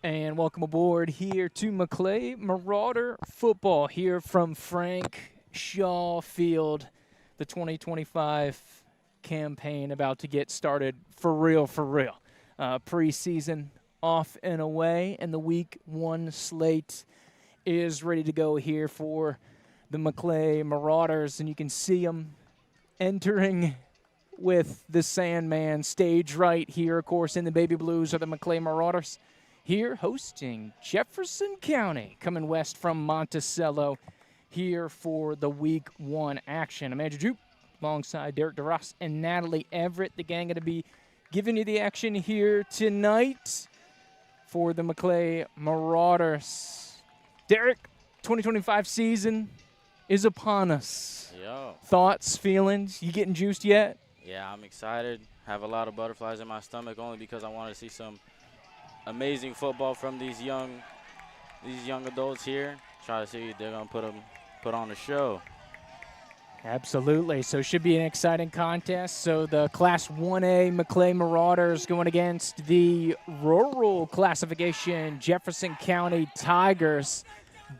And welcome aboard here to Maclay Marauder Football here from Frank Shaw Field. The 2025 campaign about to get started for real, for real. Preseason off and away, and the week one slate is ready to go here for the Maclay Marauders, and you can see them entering with the Sandman stage right here, of course, in the baby blues are the Maclay Marauders. Here hosting Jefferson County, coming west from Monticello, here for the week one action. I'm Andrew Jupe, alongside Derek DeRoss and Natalie Everett. The gang going to be giving you the action here tonight for the Maclay Marauders. Derek, 2025 season is upon us. Yo. Thoughts, feelings? You getting juiced yet? Yeah, I'm excited. Have a lot of butterflies in my stomach only because I want to see some amazing football from these young adults here. Try to see if they're gonna put on a show. Absolutely. So it should be an exciting contest. So the Class 1A Maclay Marauders going against the rural classification Jefferson County Tigers.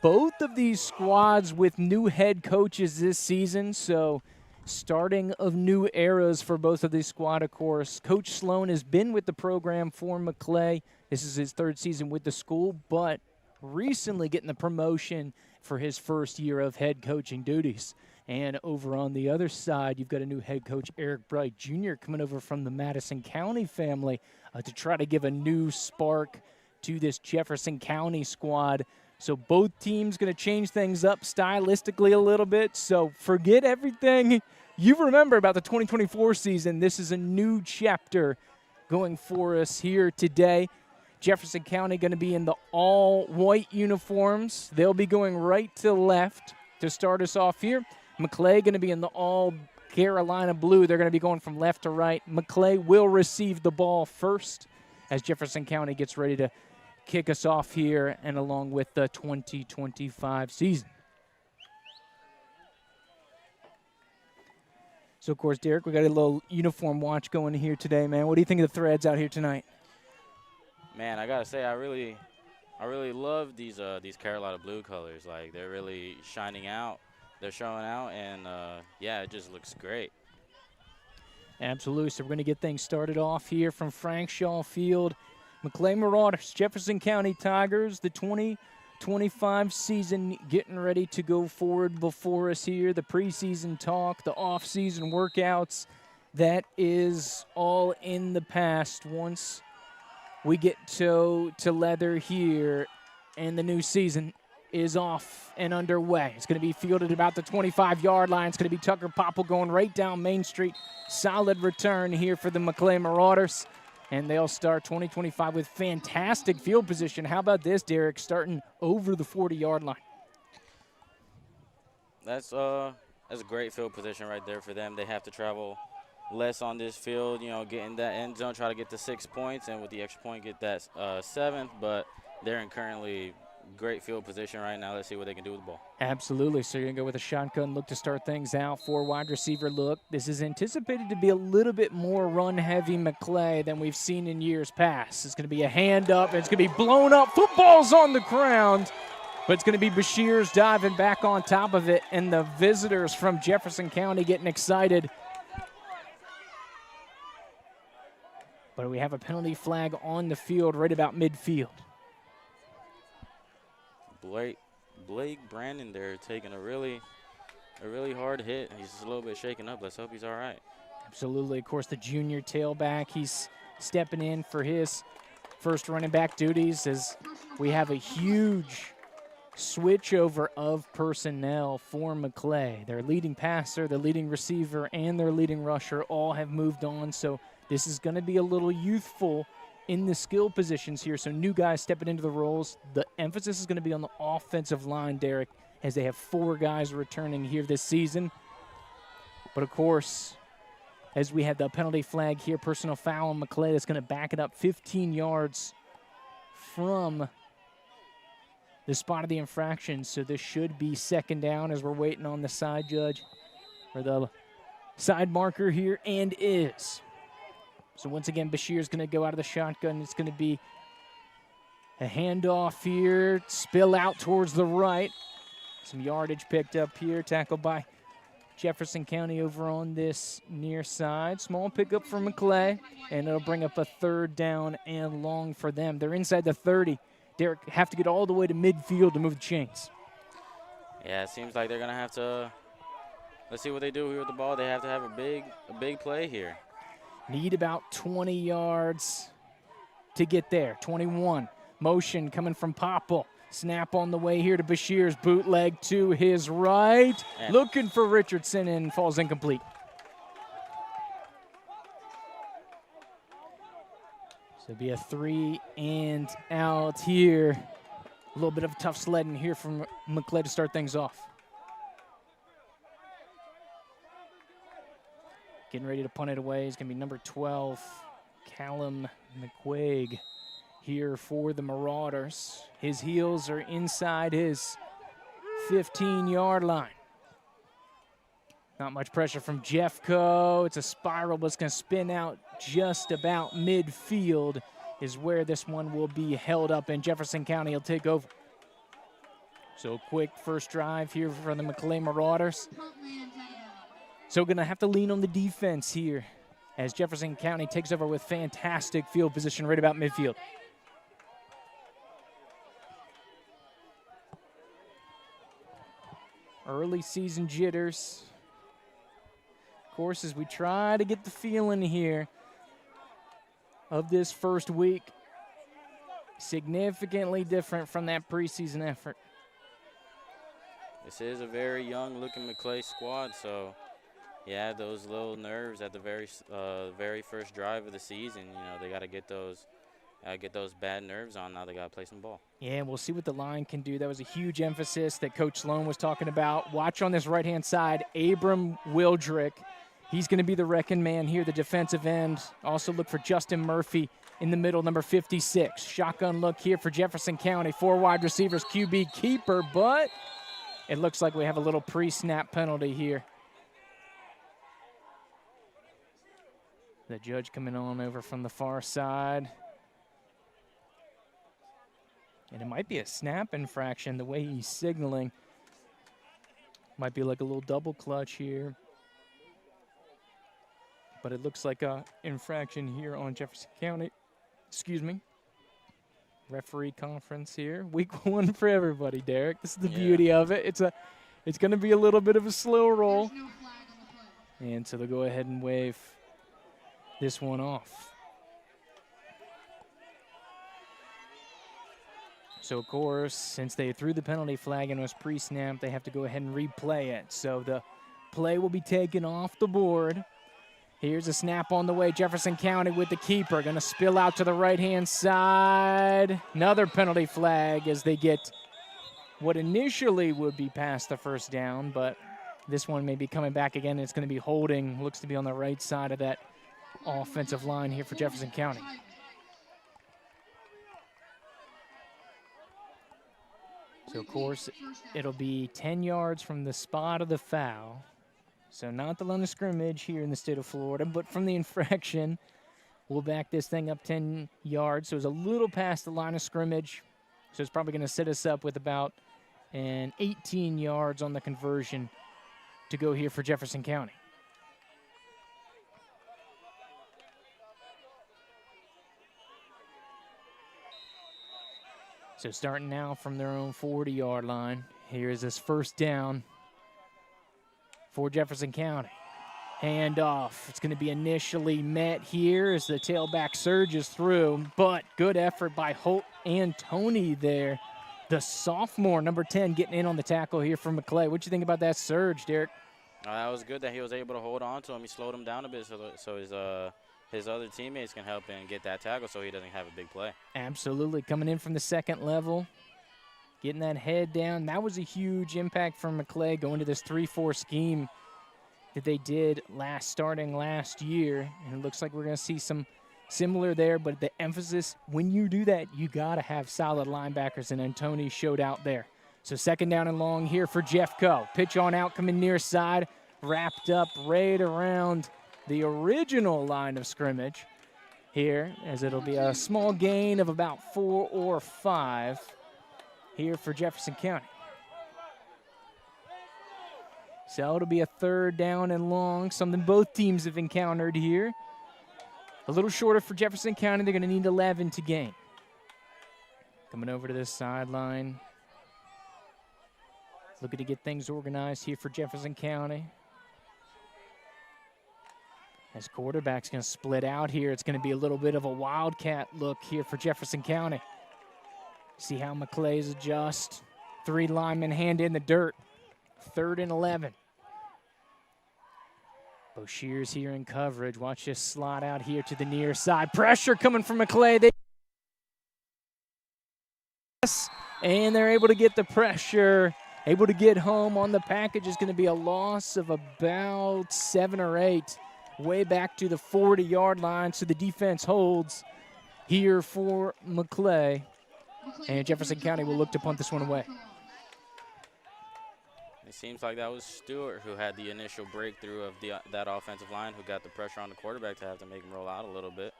Both of these squads with new head coaches this season. So starting of new eras for both of these squad, of course. Coach Sloan has been with the program for Maclay. This is his third season with the school, but recently getting the promotion for his first year of head coaching duties. And over on the other side, you've got a new head coach, Eric Bright Jr., coming over from the Madison County family to try to give a new spark to this Jefferson County squad. So both teams going to change things up stylistically a little bit. So forget everything you remember about the 2024 season. This is a new chapter going for us here today. Jefferson County going to be in the all-white uniforms. They'll be going right to left to start us off here. Maclay going to be in the all-Carolina blue. They're going to be going from left to right. Maclay will receive the ball first as Jefferson County gets ready to kick us off here and along with the 2025 season. So, of course, Derek, we got a little uniform watch going here today, man. What do you think of the threads out here tonight? Man, I gotta say, I really love these Carolina blue colors. Like, they're really shining out. They're showing out, and yeah, it just looks great. Absolutely. So we're going to get things started off here from Frank Shaw Field. Maclay Marauders, Jefferson County Tigers, the 2025 season getting ready to go forward before us here. The preseason talk, the off-season workouts, that is all in the past once we get to leather here, and the new season is off and underway. It's going to be fielded about the 25-yard line. It's going to be Tucker Popple going right down Main Street. Solid return here for the Maclay Marauders, and they'll start 2025 with fantastic field position. How about this, Derek, starting over the 40-yard line? That's a great field position right there for them. They have to travel less on this field, get in that end zone, try to get to 6 points, and with the extra point, get that 7th. But they're in currently great field position right now. Let's see what they can do with the ball. Absolutely. So you're going to go with a shotgun look to start things out. 4 wide receiver look. This is anticipated to be a little bit more run-heavy Maclay than we've seen in years past. It's going to be a hand up, and it's going to be blown up. Football's on the ground, but it's going to be Bashir's diving back on top of it, and the visitors from Jefferson County getting excited. But we have a penalty flag on the field right about midfield. Blake Brandon there taking a really hard hit. He's just a little bit shaken up. Let's hope he's all right. Absolutely. Of course, the junior tailback, he's stepping in for his first running back duties as we have a huge switchover of personnel for Maclay. Their leading passer, their leading receiver, and their leading rusher all have moved on, so this is going to be a little youthful in the skill positions here, so new guys stepping into the roles. The emphasis is going to be on the offensive line, Derek, as they have 4 guys returning here this season. But, of course, as we have the penalty flag here, personal foul on Maclay that's going to back it up 15 yards from the spot of the infraction. So this should be second down as we're waiting on the side judge or the side marker here, and is. So once again, Bashir's going to go out of the shotgun. It's going to be A handoff here, spill out towards the right. Some yardage picked up here, tackled by Jefferson County over on this near side. Small pickup for Maclay, and it'll bring up a 3rd down and long for them. They're inside the 30. Derek, have to get all the way to midfield to move the chains. Yeah, it seems like they're going to have to, let's see what they do here with the ball. They have to have a big play here. Need about 20 yards to get there. 21. Motion coming from Popple. Snap on the way here to Bashir's bootleg to his right. And looking for Richardson and falls incomplete. So it'll be a 3 and out here. A little bit of tough sledding here from Maclay to start things off. Getting ready to punt it away is going to be number 12, Callum McQuaig, here for the Marauders. His heels are inside his 15-yard line. Not much pressure from Jeffco. It's a spiral, but it's going to spin out just about midfield is where this one will be held up, and Jefferson County will take over. So quick first drive here for the Maclay Marauders. So going to have to lean on the defense here as Jefferson County takes over with fantastic field position right about midfield. Early season jitters. Of course, as we try to get the feeling here of this first week, significantly different from that preseason effort. This is a very young-looking Maclay squad, so yeah, those little nerves at the very first drive of the season. You know, they got to get those bad nerves on. Now they got to play some ball. Yeah, we'll see what the line can do. That was a huge emphasis that Coach Sloan was talking about. Watch on this right-hand side, Abram Wildrick. He's going to be the wrecking man here, the defensive end. Also look for Justin Murphy in the middle, number 56. Shotgun look here for Jefferson County. 4 wide receivers, QB keeper, but it looks like we have a little pre-snap penalty here. The judge coming on over from the far side. And it might be a snap infraction the way he's signaling. Might be like a little double clutch here. But it looks like a infraction here on Jefferson County. Excuse me. Referee conference here. Week 1 for everybody, Derek. This is the beauty of it. It's going to be a little bit of a slow roll. And so they'll go ahead and wave this one off. So, of course, since they threw the penalty flag and it was pre-snap, they have to go ahead and replay it. So the play will be taken off the board. Here's a snap on the way. Jefferson County with the keeper. Going to spill out to the right-hand side. Another penalty flag as they get what initially would be past the first down, but this one may be coming back again. It's going to be holding. Looks to be on the right side of that offensive line here for Jefferson County. So, of course, it'll be 10 yards from the spot of the foul. So not the line of scrimmage here in the state of Florida, but from the infraction. We'll back this thing up 10 yards. So it's a little past the line of scrimmage. So it's probably going to set us up with about an 18 yards on the conversion to go here for Jefferson County. So starting now from their own 40-yard line. Here's this first down for Jefferson County. Handoff. It's going to be initially met here as the tailback surges through, but good effort by Holt and Tony there. The sophomore, number 10, getting in on the tackle here from Maclay. What do you think about that surge, Derek? That was good that he was able to hold on to him. He slowed him down a bit so his other teammates can help and get that tackle so he doesn't have a big play. Absolutely. Coming in from the second level, getting that head down. That was a huge impact for Maclay going to this 3-4 scheme that they did starting last year. And it looks like we're going to see some similar there, but the emphasis, when you do that, you got to have solid linebackers, and Antoni showed out there. So second down and long here for Jeffco. Pitch on out, coming near side, wrapped up right around the original line of scrimmage. here, as it'll be a small gain of about 4 or 5 here for Jefferson County. So it'll be a 3rd down and long, something both teams have encountered here. A little shorter for Jefferson County. They're going to need 11 to gain. Coming over to this sideline. Looking to get things organized here for Jefferson County. As quarterback's going to split out here, it's going to be a little bit of a wildcat look here for Jefferson County. See how Maclay's adjust. 3 linemen hand in the dirt. 3rd and 11. Boshear's here in coverage. Watch this slot out here to the near side. Pressure coming from Maclay. And they're able to get the pressure. Able to get home on the package. Is going to be a loss of about 7 or 8. Way back to the 40-yard line. So the defense holds here for Maclay. And Jefferson County will look to punt this one away. It seems like that was Stewart who had the initial breakthrough of that offensive line, who got the pressure on the quarterback to have to make him roll out a little bit.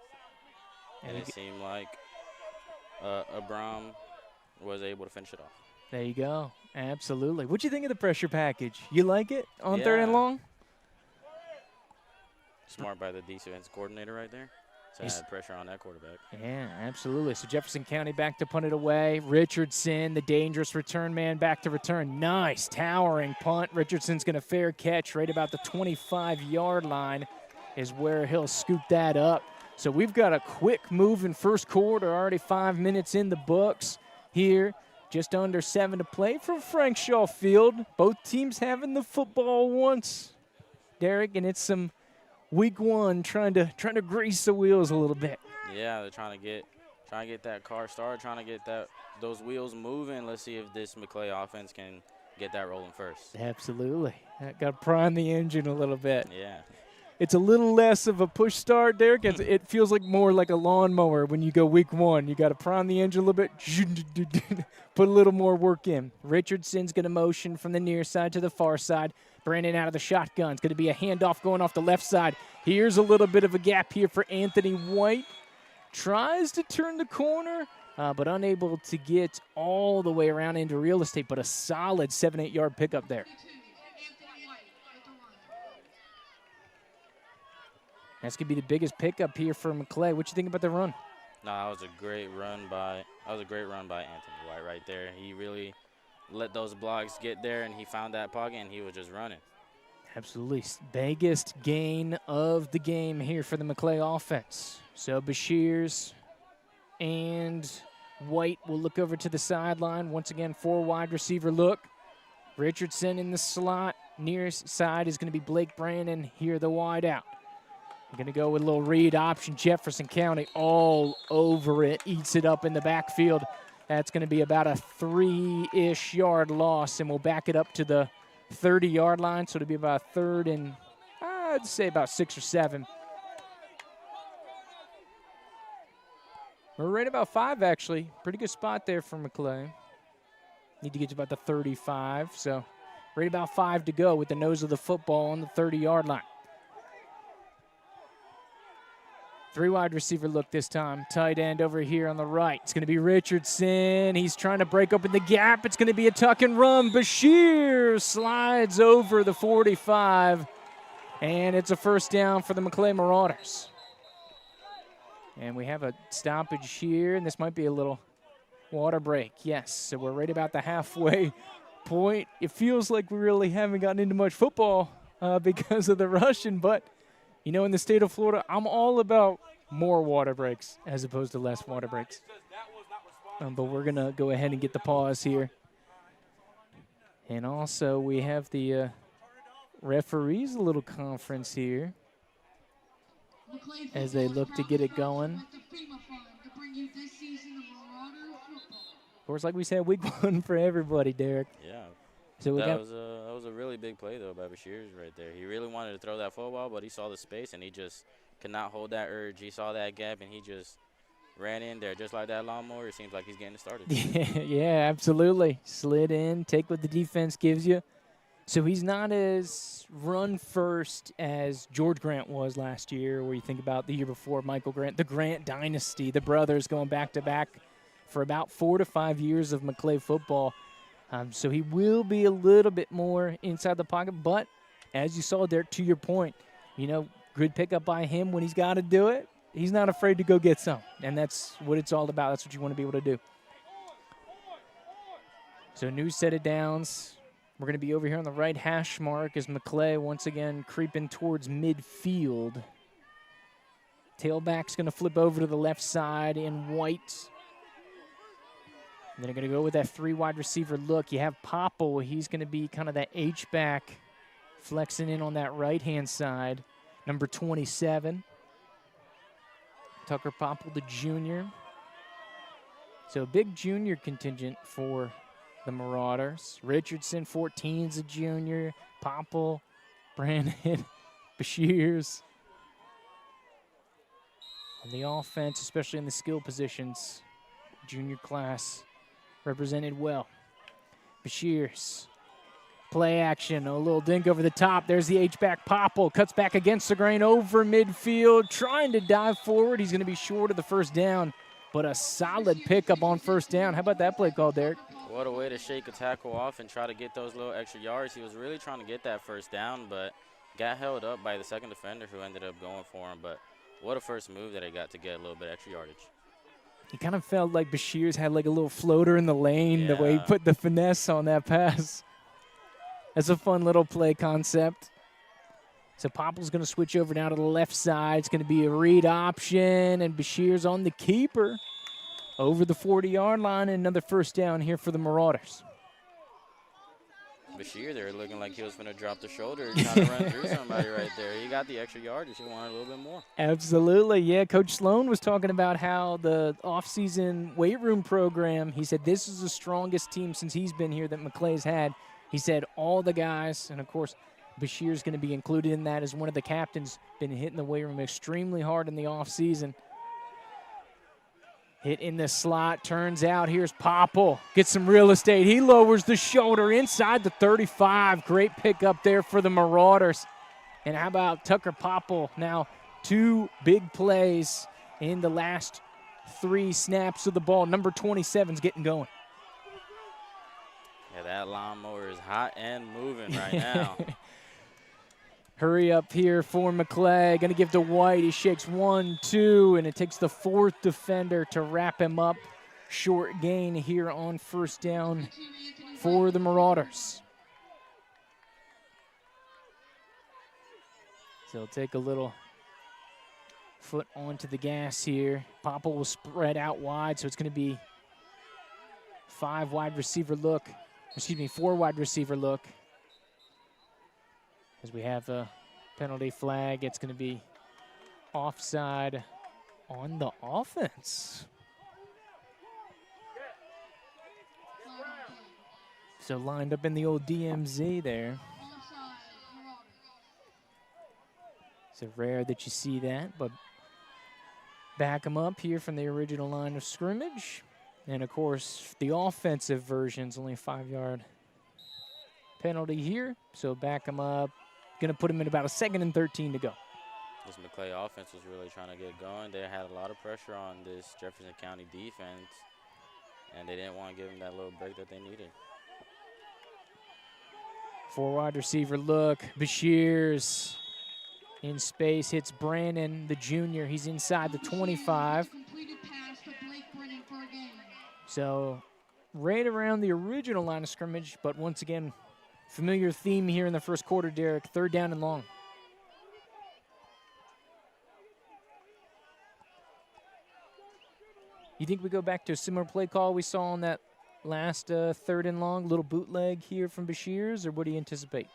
And it seemed like Abram was able to finish it off. There you go. Absolutely. What'd you think of the pressure package? You like it on 3rd and long? Smart by the defense coordinator right there. To add pressure on that quarterback. Yeah, absolutely. So Jefferson County back to punt it away. Richardson, the dangerous return man, back to return. Nice, towering punt. Richardson's going to fair catch right about the 25-yard line is where he'll scoop that up. So we've got a quick move in first quarter, already 5 minutes in the books here. Just under 7 to play from Frank Shaw Field. Both teams having the football once, Derek, and it's some week 1 trying to grease the wheels a little bit. Yeah, they're trying to get that car started, trying to get those wheels moving. Let's see if this Maclay offense can get that rolling first. Absolutely. Got to prime the engine a little bit. Yeah. It's a little less of a push start, Derek. It feels like more like a lawnmower when you go week 1. You got to prime the engine a little bit, put a little more work in. Richardson's going to motion from the near side to the far side. Brandon out of the shotgun. It's going to be a handoff going off the left side. Here's a little bit of a gap here for Anthony White. Tries to turn the corner, but unable to get all the way around into real estate, but a solid 7-8 yard pickup there. That's going to be the biggest pickup here for Maclay. What you think about the run? No, that was a great run by Anthony White right there. He really let those blocks get there, and he found that pocket, and he was just running. Absolutely. Biggest gain of the game here for the Maclay offense. So Bashir's and White will look over to the sideline. Once again, 4 wide receiver look. Richardson in the slot. Nearest side is going to be Blake Brandon. Here the wide out. We're going to go with a little read option. Jefferson County all over it. Eats it up in the backfield. That's going to be about a 3-ish yard loss, and we'll back it up to the 30-yard line. So it'll be about 3rd and, I'd say about 6 or 7. We're right about 5, actually. Pretty good spot there for Maclay. Need to get to about the 35. So right about 5 to go with the nose of the football on the 30-yard line. 3 wide receiver look this time. Tight end over here on the right. It's going to be Richardson. He's trying to break open the gap. It's going to be a tuck and run. Bashir slides over the 45. And it's a 1st down for the Maclay Marauders. And we have a stoppage here. And this might be a little water break. Yes, so we're right about the halfway point. It feels like we really haven't gotten into much football because of the rushing. But you know, in the state of Florida, I'm all about more water breaks as opposed to less water breaks. But we're going to go ahead and get the pause here. And also, we have the referees' little conference here as they look to get it going. Of course, like we said, week 1 for everybody, Derek. Yeah. So that was a really big play, though, by Bashir's right there. He really wanted to throw that football, but he saw the space, and he just could not hold that urge. He saw that gap, and he just ran in there just like that lawnmower. It seems like he's getting it started. Yeah, absolutely. Slid in, take what the defense gives you. So he's not as run first as George Grant was last year, where you think about the year before, Michael Grant, the Grant dynasty, the brothers going back-to-back for about 4 to 5 years of Maclay football. So he will be a little bit more inside the pocket, but as you saw, Derek, to your point, good pickup by him when he's got to do it. He's not afraid to go get some, and that's what it's all about. That's what you want to be able to do. So new set of downs. We're going to be over here on the right hash mark as Maclay once again creeping towards midfield. Tailback's going to flip over to the left side in white. And they're going to go with that 3 wide receiver look. You have Popple. He's going to be kind of that H-back flexing in on that right-hand side. Number 27. Tucker Popple, the junior. So a big junior contingent for the Marauders. Richardson, 14, is a junior. Popple, Brandon, Bashirs. On the offense, especially in the skill positions, junior class represented well. Bashirs, play action, a little dink over the top. There's the H-back Popple, cuts back against the grain over midfield, trying to dive forward. He's going to be short of the first down, but a solid pickup on first down. How about that play call, Derek? What a way to shake a tackle off and try to get those little extra yards. He was really trying to get that first down, but got held up by the second defender who ended up going for him. But what a first move that he got to get a little bit extra yardage. He kind of felt like Bashirs had like a little floater in the lane, the way he put the finesse on that pass. That's a fun little play concept. So Popple's going to switch over now to the left side. It's going to be a read option, and Bashirs on the keeper over the 40-yard line, and another first down here for the Marauders. Bashir there looking like he was going to drop the shoulder trying to run through somebody right there. He got the extra yardage. He wanted a little bit more. Absolutely, yeah. Coach Sloan was talking about how the off-season weight room program, he said this is the strongest team since he's been here that Maclay's had. He said all the guys, and of course Bashir's going to be included in that as one of the captains, been hitting the weight room extremely hard in the off-season. Hit in the slot, turns out, here's Popple. Gets some real estate. He lowers the shoulder inside the 35. Great pickup there for the Marauders. And how about Tucker Popple? Now 2 big plays in the last 3 snaps of the ball. Number 27's getting going. Yeah, that lawnmower is hot and moving right now. Hurry up here for Maclay. Going to give to White. He shakes 1, 2, and it takes the 4th defender to wrap him up. Short gain here on first down for the Marauders. So he'll take a little foot onto the gas here. Popple will spread out wide, so it's going to be 4 wide receiver look. As we have a penalty flag, it's going to be offside on the offense. So lined up in the old DMZ there. So rare that you see that, but back them up here from the original line of scrimmage. And of course, the offensive version's only a 5-yard penalty here. So back them up. Going to put him in about a 2nd and 13 to go. This Maclay offense was really trying to get going. They had a lot of pressure on this Jefferson County defense, and they didn't want to give them that little break that they needed. 4 wide receiver look. Bashirs in space, hits Brandon, the junior. He's inside the 25. So right around the original line of scrimmage, but once again, familiar theme here in the first quarter, Derek. 3rd down and long. You think we go back to a similar play call we saw on that last 3rd and long, little bootleg here from Bashirs, or what do you anticipate?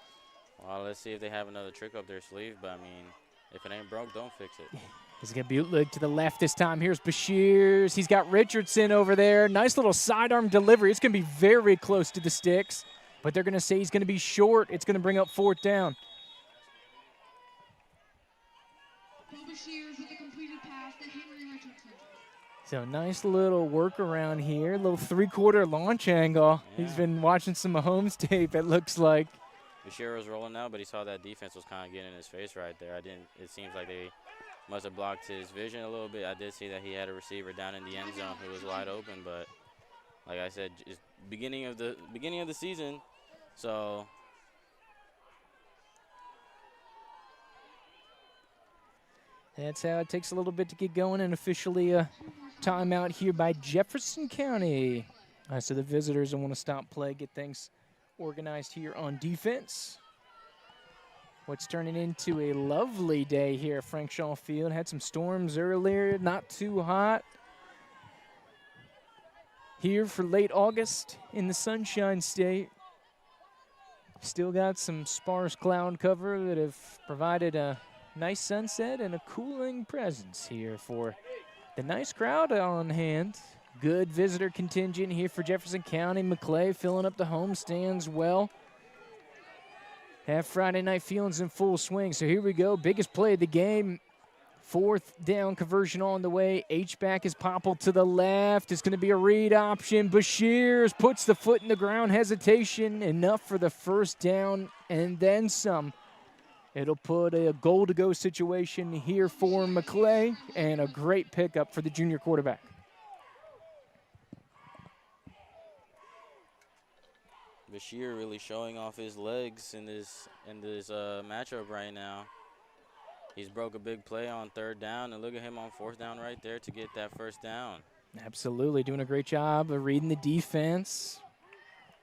Well, let's see if they have another trick up their sleeve, but I mean, if it ain't broke, don't fix it. He's going to bootleg to the left this time. Here's Bashirs. He's got Richardson over there. Nice little sidearm delivery. It's going to be very close to the sticks. But they're going to say he's going to be short. It's going to bring up 4th down. So nice little workaround here. Little 3-quarter launch angle. Yeah. He's been watching some Mahomes tape, it looks like. Bashir was rolling now, but he saw that defense was kind of getting in his face right there. It seems like they must have blocked his vision a little bit. I did see that he had a receiver down in the end zone who was wide open, but like I said, it's beginning of the season, so that's how it takes a little bit to get going, and officially a timeout here by Jefferson County. So the visitors will want to stop play, get things organized here on defense. What's turning into a lovely day here at Frank Shaw Field. Had some storms earlier, not too hot. Here for late August in the Sunshine State. Still got some sparse cloud cover that have provided a nice sunset and a cooling presence here for the nice crowd on hand. Good visitor contingent here for Jefferson County. Maclay filling up the home stands well. Have Friday night feelings in full swing. So here we go. Biggest play of the game. 4th down conversion on the way. H-back is Popple to the left. It's going to be a read option. Bashirs puts the foot in the ground. Hesitation enough for the first down and then some. It'll put a goal-to-go situation here for Maclay and a great pickup for the junior quarterback. Bashir really showing off his legs in this matchup right now. He's broke a big play on 3rd down, and look at him on 4th down right there to get that first down. Absolutely, doing a great job of reading the defense.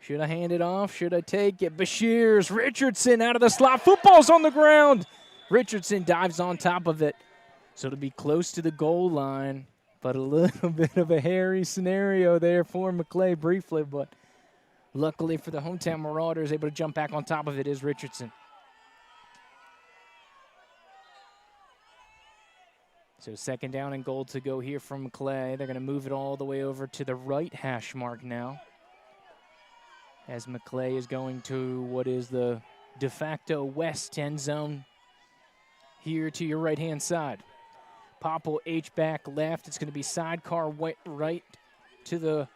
Should I hand it off? Should I take it? Bashirs, Richardson out of the slot. Football's on the ground. Richardson dives on top of it. So it'll be close to the goal line, but a little bit of a hairy scenario there for Maclay briefly, but luckily for the hometown Marauders, able to jump back on top of it is Richardson. So 2nd down and goal to go here from Maclay. They're going to move it all the way over to the right hash mark now, as Maclay is going to what is the de facto west end zone here to your right-hand side. Popple H-back left. It's going to be sidecar right to the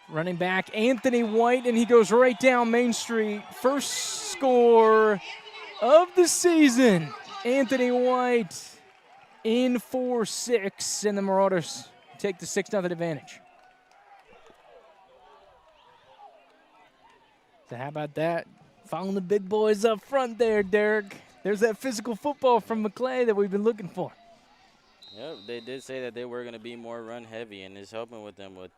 running back, Anthony White, and he goes right down Main Street. First score of the season. Anthony White in for 6, and the Marauders take the 6-0 advantage. So how about that? Following the big boys up front there, Derek. There's that physical football from Maclay that we've been looking for. Yep, they did say that they were going to be more run-heavy, and it's helping with them with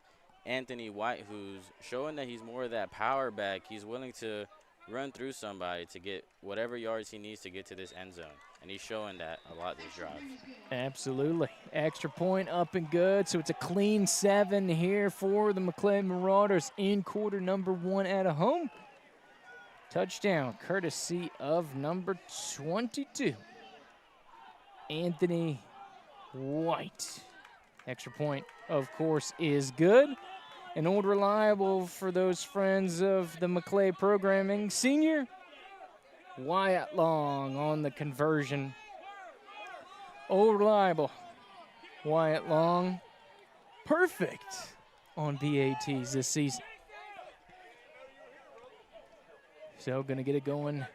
Anthony White, who's showing that he's more of that power back. He's willing to run through somebody to get whatever yards he needs to get to this end zone, and he's showing that a lot this drive. Absolutely. Extra point up and good, so it's a clean 7 here for the Maclay Marauders in quarter number 1 at home. Touchdown courtesy of number 22, Anthony White. Extra point, of course, is good. And old reliable for those friends of the Maclay programming. Senior Wyatt Long on the conversion. Old reliable Wyatt Long. Perfect on BATs this season. So going to get it going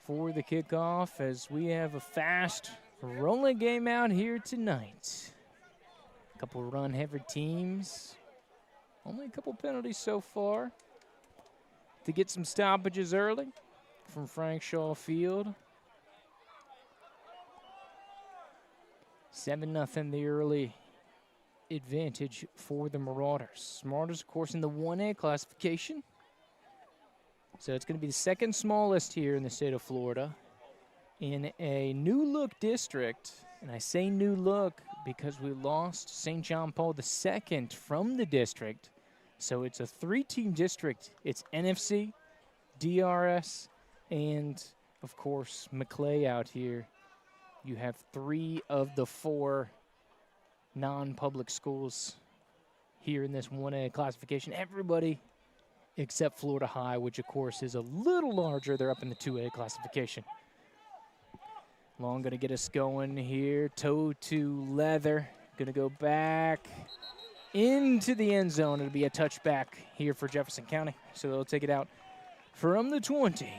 for the kickoff as we have a fast rolling game out here tonight. A couple run-heavy teams. Only a couple penalties so far. To get some stoppages early from Frank Shaw Field. 7-0 the early advantage for the Marauders. Marauders, of course, in the 1A classification. So it's going to be the 2nd smallest here in the state of Florida in a new-look district. And I say new look because we lost St. John Paul II from the district. So it's a 3-team district. It's NFC, DRS, and, of course, Maclay out here. You have 3 of the 4 non-public schools here in this 1A classification. Everybody except Florida High, which, of course, is a little larger. They're up in the 2A classification. Long going to get us going here. Toe to leather. Going to go back into the end zone. It'll be a touchback here for Jefferson County. So they'll take it out from the 20.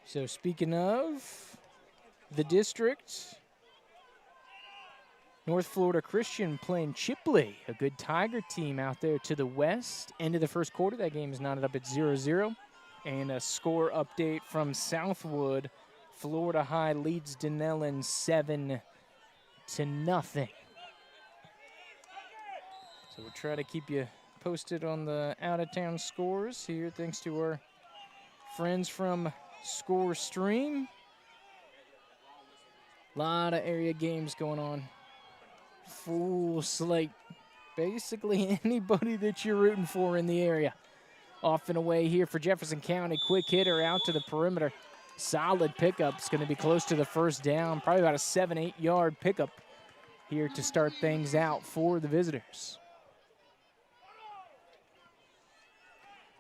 So speaking of the district, North Florida Christian playing Chipley, a good Tiger team out there to the west. End of the first quarter, that game is knotted up at 0-0. And a score update from Southwood. Florida High leads Dunellen 7-0. So we'll try to keep you posted on the out-of-town scores here, thanks to our friends from Score Stream. A lot of area games going on. Full slate. Basically anybody that you're rooting for in the area. Off and away here for Jefferson County. Quick hitter out to the perimeter. Solid pickup. It's going to be close to the first down. Probably about a 7-8 yard pickup here to start things out for the visitors.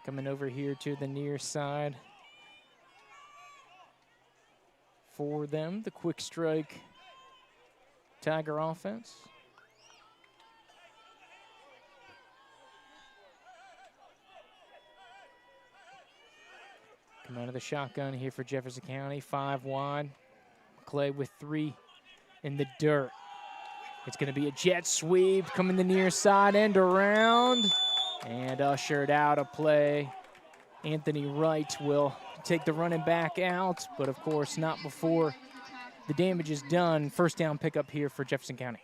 Coming over here to the near side for them, the quick strike Tiger offense. Come out of the shotgun here for Jefferson County, 5 wide. Maclay with 3 in the dirt. It's going to be a jet sweep coming the near side end around and ushered out of play. Anthony Wright will take the running back out, but of course not before the damage is done. First down pickup here for Jefferson County.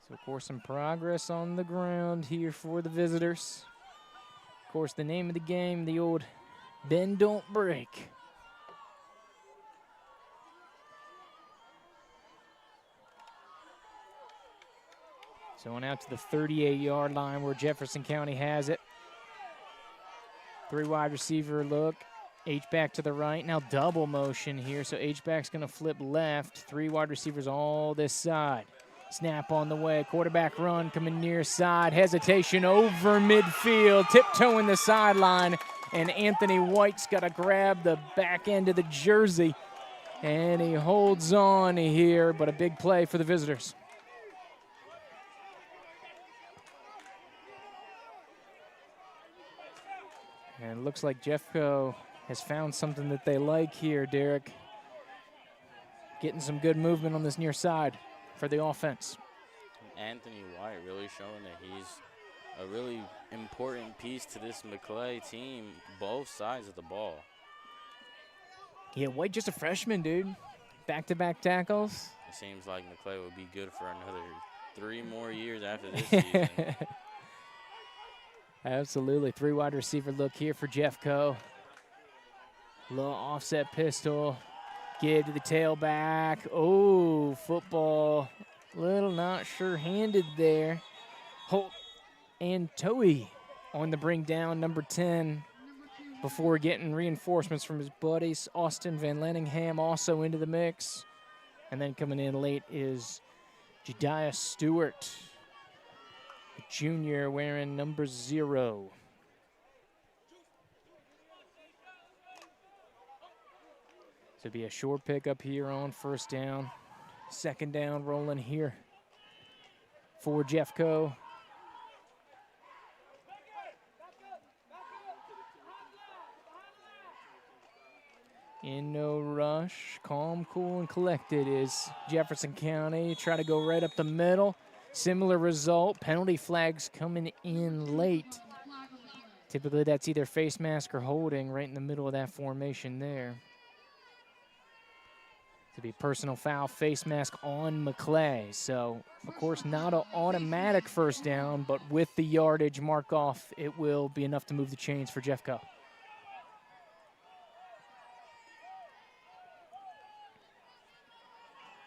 So, of course, some progress on the ground here for the visitors. Of course, the name of the game, the old bend, don't break. So on out to the 38-yard line where Jefferson County has it. 3 wide receiver look. H-back to the right. Now double motion here, so H-back's going to flip left. 3 wide receivers all this side. Snap on the way. Quarterback run coming near side. Hesitation over midfield. Tiptoeing the sideline. And Anthony White's got to grab the back end of the jersey. And he holds on here, but a big play for the visitors. And it looks like Jeffco has found something that they like here, Derek. Getting some good movement on this near side for the offense. Anthony White really showing that he's a really important piece to this Maclay team, both sides of the ball. Yeah, White just a freshman, dude. Back-to-back tackles. It seems like Maclay would be good for another 3 more years after this season. Absolutely. 3 wide receiver look here for Jeffco. Little offset pistol. Give to the tailback. Oh, football. Little not sure-handed there. Holt and Toey on the bring down, number 10, before getting reinforcements from his buddies. Austin Van Lenningham also into the mix. And then coming in late is Jediah Stewart, a junior wearing number 0. So it'll be a short pickup here on first down. Second down rolling here for Jeffco. In no rush, calm, cool, and collected is Jefferson County. Try to go right up the middle. Similar result, penalty flags coming in late. Typically that's either face mask or holding right in the middle of that formation there. To be personal foul, face mask on Maclay. So, of course, not an automatic first down, but with the yardage mark off, it will be enough to move the chains for Jeffco.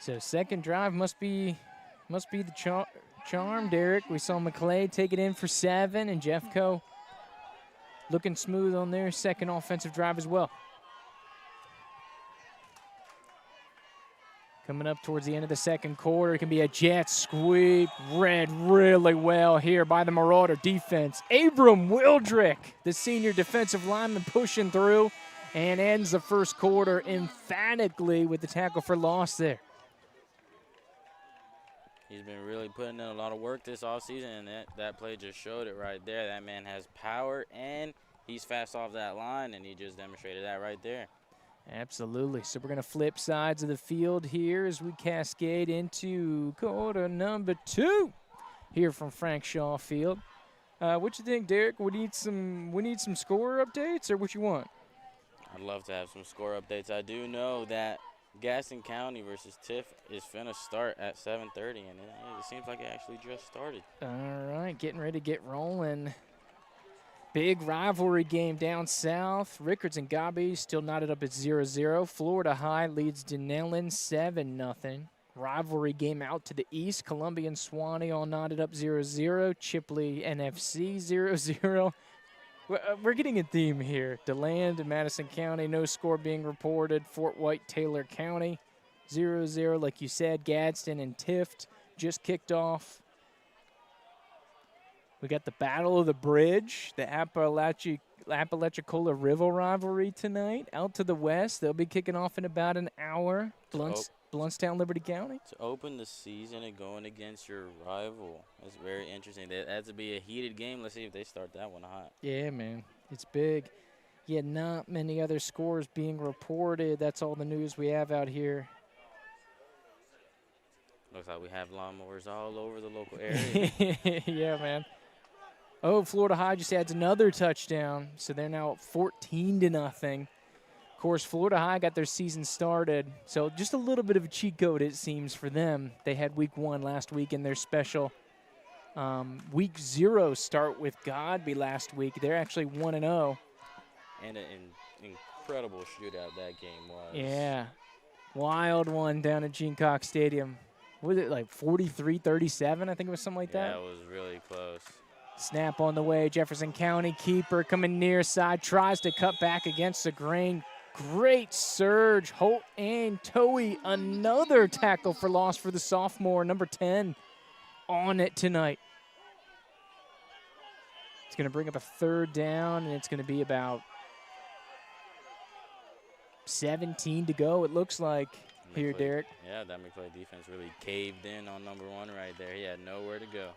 So second drive must be the charm, Derek. We saw Maclay take it in for 7, and Jeffco looking smooth on their second offensive drive as well. Coming up towards the end of the second quarter, it can be a jet sweep. Read really well here by the Marauder defense. Abram Wildrick, the senior defensive lineman, pushing through. and ends the first quarter emphatically with the tackle for loss there. He's been really putting in a lot of work this offseason, and that play just showed it right there. That man has power, and he's fast off that line, and he just demonstrated that right there. Absolutely. So we're going to flip sides of the field here as we cascade into quarter number 2 here from Frank Shaw Field. What you think, Derek? We need some score updates, or what you want? I'd love to have some score updates. I do know that Gaston County versus Tiff is finna start at 7:30, and it seems like it actually just started. All right, getting ready to get rolling. Big rivalry game down south. Rickards and Gabi still knotted up at 0-0. Florida High leads Denellen 7-0. Rivalry game out to the east. Columbia and Swanee all knotted up 0-0. Chipley NFC 0-0. We're getting a theme here. DeLand and Madison County, no score being reported. Fort White, Taylor County 0-0. Like you said, Gadsden and Tift just kicked off. We got the Battle of the Bridge, the Apalachicola River rivalry tonight. Out to the west, they'll be kicking off in about an hour. Bluntstown, Liberty County. To open the season and going against your rival, that's very interesting. That has to be a heated game. Let's see if they start that one hot. Yeah, man, it's big. Yeah, not many other scores being reported. That's all the news we have out here. Looks like we have lawnmowers all over the local area. Yeah, man. Oh, Florida High just adds another touchdown, so they're now up 14-0. Of course, Florida High got their season started, so just a little bit of a cheat code, it seems, for them. They had week 1 last week in their special week 0 start with Godby last week. They're actually 1-0. And an incredible shootout that game was. Yeah. Wild one down at Gene Cox Stadium. Was it like 43-37? I think it was something like that. Yeah, it was really close. Snap on the way. Jefferson County keeper coming near side. Tries to cut back against the grain. Great surge. Holt and Toey. Another tackle for loss for the sophomore, number 10, on it tonight. It's going to bring up a 3rd down, and it's going to be about 17 to go, it looks like, here, Derek. Yeah, that Maclay defense really caved in on number 1 right there. He had nowhere to go.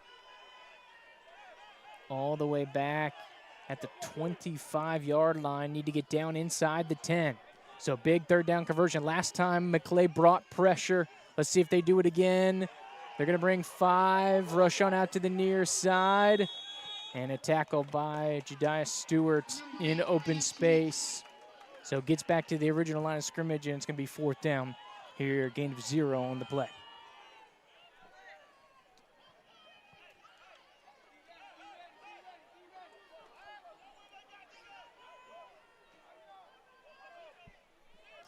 All the way back at the 25-yard line. Need to get down inside the 10. So big 3rd down conversion. Last time Maclay brought pressure. Let's see if they do it again. They're going to bring 5. Rush on out to the near side. And a tackle by Jediah Stewart in open space. So gets back to the original line of scrimmage, and it's going to be 4th down here. Gain of 0 on the play.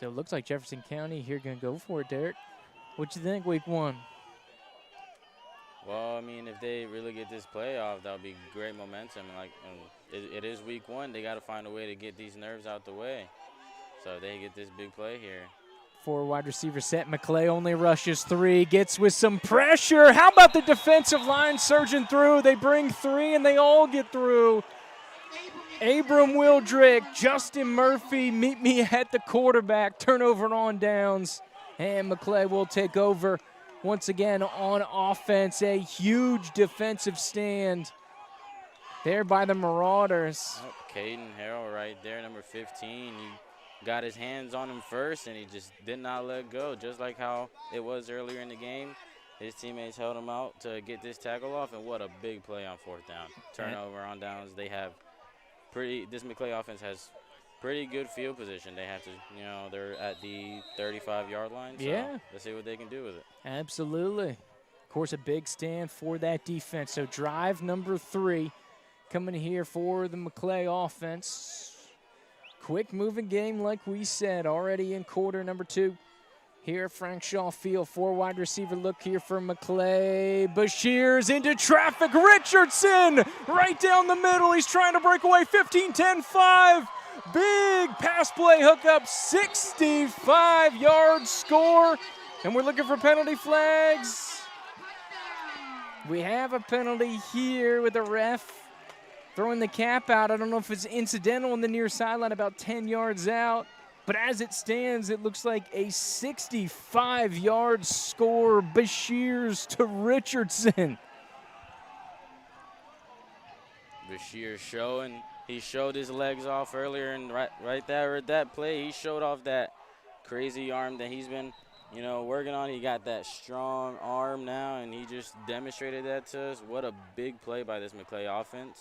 So it looks like Jefferson County here going to go for it, Derek. What you think, week 1? Well, I mean, if they really get this playoff, that would be great momentum. It is week 1. They got to find a way to get these nerves out the way. So they get this big play here. 4 wide receiver set. Maclay only rushes 3. Gets with some pressure. How about the defensive line surging through? They bring 3, and they all get through. Abram Wildrick, Justin Murphy, meet me at the quarterback. Turnover on downs, and Maclay will take over once again on offense. A huge defensive stand there by the Marauders. Oh, Caden Harrell right there, number 15. He got his hands on him first, and he just did not let go, just like how it was earlier in the game. His teammates held him out to get this tackle off, and what a big play on 4th down. Turnover on downs. They have this Maclay offense has pretty good field position. They have to, they're at the 35-yard line. So yeah. Let's see what they can do with it. Absolutely. Of course, a big stand for that defense. So drive number 3 coming here for the Maclay offense. Quick moving game, like we said, already in quarter number 2. Here at Frank Shaw Field, 4 wide receiver look here for Maclay. Bashir's into traffic. Richardson right down the middle. He's trying to break away. 15-10-5. Big pass play hookup. 65-yard score. And we're looking for penalty flags. We have a penalty here with the ref throwing the cap out. I don't know if it's incidental on the near sideline, about 10 yards out. But as it stands, it looks like a 65-yard score, Bashir's to Richardson. Bashir showing, he showed his legs off earlier, and right there at that play, he showed off that crazy arm that he's been, working on. He got that strong arm now, and he just demonstrated that to us. What a big play by this Maclay offense.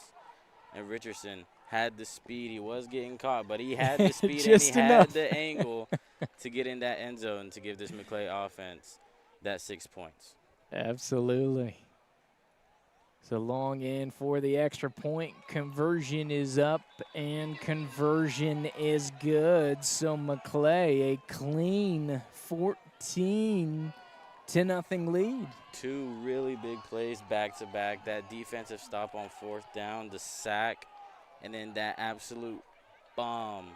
And Richardson had the speed. He was getting caught, but he had the speed and he had the angle to get in that end zone to give this Maclay offense that 6 points. Absolutely. So long in for the extra point. Conversion is up, and conversion is good. So Maclay, a clean 14-0 lead. Two really big plays back-to-back. That defensive stop on 4th down, the sack, and then that absolute bomb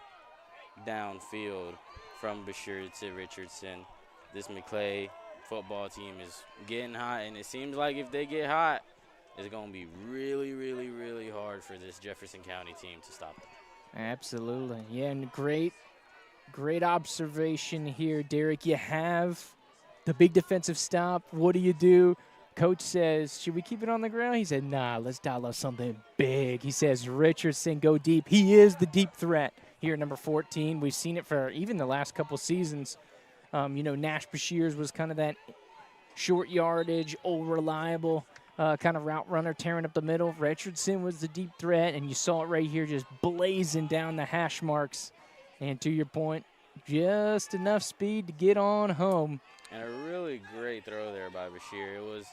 downfield from Bashir to Richardson. This Maclay football team is getting hot, and it seems like if they get hot, it's going to be really, really, really hard for this Jefferson County team to stop them. Absolutely. Yeah, and great observation here, Derek. You have the big defensive stop. What do? Coach says, should we keep it on the ground? He said, nah, let's dial up something big. He says, Richardson, go deep. He is the deep threat here at number 14. We've seen it for even the last couple seasons. Nash Bashir's was kind of that short yardage, old reliable kind of route runner tearing up the middle. Richardson was the deep threat, and you saw it right here just blazing down the hash marks. And to your point, just enough speed to get on home. And a really great throw there by Bashir. It was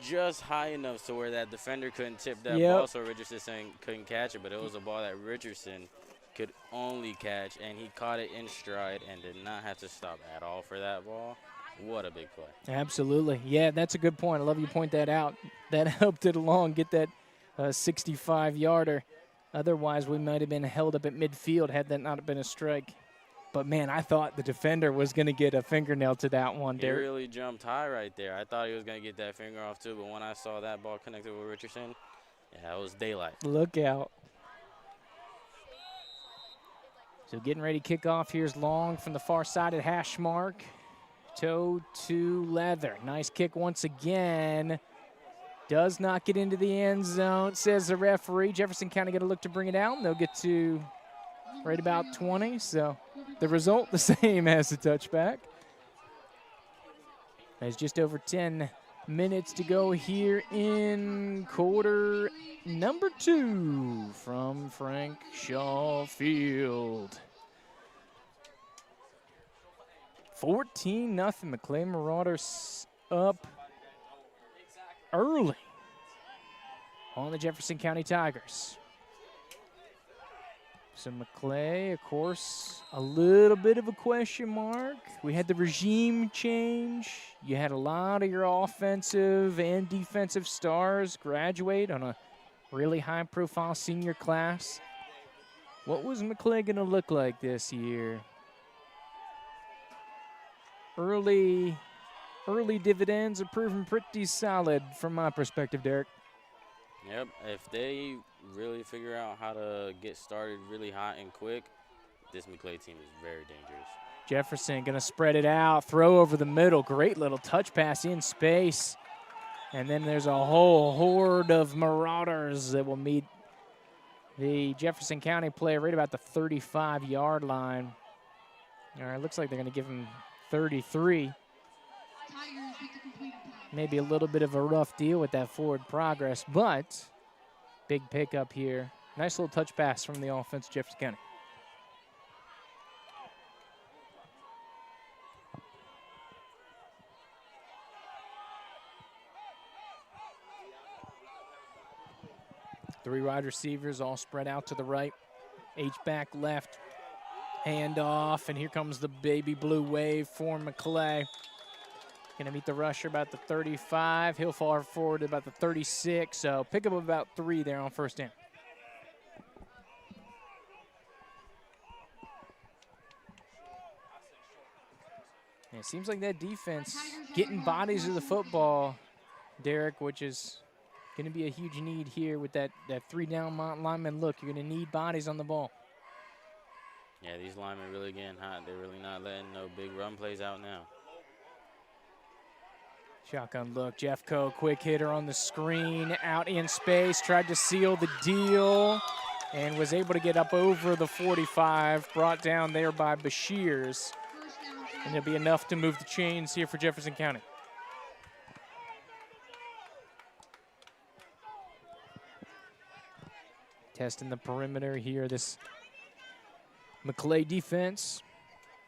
just high enough to where that defender couldn't tip that ball, so Richardson couldn't catch it, but it was a ball that Richardson could only catch, and he caught it in stride and did not have to stop at all for that ball. What a big play. Absolutely. Yeah, that's a good point. I love you point that out. That helped it along, get that 65-yarder. Otherwise, we might have been held up at midfield had that not been a strike. But, man, I thought the defender was going to get a fingernail to that one, Derek. He really jumped high right there. I thought he was going to get that finger off, too. But when I saw that ball connected with Richardson, yeah, it was daylight. Look out. So getting ready to kick off. Here's Long from the far side at hash mark. Toe to leather. Nice kick once again. Does not get into the end zone, says the referee. Jefferson County got to look to bring it out, and they'll get to right about 20. So the result the same as the touchback. There's just over 10 minutes to go here in quarter number 2 from Frank Shaw Field. 14-0. Maclay Marauders up early on the Jefferson County Tigers. So Maclay, of course, a little bit of a question mark. We had the regime change. You had a lot of your offensive and defensive stars graduate on a really high-profile senior class. What was Maclay going to look like this year? Early dividends are proven pretty solid from my perspective, Derek. Yep, if they really figure out how to get started really hot and quick, this Maclay team is very dangerous. Jefferson going to spread it out, throw over the middle. Great little touch pass in space. And then there's a whole horde of Marauders that will meet the Jefferson County player right about the 35-yard line. All right, looks like they're going to give him 33. Maybe a little bit of a rough deal with that forward progress, but big pickup here. Nice little touch pass from the offense, Jefferson County. Three wide receivers all spread out to the right. H-back left. Hand off, and here comes the baby blue wave for Maclay. Going to meet the rusher about the 35. He'll fall forward about the 36, so pick up about 3 there on first down. And it seems like that defense getting bodies of the football, Derek, which is going to be a huge need here with that 3-down lineman look. You're going to need bodies on the ball. Yeah, these linemen really getting hot. They're really not letting no big run plays out now. Shotgun look. Jeffco, quick hitter on the screen, out in space, tried to seal the deal, and was able to get up over the 45, brought down there by Bashirs. And it'll be enough to move the chains here for Jefferson County. Testing the perimeter here, this Maclay defense.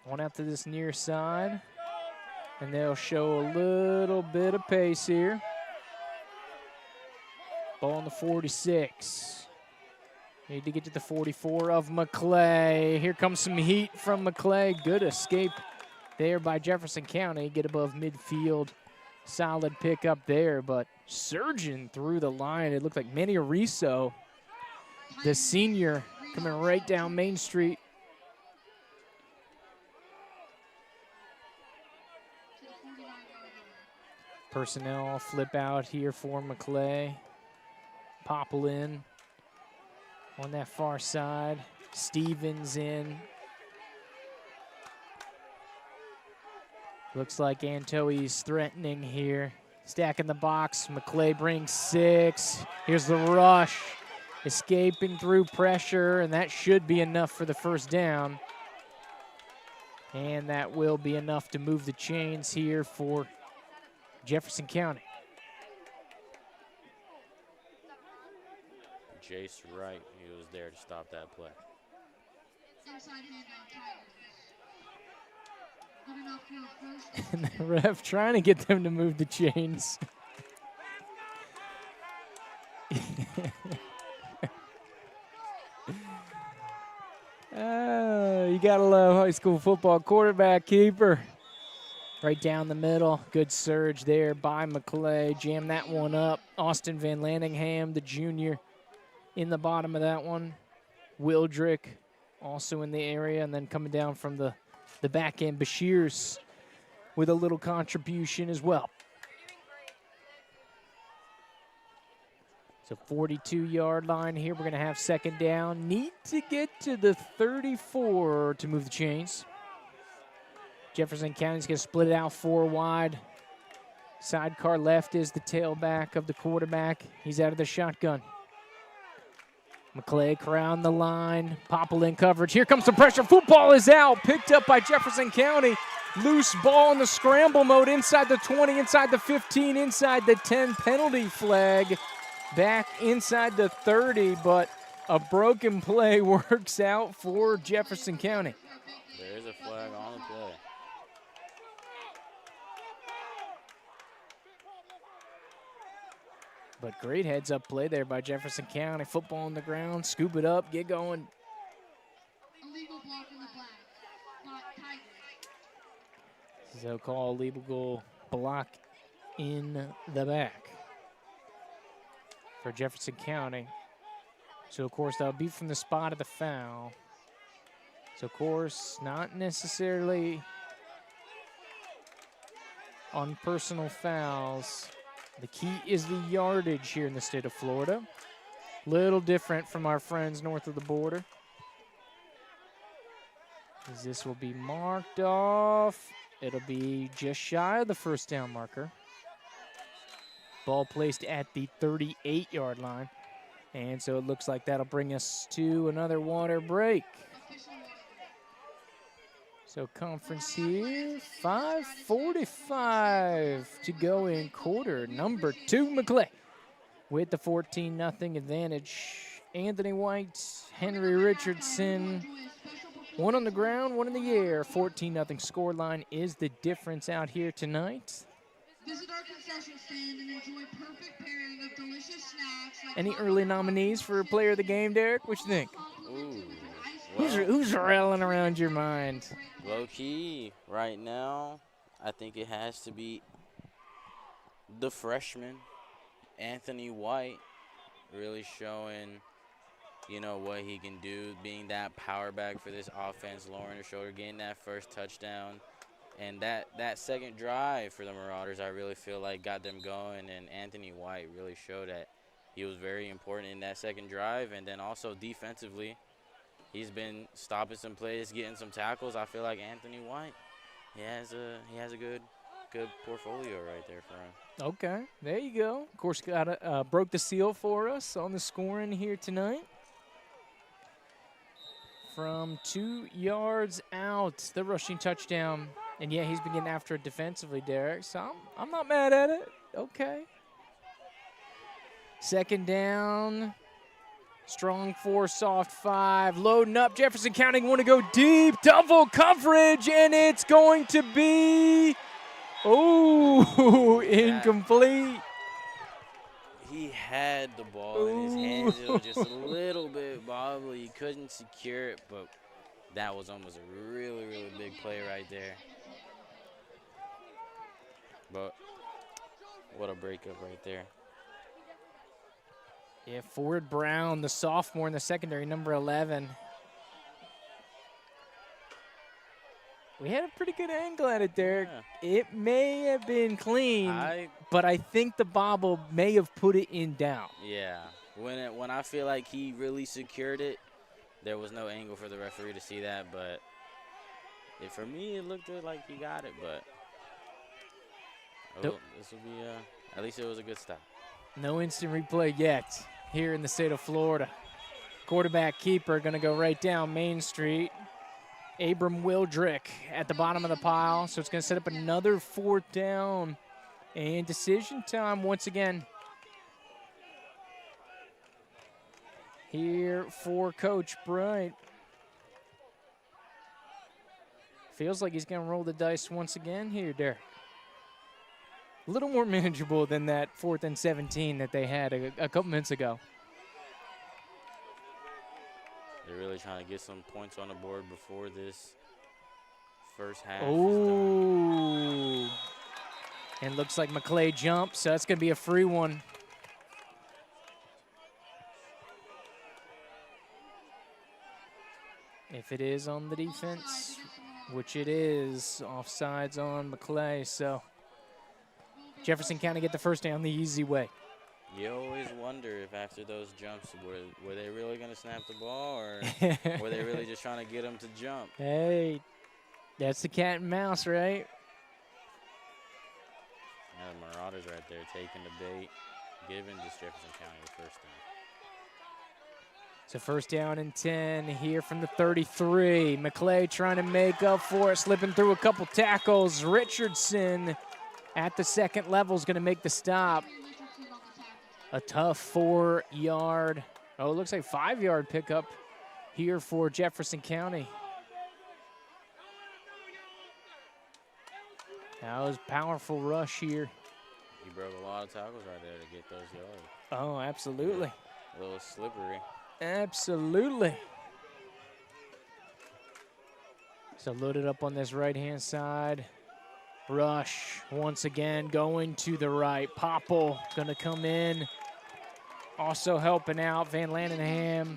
One out to this near side. And they'll show a little bit of pace here. Ball on the 46. Need to get to the 44 of Maclay. Here comes some heat from Maclay. Good escape there by Jefferson County. Get above midfield. Solid pick up there, but surging through the line. It looked like Manny Ariso, the senior, coming right down Main Street. Personnel flip out here for Maclay. Popple in on that far side. Stevens in. Looks like Antoi's threatening here. Stacking the box. Maclay brings 6. Here's the rush. Escaping through pressure, and that should be enough for the first down. And that will be enough to move the chains here for Jefferson County. Jace Wright, he was there to stop that play. And the ref trying to get them to move the chains. You gotta love high school football. Quarterback keeper. Right down the middle. Good surge there by Maclay. Jam that one up. Austin Van Landingham, the junior, in the bottom of that one. Wildrick also in the area. And then coming down from the back end, Bashirs with a little contribution as well. So 42-yard line here. We're going to have second down. Need to get to the 34 to move the chains. Jefferson County's going to split it out 4 wide. Sidecar left is the tailback of the quarterback. He's out of the shotgun. Maclay crown the line. Popple in coverage. Here comes the pressure. Football is out. Picked up by Jefferson County. Loose ball in the scramble mode inside the 20, inside the 15, inside the 10. Penalty flag back inside the 30, but a broken play works out for Jefferson County. There is a flag on the play. But great heads-up play there by Jefferson County. Football on the ground, scoop it up, get going. Illegal block in the black. Tigers. So-called illegal block in the back for Jefferson County. So, of course, that'll be from the spot of the foul. So, of course, not necessarily on personal fouls. The key is the yardage here in the state of Florida. Little different from our friends north of the border. As this will be marked off. It'll be just shy of the first down marker. Ball placed at the 38-yard line. And so it looks like that'll bring us to another water break. So conference here, 5:45 to go in quarter number 2. Maclay with the 14-0 advantage. Anthony White, Henry Richardson, one on the ground, one in the air. 14-0 score line is the difference out here tonight. Visit our concession stand and enjoy perfect pairing of delicious snacks. Like Any early nominees for player of the game, Derek? What you think? Ooh. Who's rattling around your mind? Low key, right now, I think it has to be the freshman, Anthony White, really showing, what he can do, being that power back for this offense, lowering the shoulder, getting that first touchdown. And that second drive for the Marauders, I really feel like got them going, and Anthony White really showed that he was very important in that second drive. And then also defensively, he's been stopping some plays, getting some tackles. I feel like Anthony White, he has a good portfolio right there for him. Okay, there you go. Of course, broke the seal for us on the scoring here tonight. From 2 yards out, the rushing touchdown. And yeah, he's been getting after it defensively, Derek. So I'm not mad at it. Okay. Second down. Strong 4, soft 5. Loading up. Jefferson County want to go deep. Double coverage, and it's going to be, incomplete. He had the ball in his hands. It was just a little bit wobbly. He couldn't secure it, but that was almost a really, really big play right there. But what a breakup right there. Yeah, Ford Brown, the sophomore in the secondary, number 11. We had a pretty good angle at it, Derek. Yeah. It may have been clean, but I think the bobble may have put it in down. Yeah. When I feel like he really secured it, there was no angle for the referee to see that. But for me, it looked good like he got it. But this will be at least it was a good stop. No instant replay yet here in the state of Florida. Quarterback keeper going to go right down Main Street. Abram Wildrick at the bottom of the pile. So it's going to set up another 4th down. And decision time once again. Here for Coach Bright. Feels like he's going to roll the dice once again here, Derek. A little more manageable than that 4th and 17 that they had a couple minutes ago. They're really trying to get some points on the board before this first half. Oh, and looks like Maclay jumps, so that's going to be a free one. If it is on the defense, which it is, offsides on Maclay, so Jefferson County get the first down the easy way. You always wonder if after those jumps, were they really going to snap the ball, or were they really just trying to get them to jump? Hey, that's the cat and mouse, right? The Marauders right there taking the bait, giving this Jefferson County the first down. So first down and 10 here from the 33. Maclay trying to make up for it, slipping through a couple tackles. Richardson at the second level is going to make the stop. A tough 4-yard, it looks like 5-yard pickup here for Jefferson County. That was a powerful rush here. He broke a lot of tackles right there to get those yards. Oh, absolutely. A little slippery. Absolutely. So loaded up on this right-hand side. Rush once again going to the right. Popple gonna come in. Also helping out Van Landenham,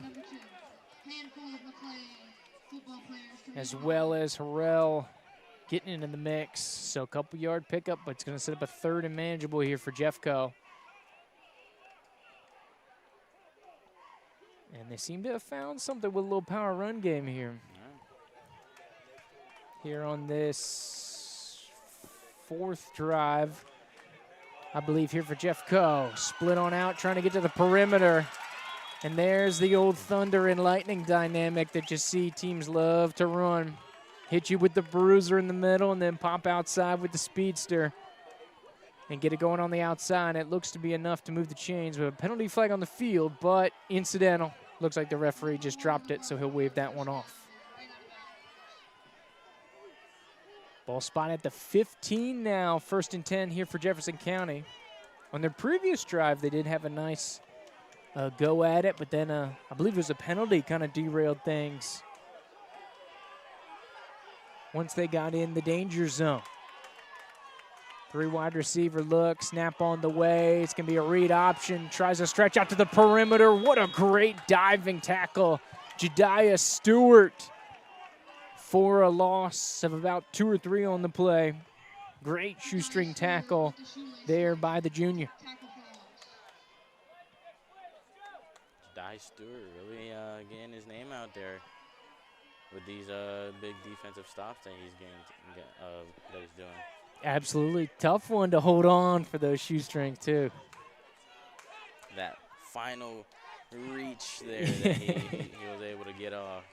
as well as Harrell getting into the mix. So a couple yard pickup, but it's gonna set up a 3rd and manageable here for Jeffco. And they seem to have found something with a little power run game here. Here on this 4th drive, I believe here for Jeffco. Split on out, trying to get to the perimeter. And there's the old thunder and lightning dynamic that you see teams love to run. Hit you with the bruiser in the middle and then pop outside with the speedster and get it going on the outside. It looks to be enough to move the chains with a penalty flag on the field, but incidental. Looks like the referee just dropped it, so he'll wave that one off. Ball spot at the 15 now, 1st and 10 here for Jefferson County. On their previous drive, they did have a nice go at it, but then I believe it was a penalty kind of derailed things once they got in the danger zone. 3 wide receiver look, snap on the way. It's going to be a read option. Tries to stretch out to the perimeter. What a great diving tackle. Jediah Stewart for a loss of about 2 or 3 on the play. Great shoestring tackle there by the junior. Dye Stewart really getting his name out there with these big defensive stops that he's doing. Absolutely tough one to hold on for those shoestrings too. That final reach there that he was able to get off.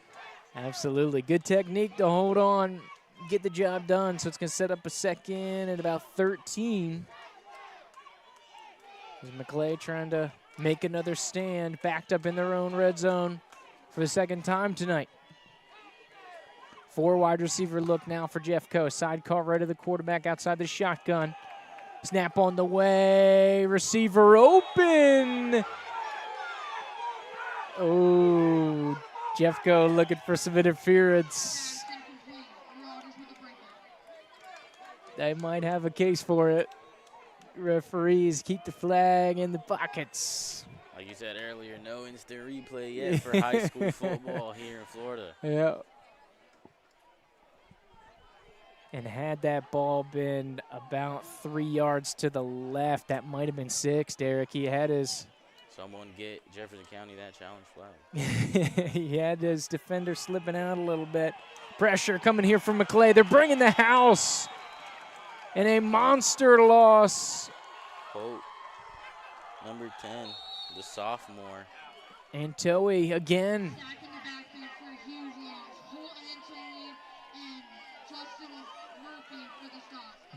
Absolutely. Good technique to hold on, get the job done. So it's going to set up a second at about 13. As Maclay trying to make another stand, backed up in their own red zone for the second time tonight. 4 wide receiver look now for Jeffco. Sidecar right of the quarterback outside the shotgun. Snap on the way. Receiver open. Oh, Jeffco looking for some interference. They might have a case for it. Referees keep the flag in the pockets. Like you said earlier, no instant replay yet for high school football here in Florida. Yeah. And had that ball been about 3 yards to the left, that might have been 6, Derek. He had his... Someone get Jefferson County that challenge flag. He had his defender slipping out a little bit. Pressure coming here from Maclay. They're bringing the house. And a monster loss. Hope, number 10, the sophomore. And Toey again.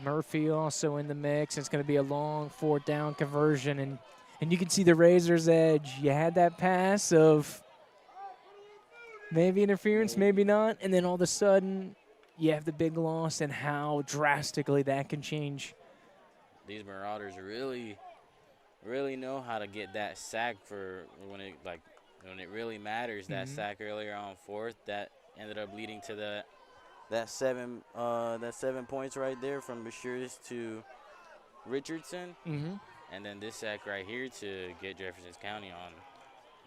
Murphy also in the mix. It's going to be a long 4th down conversion. And you can see the razor's edge. You had that pass of maybe interference, maybe not. And then all of a sudden, you have the big loss and how drastically that can change. These Marauders really know how to get that sack for when it really matters. That sack earlier on 4th that ended up leading to that 7 points right there from Bashir to Richardson. And then this sack right here to get Jefferson County on,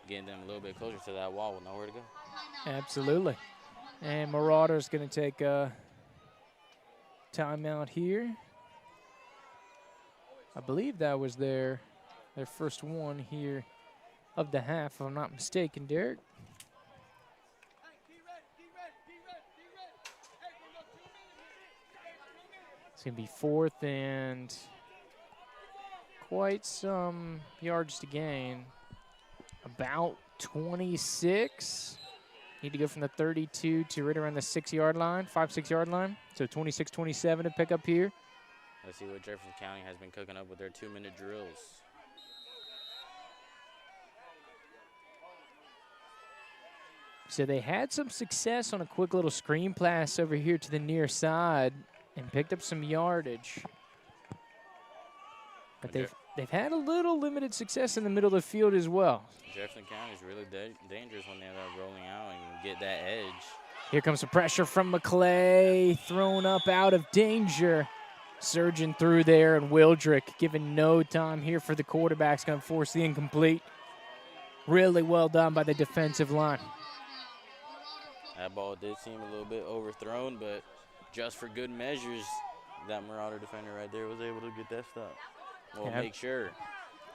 getting them a little bit closer to that wall with nowhere to go. Absolutely. And Marauders going to take a timeout here. I believe that was their first one here of the half, if I'm not mistaken, Derek. It's going to be 4th and quite some yards to gain. About 26. Need to go from the 32 to right around the 6-yard line, 5-6-yard line. So 26-27 to pick up here. Let's see what Jefferson County has been cooking up with their 2-minute drills. So they had some success on a quick little screen pass over here to the near side and picked up some yardage. But they've had a little limited success in the middle of the field as well. Jefferson County is really dangerous when they end up rolling out and get that edge. Here comes the pressure from Maclay, thrown up out of danger. Surging through there, and Wildrick given no time here for the quarterback's going to force the incomplete. Really well done by the defensive line. That ball did seem a little bit overthrown, but just for good measures, that Marauder defender right there was able to get that stop. Well, make sure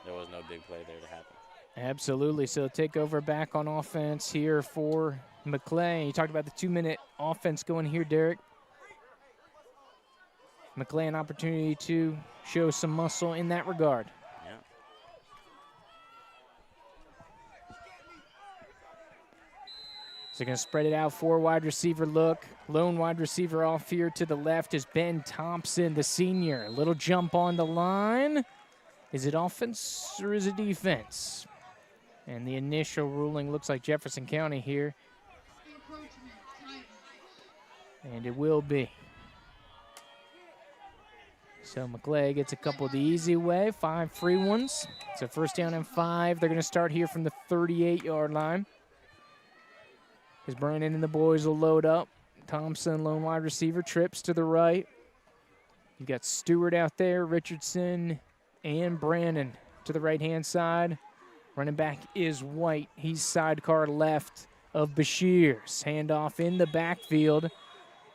there was no big play there to happen. Absolutely. So take over back on offense here for Maclay. You talked about the 2-minute offense going here, Derek. Maclay an opportunity to show some muscle in that regard. Yeah. So they're going to spread it out, 4 wide receiver look. Lone wide receiver off here to the left is Ben Thompson, the senior. Little jump on the line. Is it offense or is it defense? And the initial ruling looks like Jefferson County here. And it will be. So Maclay gets a couple the easy way, 5 free ones. So 1st down and 5. They're going to start here from the 38-yard line. As Brandon and the boys will load up. Thompson, lone wide receiver, trips to the right. You've got Stewart out there, Richardson, and Brandon to the right-hand side. Running back is White. He's sidecar left of Bashir's. Handoff in the backfield.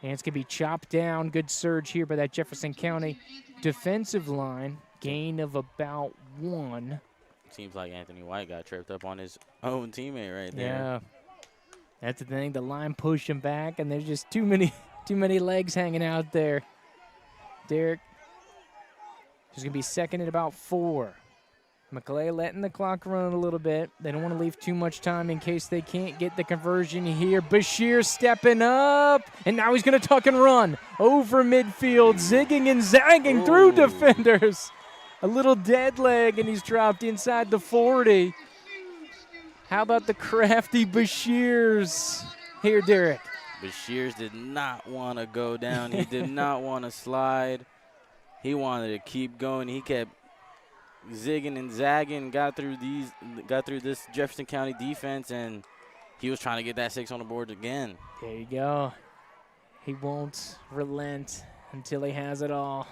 And it's going to be chopped down. Good surge here by that Jefferson County defensive line. Gain of about 1. Seems like Anthony White got tripped up on his own teammate right there. Yeah. That's the thing. The line pushed him back, and there's just too many legs hanging out there. Derek is going to be second at about 4. Maclay letting the clock run a little bit. They don't want to leave too much time in case they can't get the conversion here. Bashir stepping up, and now he's going to tuck and run over midfield, zigging and zagging through defenders. A little dead leg, and he's dropped inside the 40. How about the crafty Bashirs here, Derek? Bashirs did not want to go down. He did not want to slide. He wanted to keep going. He kept zigging and zagging, got through this Jefferson County defense, and he was trying to get that 6 on the board again. There you go. He won't relent until he has it all.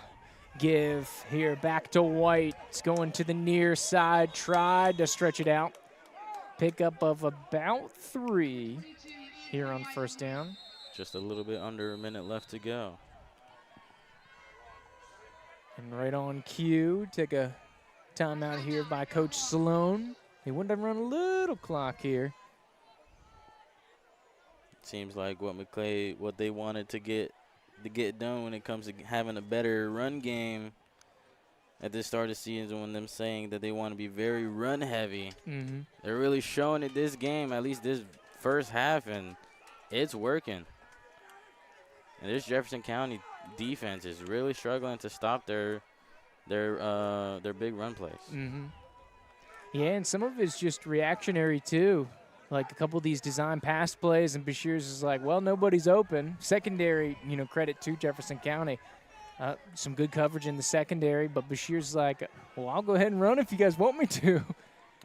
Give here back to White. It's going to the near side. Tried to stretch it out. Pickup of about 3 here on first down. Just a little bit under a minute left to go. And right on cue, take a timeout here by Coach Sloan. He wanted to run a little clock here. Seems like what they wanted to get done when it comes to having a better run game at the start of the season, when them saying that they want to be very run heavy. Mm-hmm. They're really showing it this game, at least this first half, and it's working. And this Jefferson County defense is really struggling to stop their big run plays. Mm-hmm. Yeah, and some of it's just reactionary too. Like a couple of these design pass plays, and Bashir's is like, well, nobody's open. Secondary, credit to Jefferson County. Some good coverage in the secondary, but Bashir's like, well, I'll go ahead and run if you guys want me to.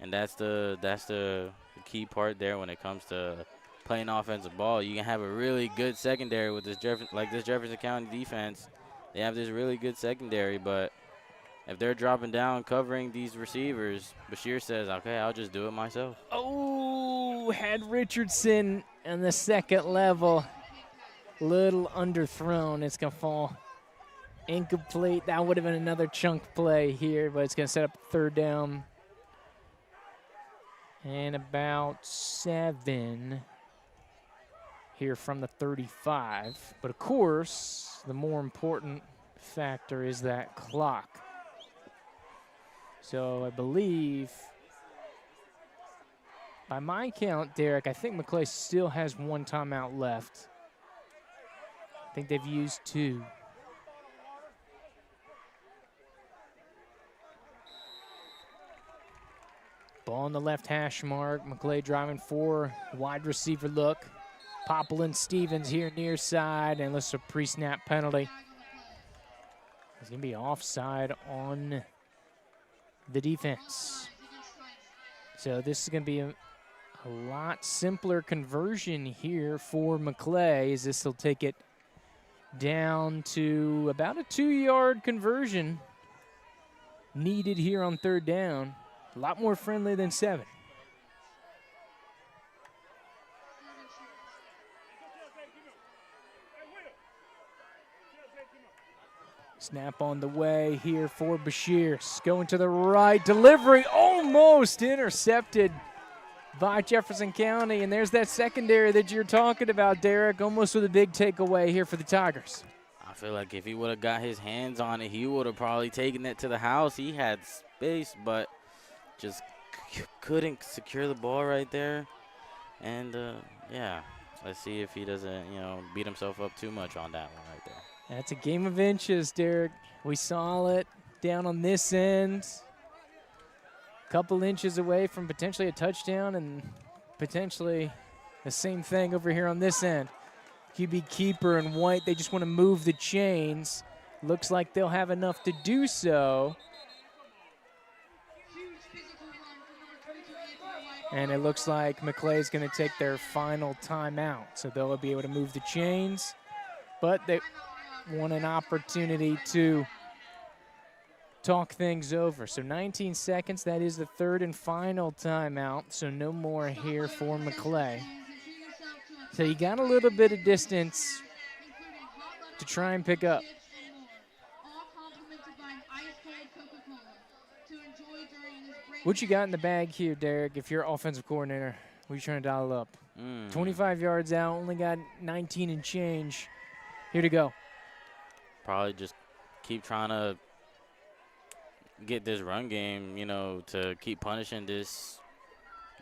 And that's the key part there when it comes to playing offensive ball. You can have a really good secondary with this Jefferson County defense. They have this really good secondary, but if they're dropping down covering these receivers, Bashir says, okay, I'll just do it myself. Oh, had Richardson on the second level. Little underthrown. It's going to fall incomplete. That would have been another chunk play here, but it's going to set up third down. And about 7 here from the 35. But, of course, the more important factor is that clock. So I believe, by my count, Derek, I think Maclay still has 1 timeout left. I think they've used 2. Ball on the left hash mark. Maclay driving 4. Wide receiver look. Poplin Stevens here near side, and let's a pre-snap penalty. It's going to be offside on the defense. So this is going to be a lot simpler conversion here for Maclay, as this will take it down to about a 2-yard conversion needed here on third down. A lot more friendly than 7. Snap on the way here for Bashir. Going to the right. Delivery almost intercepted by Jefferson County. And there's that secondary that you're talking about, Derek, almost with a big takeaway here for the Tigers. I feel like if he would have got his hands on it, he would have probably taken it to the house. He had space, but just couldn't secure the ball right there. And, yeah, let's see if he doesn't, beat himself up too much on that one right there. That's a game of inches, Derek. We saw it down on this end. A couple inches away from potentially a touchdown, and potentially the same thing over here on this end. QB keeper and White, they just want to move the chains. Looks like they'll have enough to do so. And it looks like Maclay's going to take their final timeout. So they'll be able to move the chains. But they want an opportunity to talk things over. So 19 seconds, that is the third and final timeout. So no more here for Maclay. So you got a little bit of distance to try and pick up. All complimented by an ice cold Coca-Cola to enjoy during this break. What you got in the bag here, Derek, if you're offensive coordinator? What are you trying to dial up? 25 yards out, only got 19 and change. Here to go. Probably just keep trying to get this run game, to keep punishing this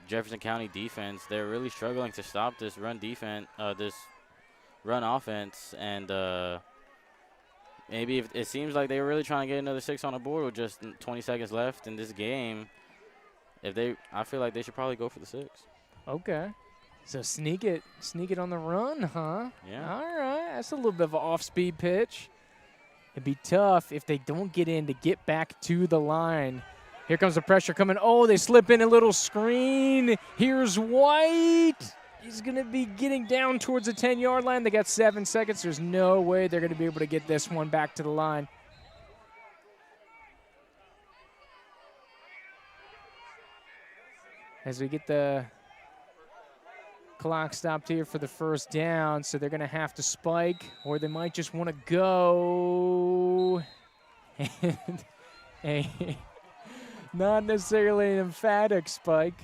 Jefferson County defense. They're really struggling to stop this run defense, this run offense, and maybe if it seems like they were really trying to get another 6 on the board with just 20 seconds left in this game. I feel like they should probably go for the 6. Okay. So sneak it on the run, huh? Yeah. All right, that's a little bit of an off-speed pitch. It'd be tough if they don't get in to get back to the line. Here comes the pressure coming. Oh, they slip in a little screen. Here's White. He's going to be getting down towards the 10-yard line. They got 7 seconds. There's no way they're going to be able to get this one back to the line. As we get the clock stopped here for the first down, so they're going to have to spike, or they might just want to go. And not necessarily an emphatic spike,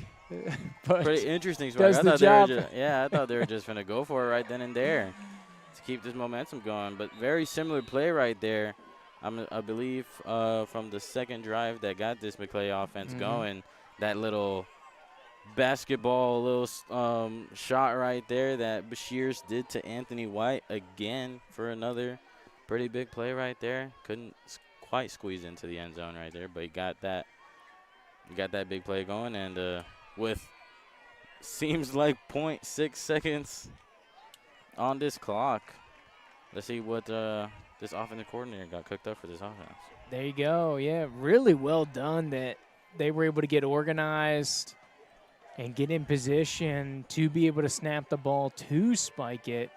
but pretty interesting spike. does the job. I thought they were just going to go for it right then and there to keep this momentum going. But very similar play right there, I believe, from the second drive that got this Maclay offense going. That little basketball shot right there that Bashirs did to Anthony White again for another pretty big play right there. Couldn't quite squeeze into the end zone right there, but he got that big play going, and with seems like 0.6 seconds on this clock, let's see what this offensive coordinator got cooked up for this offense. There you go. Yeah, really well done that they were able to get organized and get in position to be able to snap the ball to spike it.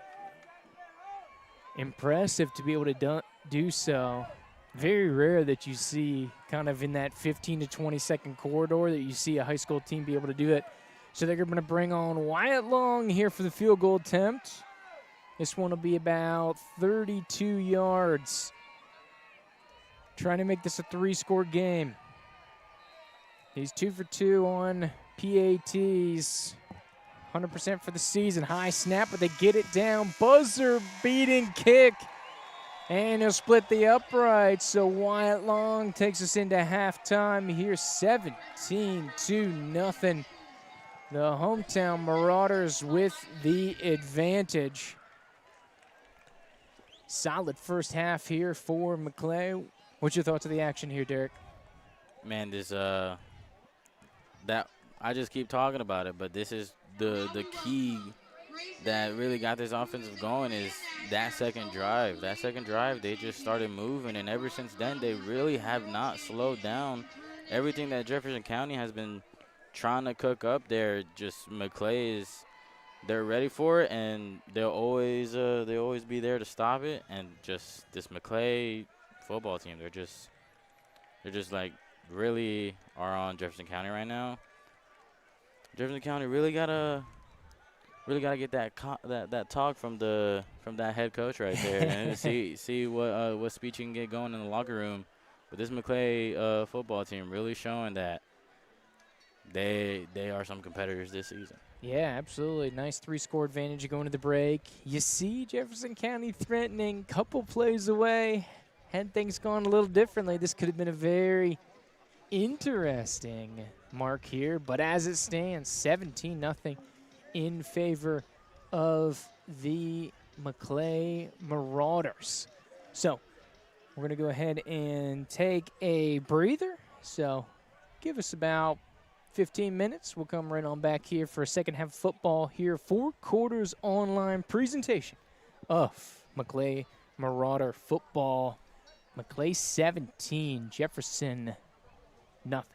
Impressive to be able to do so. Very rare that you see kind of in that 15 to 20 second corridor that you see a high school team be able to do it. So they're going to bring on Wyatt Long here for the field goal attempt. This one will be about 32 yards. Trying to make this a 3-score game. He's 2 for 2 on PATs, 100% for the season. High snap, but they get it down. Buzzer-beating kick, and he'll split the upright. So Wyatt Long takes us into halftime here, 17-0. The hometown Marauders with the advantage. Solid first half here for Maclay. What's your thoughts of the action here, Derek? Man, this that I just keep talking about it, but this is the key that really got this offensive going is that second drive. That second drive, they just started moving, and ever since then, they really have not slowed down. Everything that Jefferson County has been trying to cook up there, just Maclay they're ready for it, and they'll always be there to stop it. And just this Maclay football team, they're just like really are on Jefferson County right now. Jefferson County really gotta get that talk from that head coach right there and see what speech you can get going in the locker room. But this Maclay football team really showing that they are some competitors this season. Yeah, absolutely. Nice 3-score advantage going to the break. You see Jefferson County threatening, couple plays away. Had things gone a little differently, this could have been a very interesting mark here. But as it stands, 17-0 in favor of the Maclay Marauders. So we're going to go ahead and take a breather. So give us about 15 minutes. We'll come right on back here for a second half of football here. 4 quarters online presentation of Maclay Marauder football. Maclay 17, Jefferson nothing.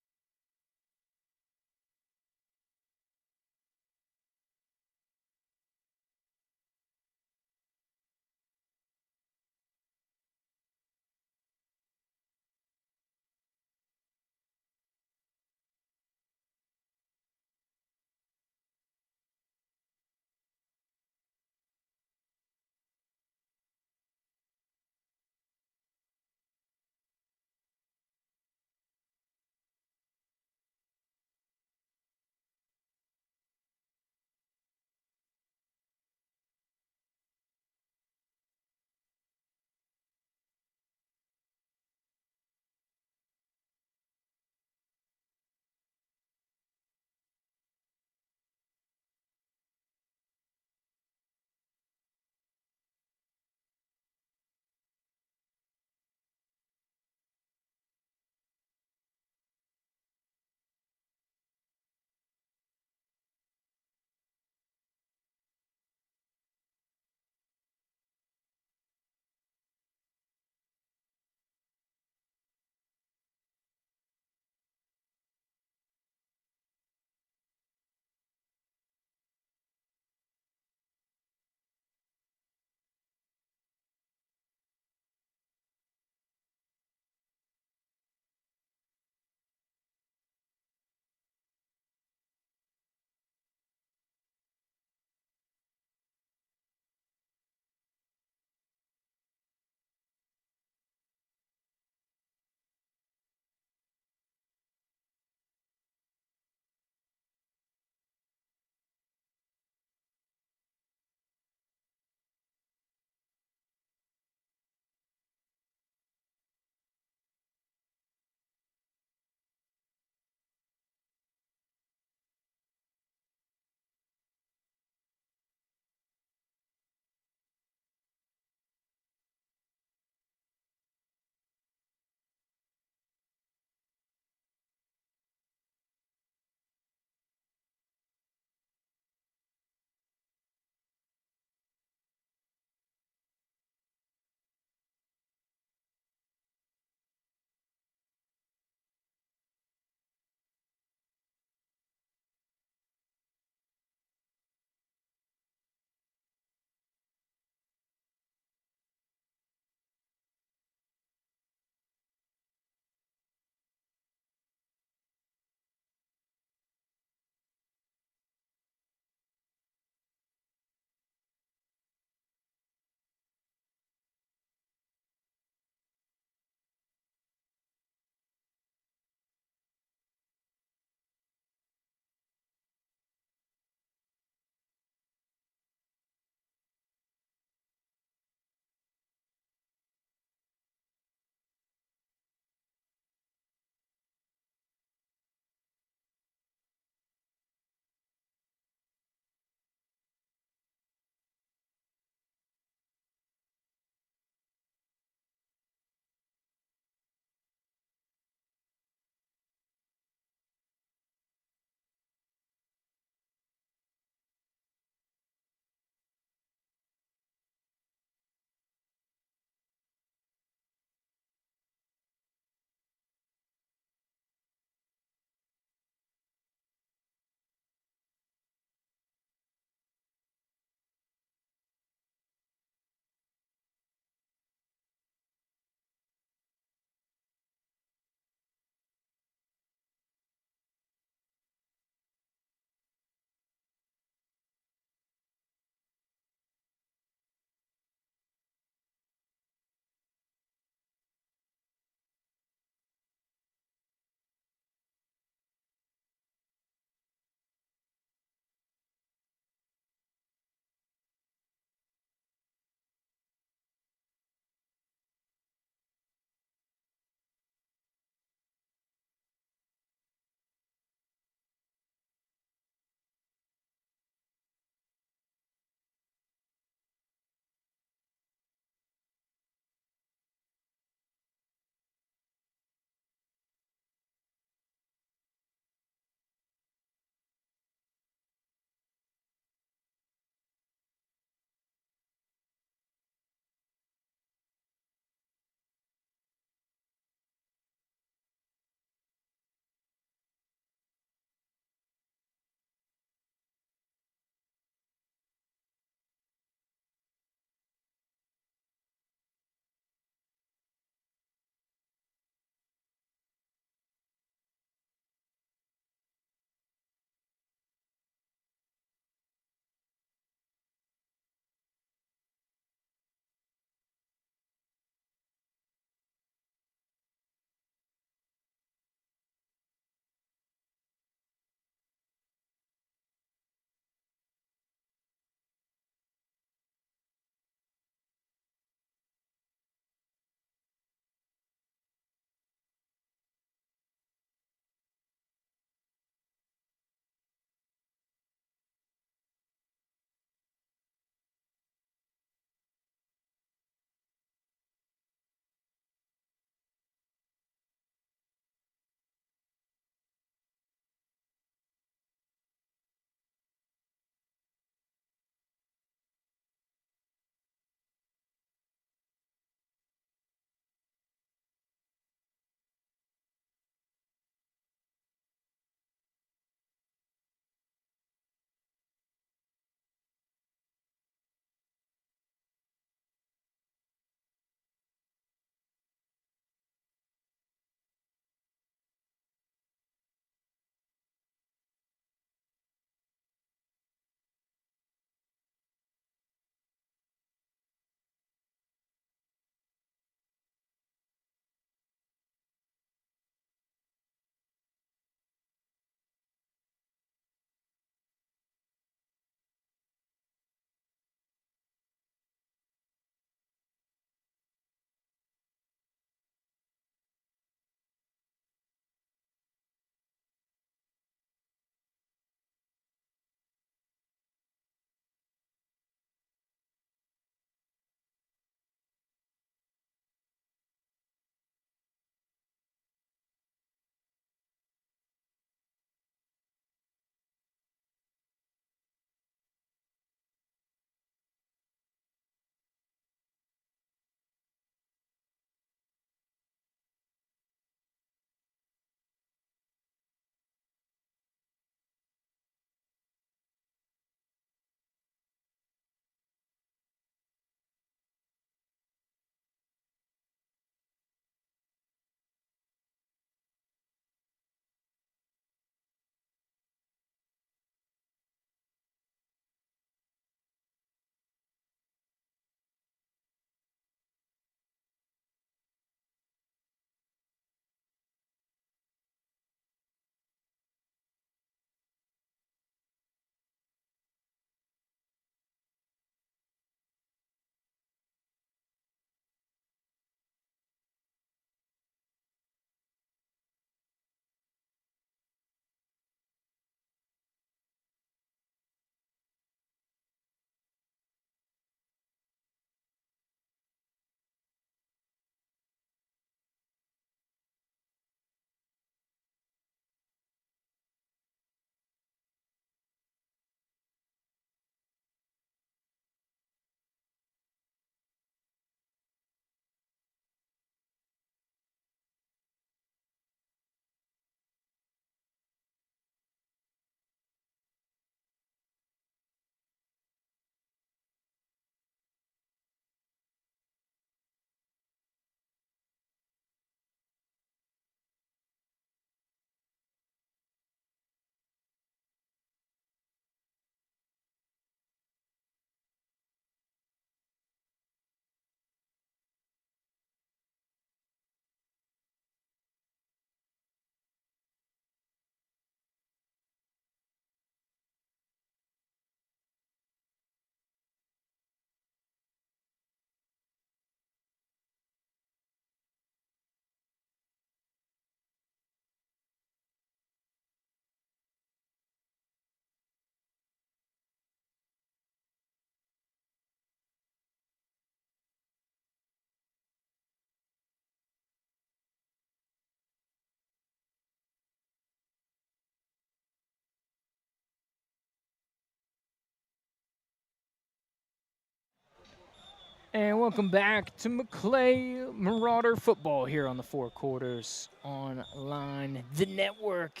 And welcome back to Maclay Marauder Football here on the Four Quarters Online, the network.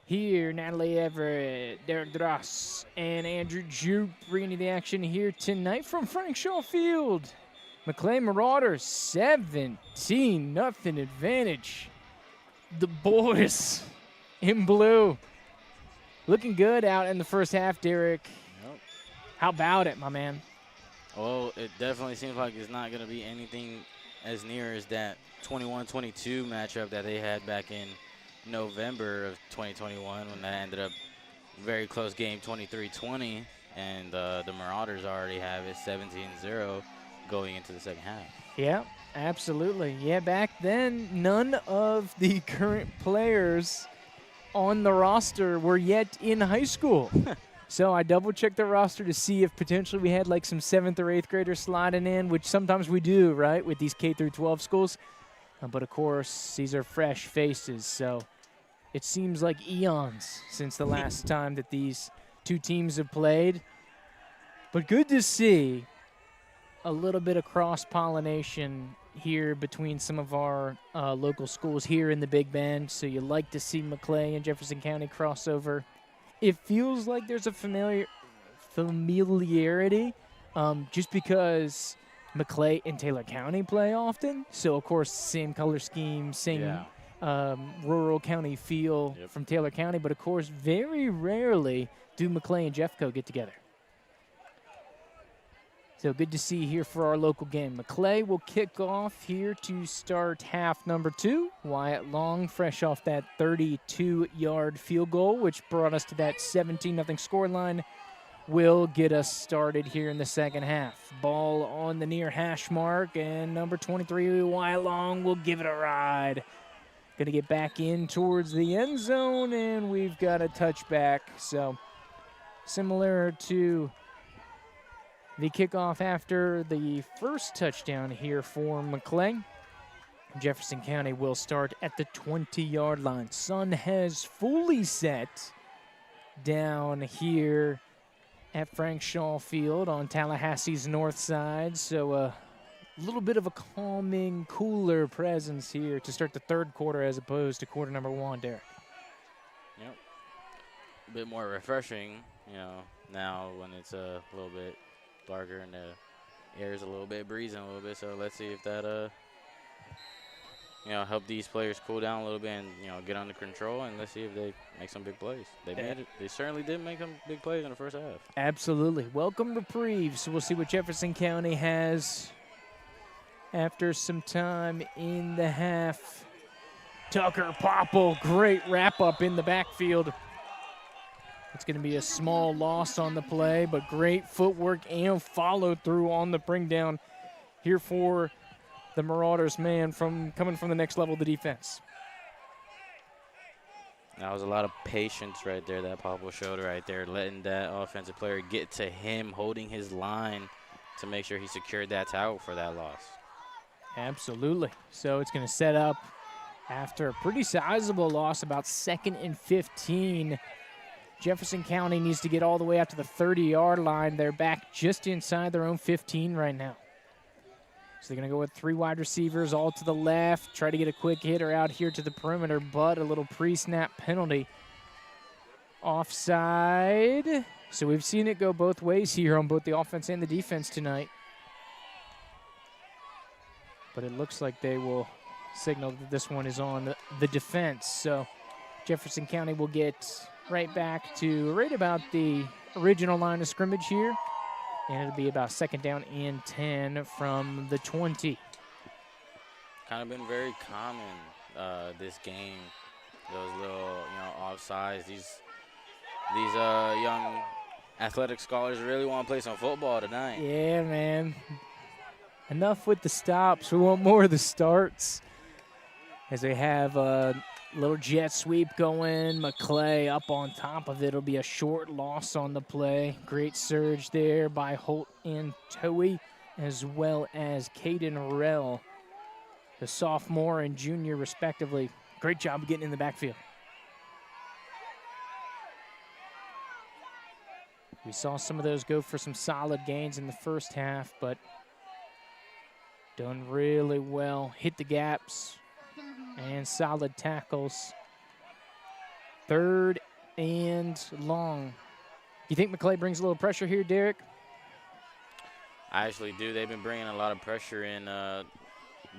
Here, Natalie Everett, Derek Dross, and Andrew Jupe bringing you the action here tonight from Frank Shaw Field. Maclay Marauders 17-0 advantage. The boys in blue looking good out in the first half, Derek. Yep. How about it, my man? Well, it definitely seems like it's not going to be anything as near as that 21-22 matchup that they had back in November of 2021 when that ended up very close game 23-20, and the Marauders already have it 17-0 going into the second half. Yeah, absolutely. Yeah, back then, none of the current players on the roster were yet in high school. So I double-checked the roster to see if potentially we had like some 7th or 8th graders sliding in, which sometimes we do, right, with these K through 12 schools. But, of course, these are fresh faces, so it seems like eons since the last time that these two teams have played. But good to see a little bit of cross-pollination here between some of our local schools here in the Big Bend. So you like to see Maclay and Jefferson County crossover. It feels like there's a familiarity just because Maclay and Taylor County play often. So, of course, same color scheme, same rural county feel from Taylor County. But, of course, very rarely do Maclay and Jeffco get together. So good to see here for our local game. Maclay will kick off here to start half number 2. Wyatt Long, fresh off that 32-yard field goal, which brought us to that 17-0 scoreline, will get us started here in the second half. Ball on the near hash mark, and number 23, Wyatt Long, will give it a ride. Going to get back in towards the end zone, and we've got a touchback. So similar to the kickoff after the first touchdown here for Maclay. Jefferson County will start at the 20-yard line. Sun has fully set down here at Frank Shaw Field on Tallahassee's north side. So a little bit of a calming, cooler presence here to start the third quarter as opposed to quarter number 1, Derek. Yep. A bit more refreshing, now when it's a little bit darker and the air is a little bit breezing a little bit. So let's see if that help these players cool down a little bit and get under control, and let's see if they make some big plays. They made it. They certainly did make some big plays in the first half. Absolutely. Welcome reprieve. So we'll see what Jefferson County has after some time in the half. Tucker Popple, great wrap up in the backfield. It's going to be a small loss on the play, but great footwork and follow-through on the bring down here for the Marauders, man, coming from the next level of the defense. That was a lot of patience right there that Popple showed right there, letting that offensive player get to him, holding his line to make sure he secured that tackle for that loss. Absolutely. So it's going to set up after a pretty sizable loss, about 2nd and 15. Jefferson County needs to get all the way out to the 30-yard line. They're back just inside their own 15 right now. So they're going to go with 3 wide receivers all to the left, try to get a quick hitter out here to the perimeter, but a little pre-snap penalty. Offside. So we've seen it go both ways here on both the offense and the defense tonight. But it looks like they will signal that this one is on the defense. So Jefferson County will get right back to right about the original line of scrimmage here. And it'll be about 2nd down and 10 from the 20. Kind of been very common this game. Those little, offsides. These young athletic scholars really want to play some football tonight. Yeah, man. Enough with the stops. We want more of the starts. As they have a little jet sweep going. Maclay up on top of it. It'll be a short loss on the play. Great surge there by Holt and Towie, as well as Caden Rell, the sophomore and junior respectively. Great job of getting in the backfield. We saw some of those go for some solid gains in the first half, but Done really well. Hit the gaps and solid tackles. 3rd and long. You think Maclay brings a little pressure here, Derek? I actually do. They've been bringing a lot of pressure in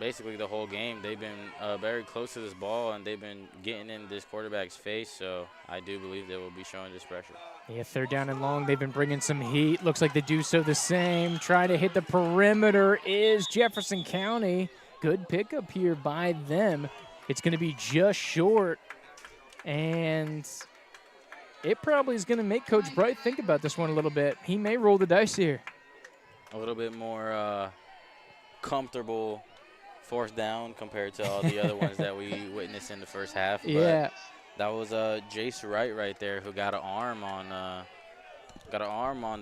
basically the whole game. They've been very close to this ball, and they've been getting in this quarterback's face, so I do believe they will be showing this pressure. Yeah, 3rd down and long. They've been bringing some heat. Looks like they do so the same. Try to hit the perimeter is Jefferson County. Good pickup here by them. It's going to be just short, and it probably is going to make Coach Bright think about this one a little bit. He may roll the dice here. A little bit more comfortable 4th down compared to all the other ones that we witnessed in the first half. But Yeah. that was Jace Wright right there who got an arm on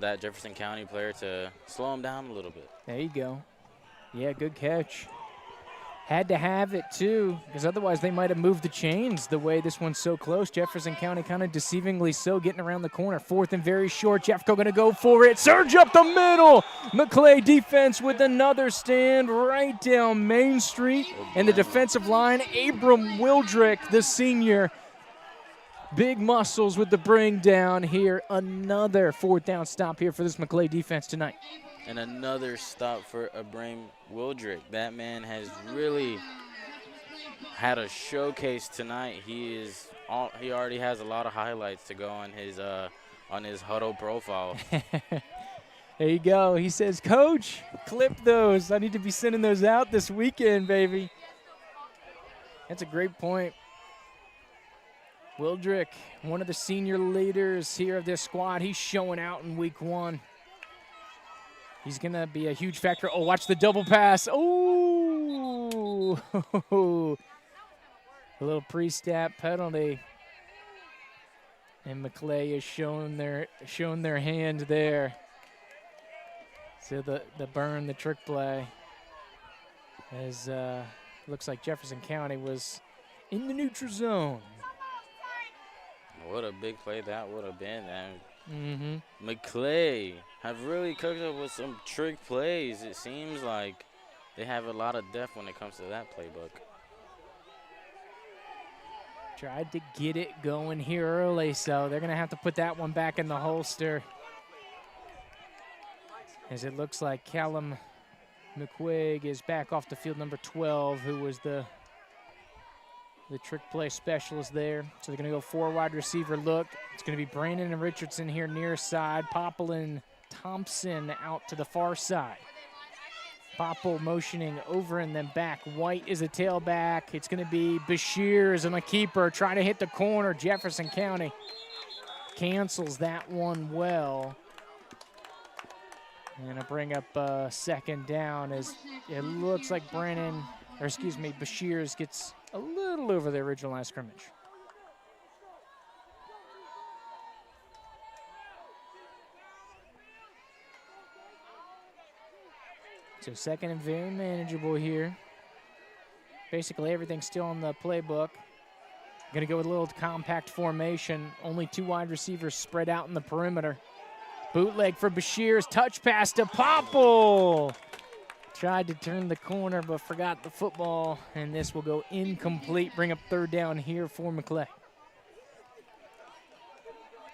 that Jefferson County player to slow him down a little bit. There you go. Yeah, good catch. Had to have it, too, because otherwise they might have moved the chains the way this one's so close. Jefferson County kind of deceivingly so, getting around the corner. 4th and very short. Jeffco going to go for it. Surge up the middle. Maclay defense with another stand right down Main Street. And the defensive line, Abram Wildrick, the senior. Big muscles with the bring down here. Another 4th down stop here for this Maclay defense tonight. And another stop for Abram Wildrick. That man has really had a showcase tonight. He already has a lot of highlights to go on his huddle profile. There you go. He says, Coach, clip those. I need to be sending those out this weekend, baby. That's a great point. Wildrick, one of the senior leaders here of this squad. He's showing out in week 1. He's going to be a huge factor. Oh, watch the double pass. Oh, a little pre-snap penalty. And Maclay is showing their hand there. So the burn, the trick play, as looks like Jefferson County was in the neutral zone. What a big play that would have been. Maclay have really cooked up with some trick plays. It seems like they have a lot of depth when it comes to that playbook. Tried to get it going here early, so they're going to have to put that one back in the holster. As it looks like Callum McQuigg is back off the field, number 12, who was the trick play specialist there. So they're going to go 4 wide receiver look. It's going to be Brandon and Richardson here near side. Popple Thompson out to the far side. Popple motioning over and then back. White is a tailback. It's going to be Bashir and a keeper. Try to hit the corner. Jefferson County cancels that one well. And I bring up 2nd down as it looks like Bashir gets a little over the original line of scrimmage. So 2nd and very manageable here. Basically everything's still on the playbook. Gonna go with a little compact formation. Only 2 wide receivers spread out in the perimeter. Bootleg for Bashir's touch pass to Popple. Tried to turn the corner, but forgot the football, and this will go incomplete. Bring up 3rd down here for Maclay.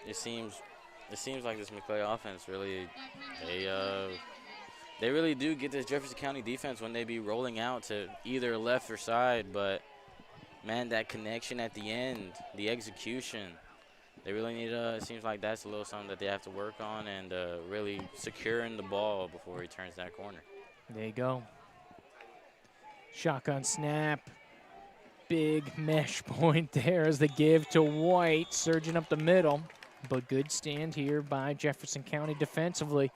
It seems like this Maclay offense really, they really do get this Jefferson County defense when they be rolling out to either left or side, but man, that connection at the end, the execution, they really need it seems like that's a little something that they have to work on and really securing the ball before he turns that corner. There you go. Shotgun snap. Big mesh point there as the give to White, surging up the middle. But good stand here by Jefferson County defensively.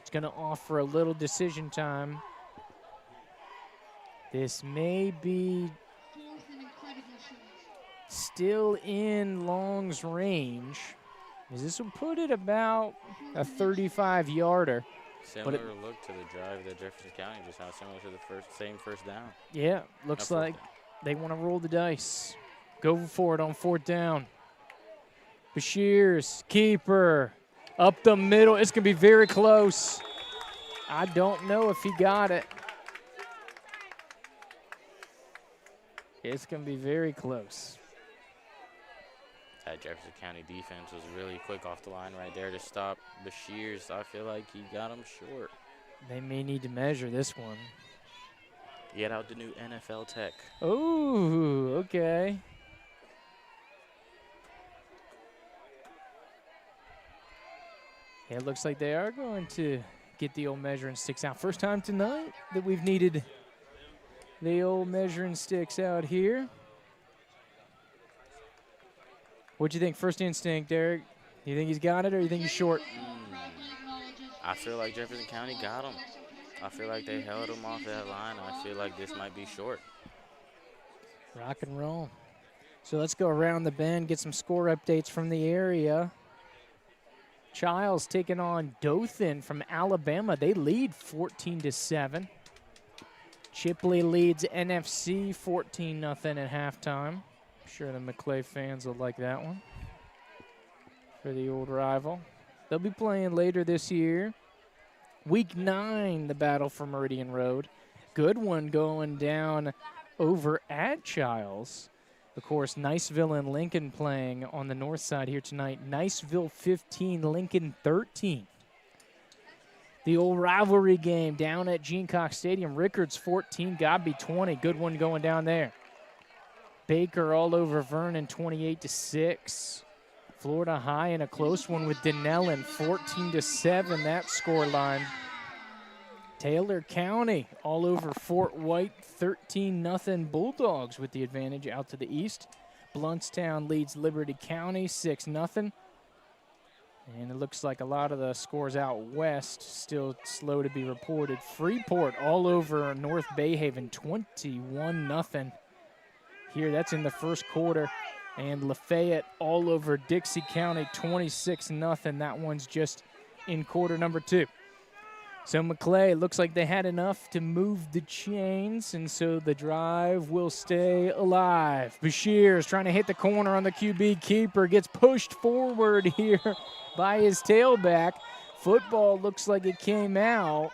It's going to offer a little decision time. This may be still in Long's range. As this will put it about a 35-yarder. Similar look to the drive that Jefferson County just had, similar to the same first down. Yeah, looks like they want to roll the dice. Go for it on 4th down. Bashir's keeper up the middle. It's going to be very close. I don't know if he got it. It's going to be very close. That Jefferson County defense was really quick off the line right there to stop Bashir's. I feel like he got him short. They may need to measure this one. Get out the new NFL tech. Oh, okay. Yeah, it looks like they are going to get the old measuring sticks out. First time tonight that we've needed the old measuring sticks out here. What'd you think? First instinct, Derek? You think he's got it or you think he's short? I feel like Jefferson County got him. I feel like they held him off that line. I feel like this might be short. Rock and roll. So let's go around the bend, get some score updates from the area. Childs taking on Dothan from Alabama. They lead 14-7. Chipley leads NFC 14-0 at halftime. I'm sure the Maclay fans will like that one for the old rival. They'll be playing later this year. Week 9, the battle for Meridian Road. Good one going down over at Childs. Of course, Niceville and Lincoln playing on the north side here tonight. Niceville 15, Lincoln 13. The old rivalry game down at Gene Cox Stadium. Rickards 14, Godby 20. Good one going down there. Baker all over Vernon 28-6. Florida High in a close one with Denellen 14-7, that score line. Taylor County all over Fort White 13-0 Bulldogs with the advantage out to the east. Bluntstown leads Liberty County 6-0. And it looks like a lot of the scores out west still slow to be reported. Freeport all over North Bayhaven 21-0. Here, that's in the first quarter. And Lafayette all over Dixie County 26-0. That one's just in quarter number 2. So Maclay, looks like they had enough to move the chains, and so the drive will stay alive. Bashir is trying to hit the corner on the QB keeper, gets pushed forward here by his tailback. Football looks like it came out.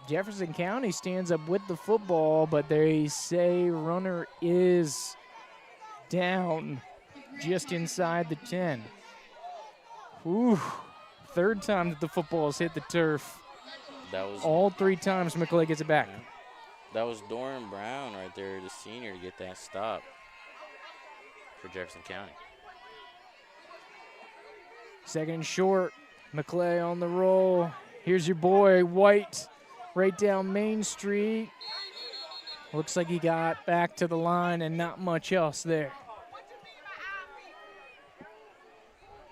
Jefferson County stands up with the football, but they say runner is down just inside the 10. Ooh. Third time that the football has hit the turf. That was all 3 times Maclay gets it back. That was Doran Brown right there, the senior, to get that stop for Jefferson County. Second and short. Maclay on the roll. Here's your boy, White, right down Main Street. Looks like he got back to the line and not much else there.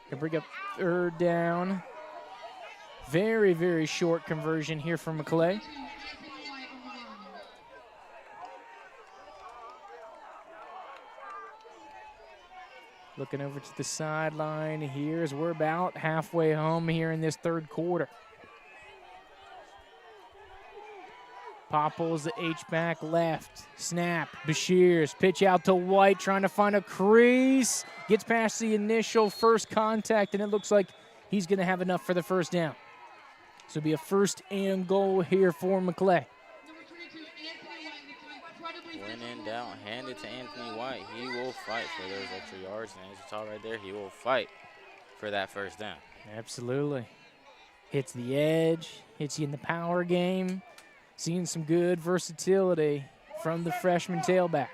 Can bring up third down. Very, very short conversion here from Maclay. Looking over to the sideline here as we're about halfway home here in this third quarter. Popples the H-back left. Snap. Bashir's pitch out to White, trying to find a crease. Gets past the initial first contact, and it looks like he's going to have enough for the first down. So it'll be a first and goal here for Maclay. When in doubt, hand it to Anthony White. He will fight for those extra yards. And as you saw right there, he will fight for that first down. Absolutely. Hits the edge, hits you in the power game. Seeing some good versatility from the freshman tailback.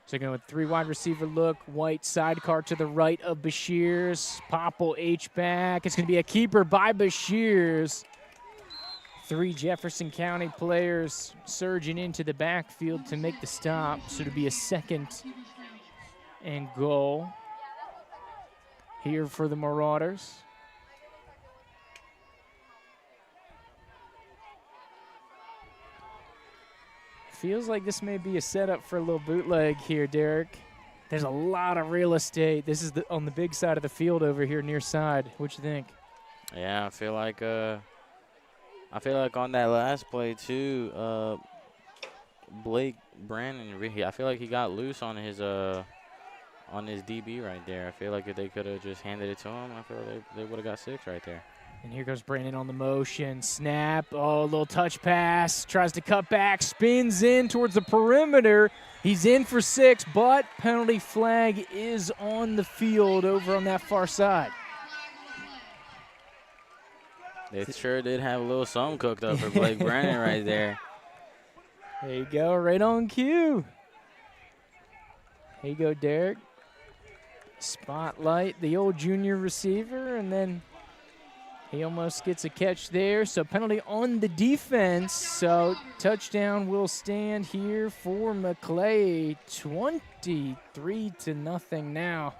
So going with 3 wide receiver look. White sidecar to the right of Bashir's. Popple H-back. It's going to be a keeper by Bashir's. 3 Jefferson County players surging into the backfield to make the stop. So to be a second and goal here for the Marauders. Feels like this may be a setup for a little bootleg here, Derek. There's a lot of real estate. This is on the big side of the field over here near side. What you think? Yeah, I feel like on that last play too, Blake Brandon, I feel like he got loose on on this DB right there. I feel like if they could have just handed it to him, I feel like they would have got 6 right there. And here goes Brandon on the motion. Snap. Oh, a little touch pass. Tries to cut back. Spins in towards the perimeter. He's in for 6, but penalty flag is on the field over on that far side. They sure did have a little something cooked up for Blake Brennan right there. There you go, right on cue. Here you go, Derek. Spotlight the old junior receiver, and then he almost gets a catch there. So penalty on the defense. So touchdown will stand here for Maclay. 23-0 now.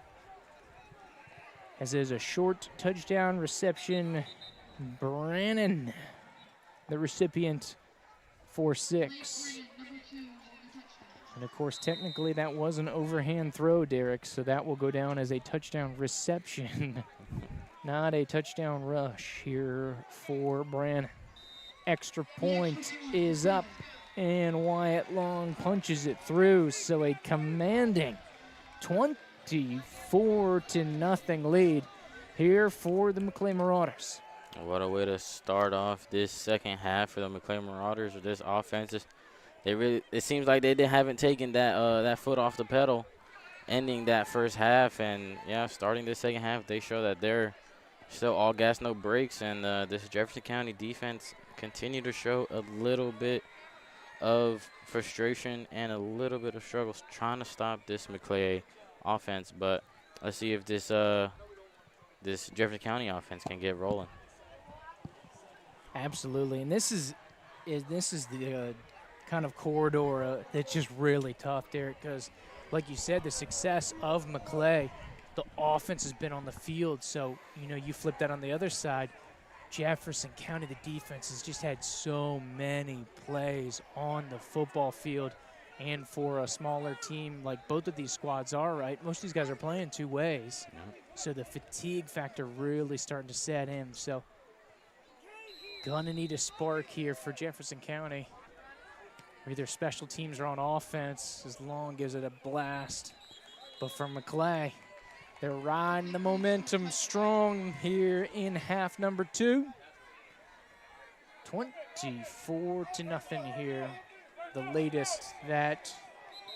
As there's a short touchdown reception. Brannon, the recipient for 6. And, of course, technically that was an overhand throw, Derek, so that will go down as a touchdown reception, not a touchdown rush here for Brannon. Extra point is up, and Wyatt Long punches it through, so a commanding 24-0 lead here for the Maclay Marauders. What a way to start off this second half for the Maclay Marauders with this offense. It seems like they haven't taken that foot off the pedal, ending that first half, and yeah, starting this second half, they show that they're still all gas, no brakes, and this Jefferson County defense continue to show a little bit of frustration and a little bit of struggles trying to stop this Maclay offense. But let's see if this Jefferson County offense can get rolling. Absolutely, and this is the kind of corridor that's just really tough, Derek, because like you said, the success of Maclay, the offense has been on the field. So, you know, you flip that on the other side, Jefferson County, the defense has just had so many plays on the football field. And for a smaller team like both of these squads are, right, most of these guys are playing 2 ways. So the fatigue factor really starting to set in. So gonna need a spark here for Jefferson County. Either special teams or on offense, as Long gives it a blast. But for Maclay, they're riding the momentum strong here in half number 2. 24-0 here. The latest, that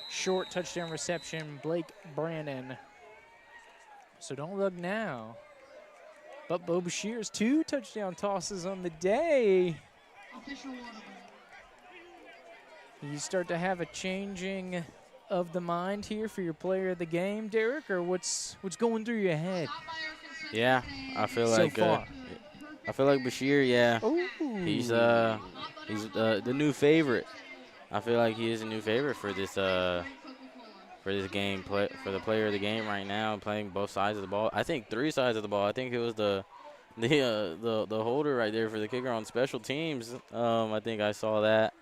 short touchdown reception, Blake Brannon. So don't look now. But Bo Bashir's 2 touchdown tosses on the day. Official order. You start to have a changing of the mind here for your player of the game, Derek, or what's going through your head? Yeah, I feel So like far. I feel like Bashir. Yeah, Ooh. he's the new favorite. I feel like he is a new favorite for this game, for the player of the game right now, playing both sides of the ball. I think 3 sides of the ball. I think it was the holder right there for the kicker on special teams. I think I saw that.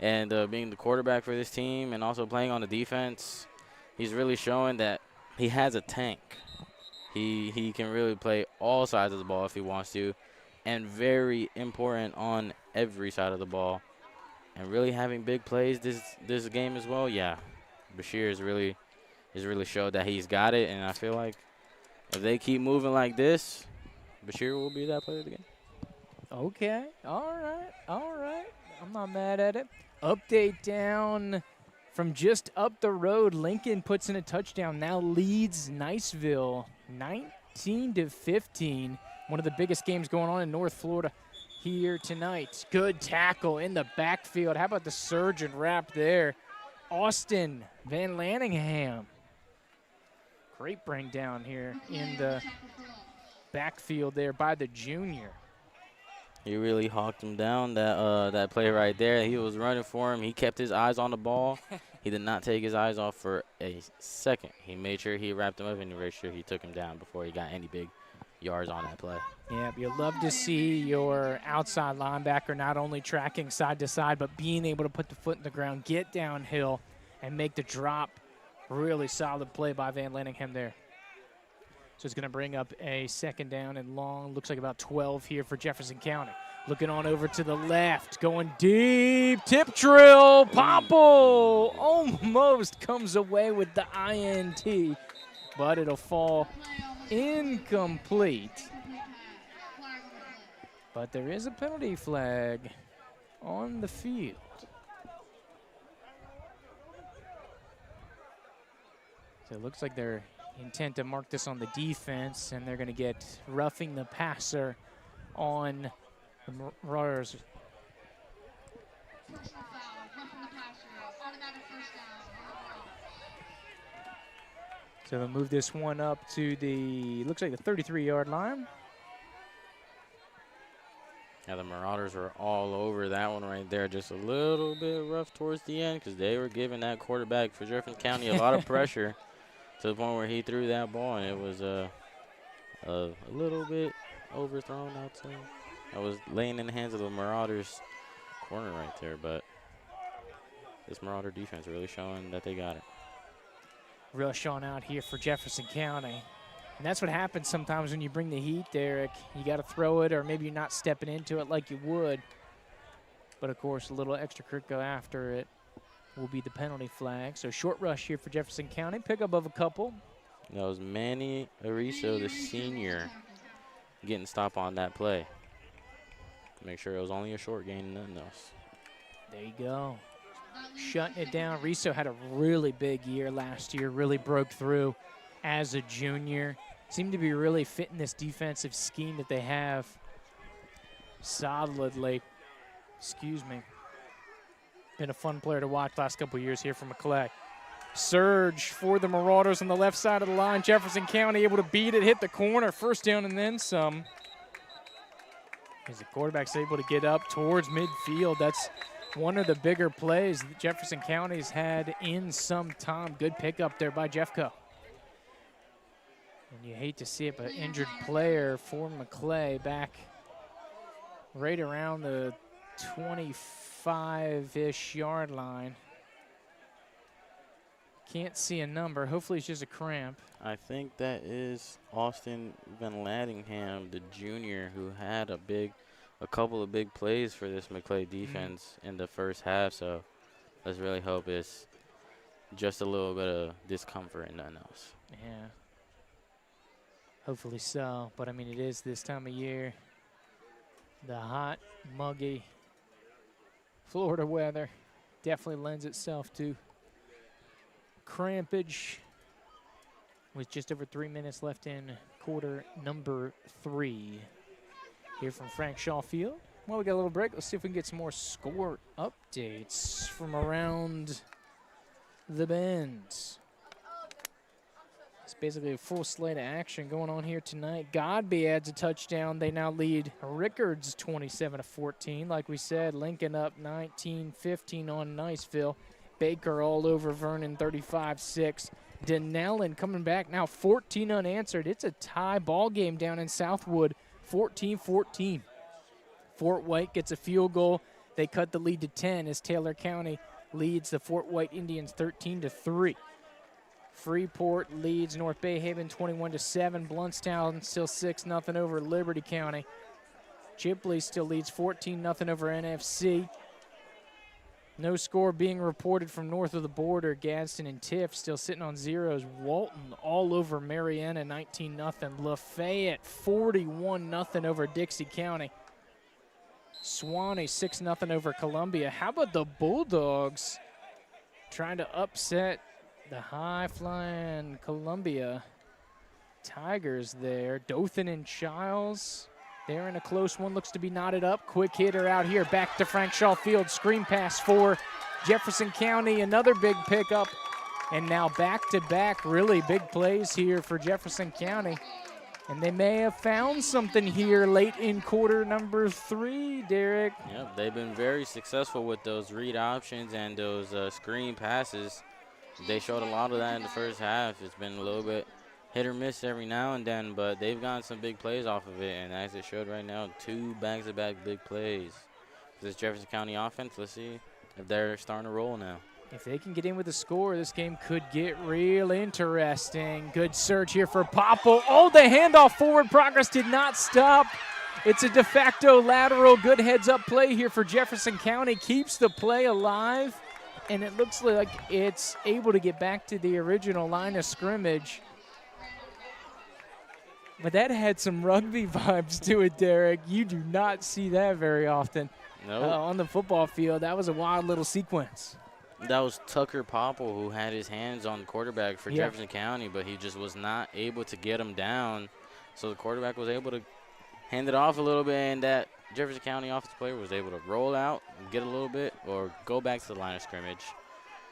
And being the quarterback for this team and also playing on the defense, he's really showing that he has a tank. He can really play all sides of the ball if he wants to, and very important on every side of the ball. And really having big plays this game as well. Yeah, Bashir has really showed that he's got it, and I feel like if they keep moving like this, Bashir will be that player of the game. Okay, all right. I'm not mad at it. Update down from just up the road. Lincoln puts in a touchdown, now leads Niceville 19-15. One of the biggest games going on in North Florida here tonight. Good tackle in the backfield. How about the surge and wrap there? Austin Van Lanningham. Great bring down here in the backfield there by the junior. He really hawked him down, that play right there. He was running for him. He kept his eyes on the ball. He did not take his eyes off for a second. He made sure he wrapped him up, and he made sure he took him down before he got any big yards on that play. Yeah, you love to see your outside linebacker not only tracking side to side, but being able to put the foot in the ground, get downhill, and make the drop. Really solid play by Van Lanningham there. So it's going to bring up a second down and long. Looks like about 12 here for Jefferson County. Looking on over to the left, going deep, tip drill, Popple almost comes away with the INT. but it'll fall incomplete. But there is a penalty flag on the field. So it looks like they're intent to mark this on the defense, and they're going to get roughing the passer on the Marauders. Personal foul, roughing the passer, automatic first down. So they'll move this one up to the, looks like the 33-yard line. Yeah, the Marauders were all over that one right there. Just a little bit rough towards the end because they were giving that quarterback for Jefferson County a lot of pressure to the point where he threw that ball, and it was a little bit overthrown, I'd say. I was laying in the hands of the Marauders corner right there, but this Marauder defense really showing that they got it. Rush on out here for Jefferson County. And that's what happens sometimes when you bring the heat, Derek. You got to throw it, or maybe you're not stepping into it like you would. But, of course, a little extracurricular after it will be the penalty flag. So short rush here for Jefferson County. Pick up of a couple. That was Manny Ariso, the senior, getting stop on that play. Make sure it was only a short gain and nothing else. There you go. Shutting it down. Ariso had a really big year last year, really broke through as a junior. Seemed to be really fitting this defensive scheme that they have solidly. Excuse me. Been a fun player to watch last couple of years here for Maclay. Surge for the Marauders on the left side of the line. Jefferson County able to beat it, hit the corner, first down and then some. As the quarterback's able to get up towards midfield. That's one of the bigger plays that Jefferson County's had in some time. Good pickup there by Jeffco. And you hate to see it, but injured player for Maclay back right around the 25-ish yard line. Can't see a number. Hopefully it's just a cramp. I think that is Austin Van Ladingham, the junior, who had a couple of big plays for this Maclay defense in the first half. So let's really hope it's just a little bit of discomfort and nothing else. Yeah. Hopefully so. But, I mean, it is this time of year. The hot, muggy Florida weather definitely lends itself to crampage. With just over 3 minutes left in quarter number 3. Here from Frank Shaw Field. Well, we got a little break. Let's see if we can get some more score updates from around the bends. It's basically a full slate of action going on here tonight. Godby adds a touchdown. They now lead Rickards 27-14. Like we said, Lincoln up 19-15 on Niceville. Baker all over Vernon 35-6. Denellen coming back now 14 unanswered. It's a tie ball game down in Southwood, 14-14. Fort White gets a field goal. They cut the lead to 10 as Taylor County leads the Fort White Indians 13-3. Freeport leads North Bay Haven 21-7. Bluntstown still 6-0 over Liberty County. Chipley still leads 14-0 over NFC. No score being reported from north of the border. Gadsden and Tiff still sitting on zeros. Walton all over Marietta 19-0. Lafayette 41-0 over Dixie County. Swanee 6-0 over Columbia. How about the Bulldogs trying to upset the high-flying Columbia Tigers there? Dothan and Childs, they're in a close one. Looks to be knotted up. Quick hitter out here. Back to Frank Shaw Field. Screen pass for Jefferson County. Another big pickup. And now back-to-back really big plays here for Jefferson County. And they may have found something here late in quarter number 3, Derek. Yep, they've been very successful with those read options and those screen passes. They showed a lot of that in the first half. It's been a little bit hit or miss every now and then, but they've gotten some big plays off of it. And as it showed right now, 2 back-to-back big plays. This Jefferson County offense, let's see if they're starting to roll now. If they can get in with a score, this game could get real interesting. Good search here for Popple. Oh, the handoff forward progress did not stop. It's a de facto lateral. Good heads-up play here for Jefferson County. Keeps the play alive, and it looks like it's able to get back to the original line of scrimmage. But that had some rugby vibes to it, Derek. You do not see that very often on the football field. That was a wild little sequence. That was Tucker Popple who had his hands on the quarterback for Jefferson County, but he just was not able to get him down. So the quarterback was able to hand it off a little bit, and that Jefferson County offensive player was able to roll out and get a little bit or go back to the line of scrimmage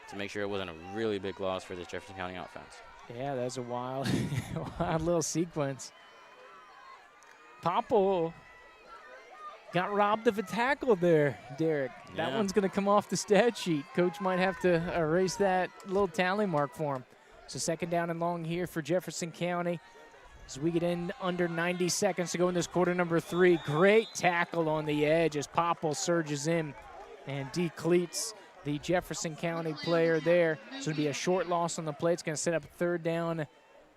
to make sure it wasn't a really big loss for this Jefferson County offense. Yeah, that's a wild, wild little sequence. Popple got robbed of a tackle there, Derek. That one's going to come off the stat sheet. Coach might have to erase that little tally mark for him. So 2nd down and long here for Jefferson County as we get in under 90 seconds to go in this quarter number 3. Great tackle on the edge as Popple surges in and decleats the Jefferson County player there. So it'll be a short loss on the play. It's going to set up 3rd down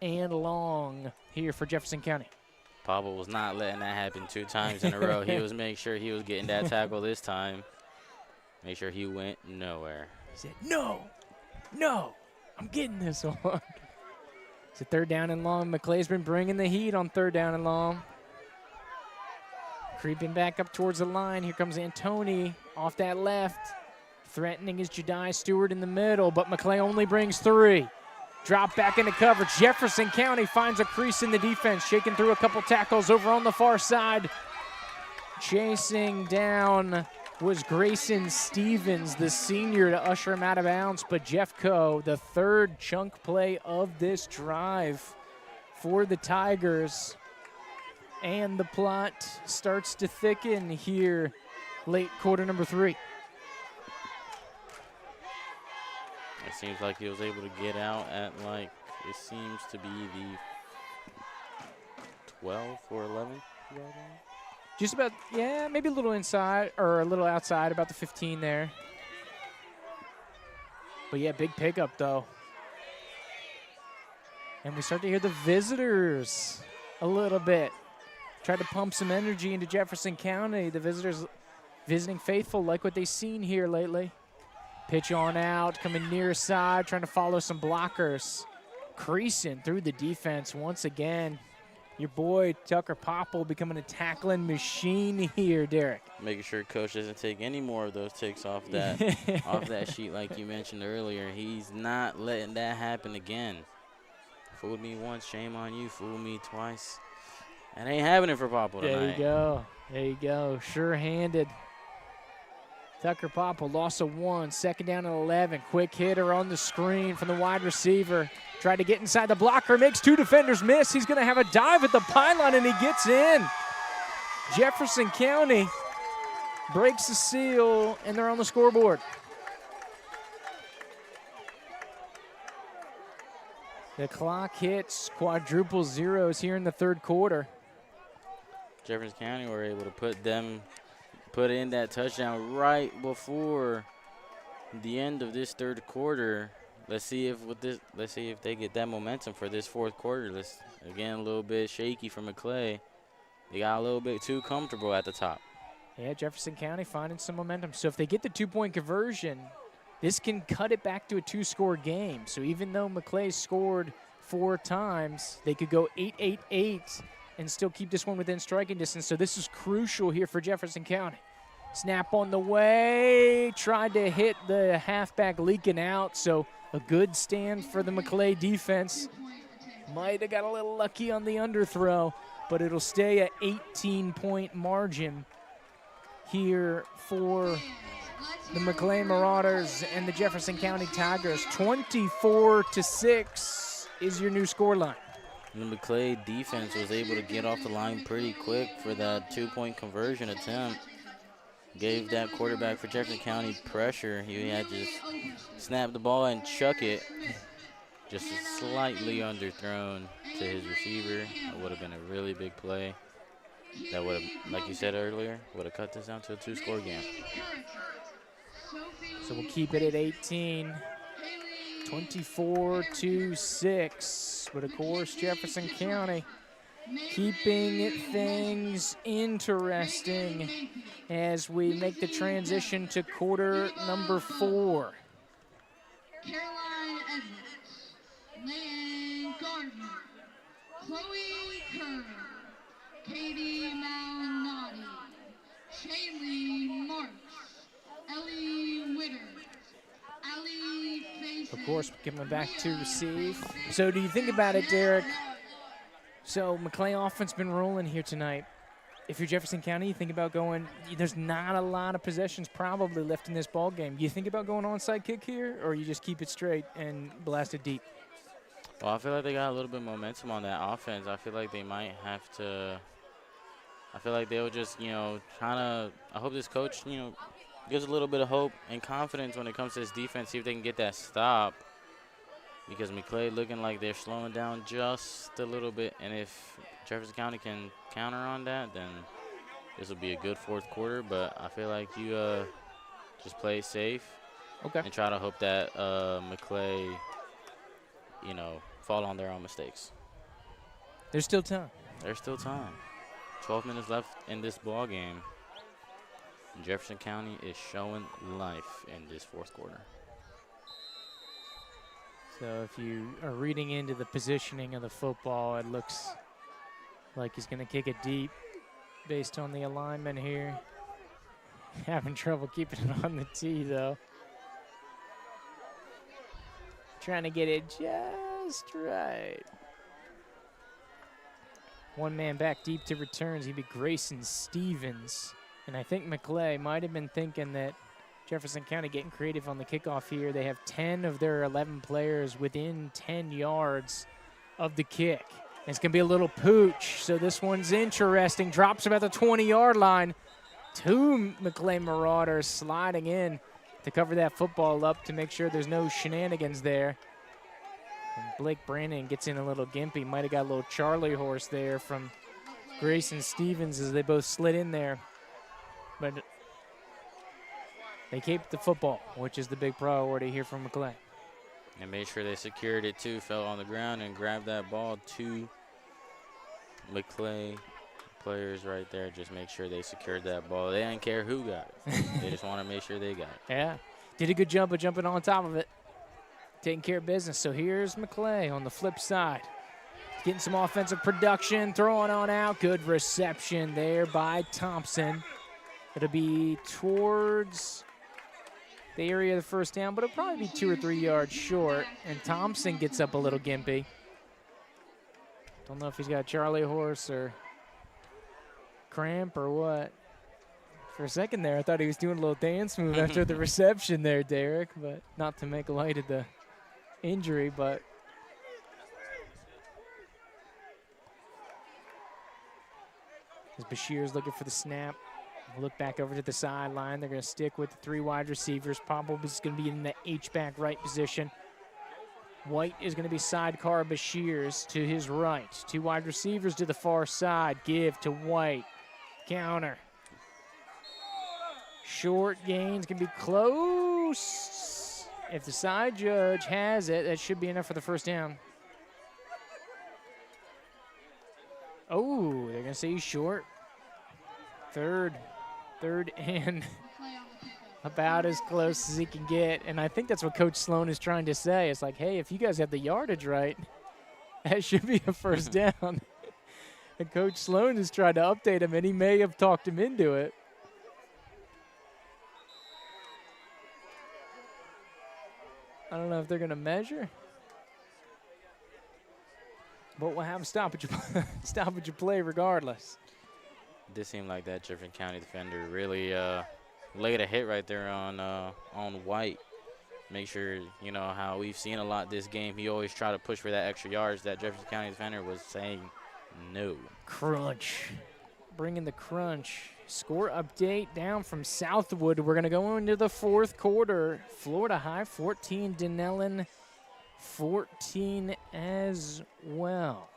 and long here for Jefferson County. Popple was not letting that happen 2 times in a row. He was making sure he was getting that tackle this time. Make sure he went nowhere. He said, no, I'm getting this one. It's a 3rd down and long. Maclay's been bringing the heat on 3rd down and long. Creeping back up towards the line. Here comes Antoni off that left. Threatening is Jedi Stewart in the middle, but Maclay only brings 3. Drop back into coverage. Jefferson County finds a crease in the defense, shaking through a couple tackles over on the far side. Chasing down was Grayson Stevens, the senior, to usher him out of bounds. But Jeffco, the 3rd chunk play of this drive for the Tigers. And the plot starts to thicken here late quarter number 3. It seems like he was able to get out at, like, it seems to be the 12 or 11. Just about, yeah, maybe a little inside or a little outside, about the 15 there. But, yeah, big pickup, though. And we start to hear the visitors a little bit. Tried to pump some energy into Jefferson County. The visitors visiting faithful like what they've seen here lately. Pitch on out, coming near side, trying to follow some blockers. Creasing through the defense once again. Your boy, Tucker Popple, becoming a tackling machine here, Derek. Making sure Coach doesn't take any more of those ticks off that off that sheet like you mentioned earlier. He's not letting that happen again. Fooled me once, shame on you. Fooled me twice. That ain't happening for Popple tonight. There you go. There you go. Sure-handed. Tucker Popple, loss of 1, 2nd down and 11. Quick hitter on the screen from the wide receiver. Tried to get inside the blocker, makes 2 defenders miss. He's going to have a dive at the pylon, and he gets in. Jefferson County breaks the seal, and they're on the scoreboard. The clock hits quadruple zeros here in the 3rd quarter. Jefferson County were able to put in that touchdown right before the end of this 3rd quarter. Let's see if they get that momentum for this 4th quarter. Again, a little bit shaky for Maclay. They got a little bit too comfortable at the top. Yeah, Jefferson County finding some momentum. So if they get the 2-point conversion, this can cut it back to a 2-score game. So even though Maclay scored 4 times, they could go 8-8-8 and still keep this one within striking distance. So this is crucial here for Jefferson County. Snap on the way, tried to hit the halfback leaking out. So a good stand for the Maclay defense. Might have got a little lucky on the underthrow, but it'll stay at 18-point margin here for the Maclay Marauders and the Jefferson County Tigers. 24-6 is your new scoreline. The Maclay defense was able to get off the line pretty quick for that 2-point conversion attempt. Gave that quarterback for Jefferson County pressure. He had to just snap the ball and chuck it. Just slightly underthrown to his receiver. That would have been a really big play. That would have, like you said earlier, would have cut this down to a 2-score game. So we'll keep it at 18. 24-6. But of course, Jefferson County keeping things interesting as we make the transition to quarter number 4. Caroline Edwards, Leanne Gardner, Chloe Kern, Katie Malnati, Shaylee Marks, Ellie Witter, Ali Faces. Of course, coming back to receive. So do you think about it, Derek? So Maclay offense been rolling here tonight. If you're Jefferson County, you think about going, there's not a lot of possessions probably left in this ball game. You think about going onside kick here, or you just keep it straight and blast it deep? Well, I feel like they got a little bit of momentum on that offense. I feel like they might have to – I feel like they'll just, trying to – I hope this coach, gives a little bit of hope and confidence when it comes to this defense, see if they can get that stop. Because Maclay looking like they're slowing down just a little bit. And if Jefferson County can counter on that, then this will be a good fourth quarter. But I feel like you just play safe and try to hope that Maclay, fall on their own mistakes. There's still time. There's still time. 12 minutes left in this ball game. Jefferson County is showing life in this fourth quarter. So if you are reading into the positioning of the football, it looks like he's going to kick it deep based on the alignment here. Having trouble keeping it on the tee, though. Trying to get it just right. One man back deep to returns. He'd be Grayson Stevens. And I think Maclay might have been thinking that Jefferson County getting creative on the kickoff here. They have 10 of their 11 players within 10 yards of the kick. And it's going to be a little pooch, so this one's interesting. Drops about the 20-yard line. Two Maclay Marauders sliding in to cover that football up to make sure there's no shenanigans there. And Blake Brandon gets in a little gimpy. Might have got a little Charlie horse there from Grayson Stevens as they both slid in there. But they kept the football, which is the big priority here from Maclay. And made sure they secured it, too. Fell on the ground and grabbed that ball. Two Maclay players right there. Just make sure they secured that ball. They didn't care who got it. They just want to make sure they got it. Yeah. Did a good job of jumping on top of it. Taking care of business. So here's Maclay on the flip side. Getting some offensive production. Throwing on out. Good reception there by Thompson. It'll be towards the area of the first down, but it'll probably be 2 or 3 yards short. And Thompson gets up a little gimpy. Don't know if he's got a Charlie horse or cramp or what. For a second there, I thought he was doing a little dance move after the reception there, Derek, but not to make light of the injury, but as Bashir's looking for the snap. Look back over to the sideline. They're going to stick with the 3 wide receivers. Probably is going to be in the H-back right position. White is going to be sidecar Bashir's to his right. 2 wide receivers to the far side. Give to White. Counter. Short gains can be close. If the side judge has it, that should be enough for the first down. Oh, they're going to say he's short. Third and about as close as he can get. And I think that's what Coach Sloan is trying to say. It's like, hey, if you guys have the yardage right, that should be a first down. And Coach Sloan has tried to update him, and he may have talked him into it. I don't know if they're going to measure. But we'll have a stoppage of play regardless. This seemed like that Jefferson County defender really laid a hit right there on White. Make sure, how we've seen a lot this game. He always try to push for that extra yards. That Jefferson County defender was saying no. Crunch. Bringing the crunch. Score update down from Southwood. We're going to go into the fourth quarter. Florida High 14, Denellen 14 as well.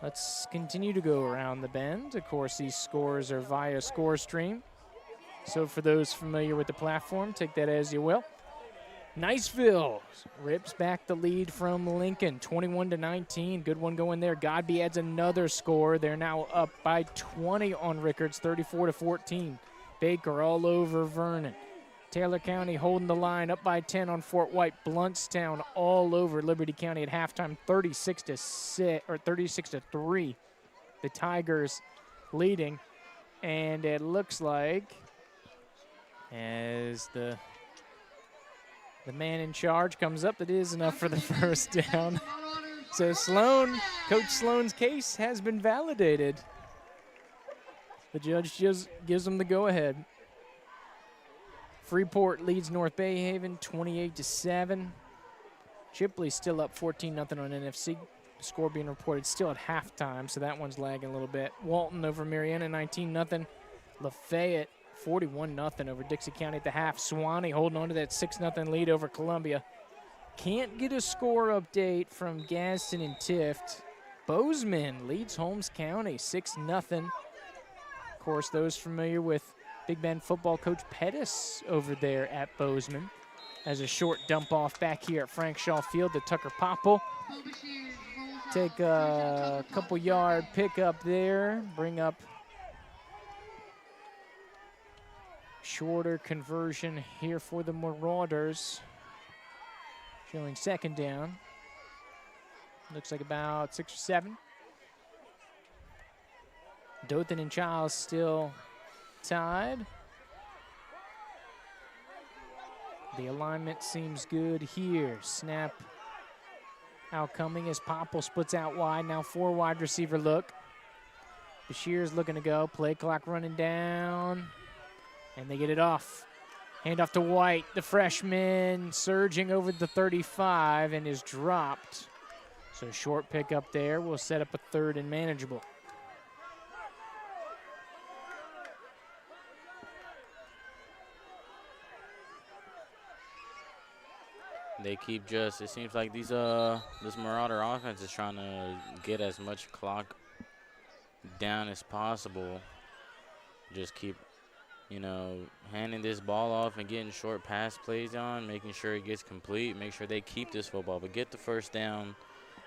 Let's continue to go around the bend. Of course, these scores are via ScoreStream. So for those familiar with the platform, take that as you will. Niceville rips back the lead from Lincoln, 21-19. Good one going there. Godby adds another score. They're now up by 20 on Rickards, 34-14. Baker all over Vernon. Taylor County holding the line, up by 10 on Fort White. Bluntstown all over Liberty County at halftime, 36-3. the Tigers leading. And it looks like as the man in charge comes up, it is enough for the first down. So Coach Sloan's case has been validated. The judge just gives them the go-ahead. Freeport leads North Bay Haven 28-7. Chipley's still up 14-0 on NFC. Score being reported still at halftime, so that one's lagging a little bit. Walton over Marietta 19-0. Lafayette 41-0 over Dixie County at the half. Suwannee holding on to that 6-0 lead over Columbia. Can't get a score update from Gadsden and Tift. Bozeman leads Holmes County 6-0. Of course, those familiar with Big Bend football coach Pettis over there at Bozeman. As a short dump off back here at Frank Shaw Field to Tucker Popple. Take a couple yard pickup there. Bring up shorter conversion here for the Marauders. Showing second down. Looks like about 6 or 7. Dothan and Childs still tied. The alignment seems good here. Snap outcoming as Popple splits out wide. Now 4 wide receiver look. Bashir's looking to go. Play clock running down. And they get it off. Hand off to White, the freshman, surging over the 35 and is dropped. So short pickup there will set up a 3rd and manageable. They keep just, it seems like this Marauder offense is trying to get as much clock down as possible. Just keep, handing this ball off and getting short pass plays on, making sure it gets complete, make sure they keep this football, but get the first down,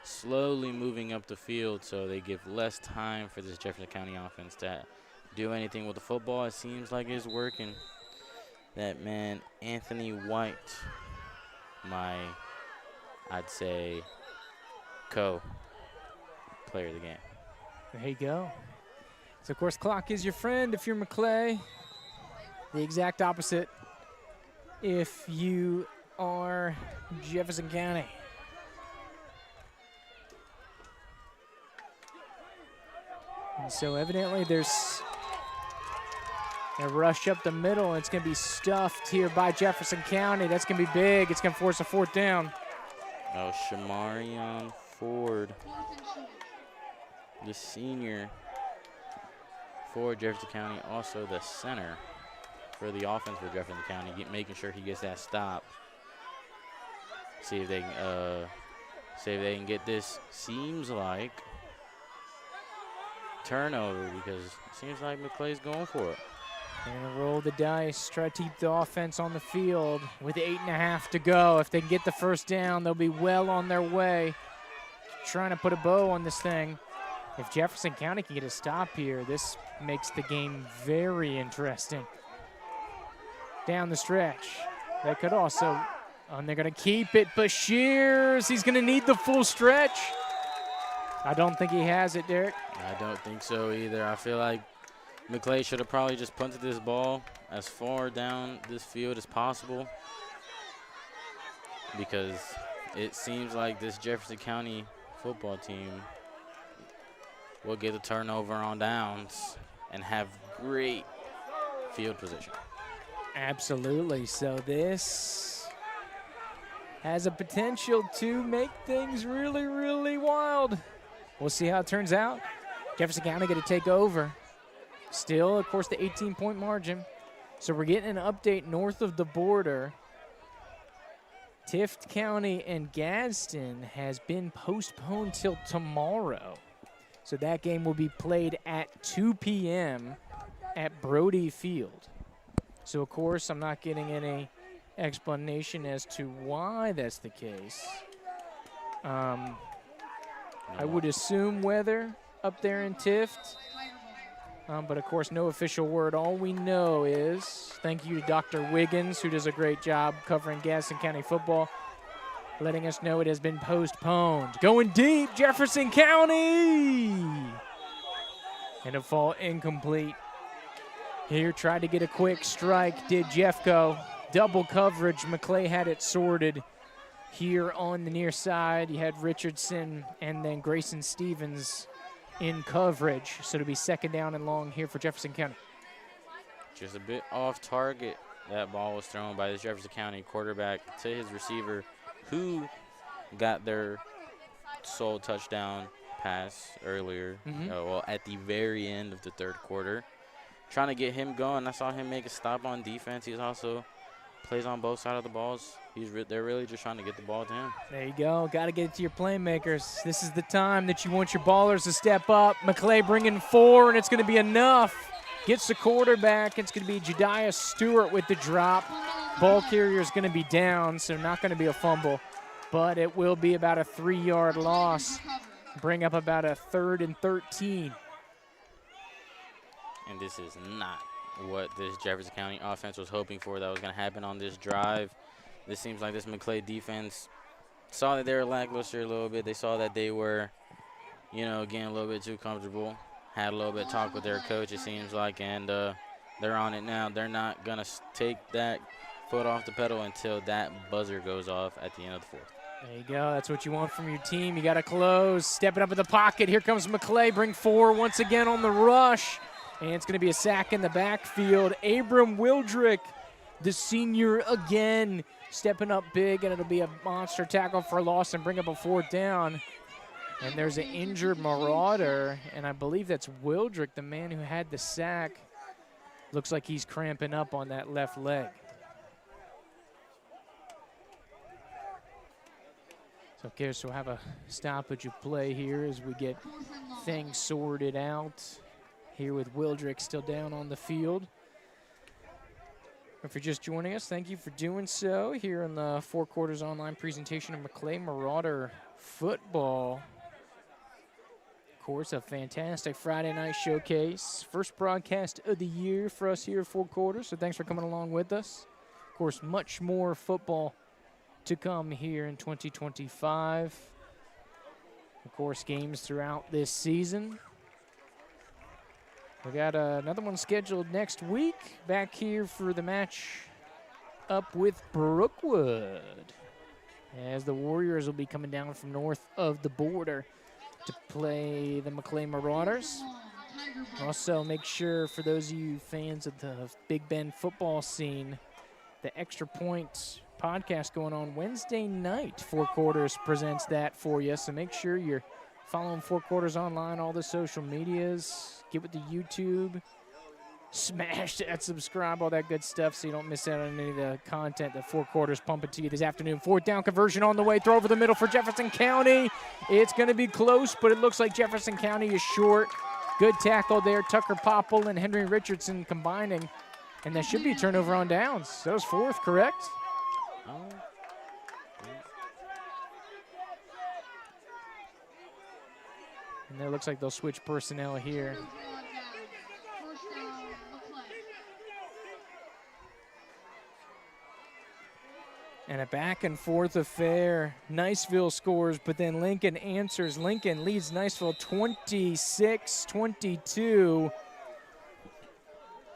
slowly moving up the field so they give less time for this Jefferson County offense to do anything with the football. It seems like it's working. That man, Anthony White, I'd say, co-player of the game. There you go. So, of course, clock is your friend if you're Maclay. The exact opposite if you are Jefferson County. And so, evidently, there's a rush up the middle. It's going to be stuffed here by Jefferson County. That's going to be big. It's going to force a 4th down. Oh, Shamarion Ford, the senior for Jefferson County, also the center for the offense for Jefferson County, making sure he gets that stop. See if they can get this. Seems like turnover because it seems like Maclay's going for it. They're going to roll the dice, try to keep the offense on the field with 8.5 to go. If they can get the first down, they'll be well on their way. Trying to put a bow on this thing. If Jefferson County can get a stop here, this makes the game very interesting. Down the stretch. They could also, and they're going to keep it. Bashir's, he's going to need the full stretch. I don't think he has it, Derek. I don't think so either. I feel like Maclay should have probably just punted this ball as far down this field as possible because it seems like this Jefferson County football team will get a turnover on downs and have great field position. Absolutely. So this has a potential to make things really, really wild. We'll see how it turns out. Jefferson County going to take over. Still, of course, the 18-point margin. So we're getting an update north of the border. Tift County and Gadsden has been postponed till tomorrow. So that game will be played at 2 p.m. at Brody Field. So, of course, I'm not getting any explanation as to why that's the case. I would assume weather up there in Tift. But, of course, no official word. All we know is thank you to Dr. Wiggins, who does a great job covering Gadsden County football, letting us know it has been postponed. Going deep, Jefferson County. And a fall incomplete. Here, tried to get a quick strike, did Jeffco. Double coverage, Maclay had it sorted. Here on the near side, you had Richardson and then Grayson Stevens in coverage. So it'll be second down and long here for Jefferson County. Just a bit off target. That ball was thrown by the Jefferson County quarterback to his receiver, who got their sole touchdown pass earlier, well, at the very end of the third quarter. Trying to get him going. I saw him make a stop on defense. He's also plays on both sides of the balls. They're really just trying to get the ball to him. There you go. Got to get it to your playmakers. This is the time that you want your ballers to step up. Maclay bringing 4, and it's going to be enough. Gets the quarterback. It's going to be Jediah Stewart with the drop. Ball carrier is going to be down, so not going to be a fumble. But it will be about a 3-yard loss. Bring up about a 3rd and 13. And this is not what this Jefferson County offense was hoping for that was going to happen on this drive. This seems like this Maclay defense saw that they were lackluster a little bit. They saw that they were, getting a little bit too comfortable. Had a little bit of talk with their coach, it seems like, and they're on it now. They're not going to take that foot off the pedal until that buzzer goes off at the end of the 4th. There you go. That's what you want from your team. You got to close. Stepping up in the pocket. Here comes Maclay. Bring 4 once again on the rush. And it's going to be a sack in the backfield. Abram Wildrick, the senior again, stepping up big, and it'll be a monster tackle for a loss and bring up a 4th down. And there's an injured Marauder, and I believe that's Wildrick, the man who had the sack. Looks like he's cramping up on that left leg. So, okay, so we'll have a stoppage of play here as we get things sorted out. Here with Wildrick still down on the field. If you're just joining us, thank you for doing so here in the 4 quarters online presentation of Maclay Marauder football. Of course, a fantastic Friday night showcase. First broadcast of the year for us here at 4 quarters, so thanks for coming along with us. Of course, much more football to come here in 2025. Of course, games throughout this season. We got another one scheduled next week back here for the match up with Brookwood, as the Warriors will be coming down from north of the border to play the Maclay Marauders. Also, make sure for those of you fans of the Big Bend football scene, the Extra Point podcast going on Wednesday night. 4 quarters presents that for you, so make sure you're following 4 quarters online, all the social medias. Get with the YouTube, smash that subscribe, all that good stuff, so you don't miss out on any of the content that 4 quarters pumping to you this afternoon. 4th down conversion on the way. Throw over the middle for Jefferson County. It's going to be close, but it looks like Jefferson County is short. Good tackle there. Tucker Popple and Henry Richardson combining, and that should be a turnover on downs. That was 4th, correct? And it looks like they'll switch personnel here. And a back and forth affair. Niceville scores, but then Lincoln answers. Lincoln leads Niceville 26-22.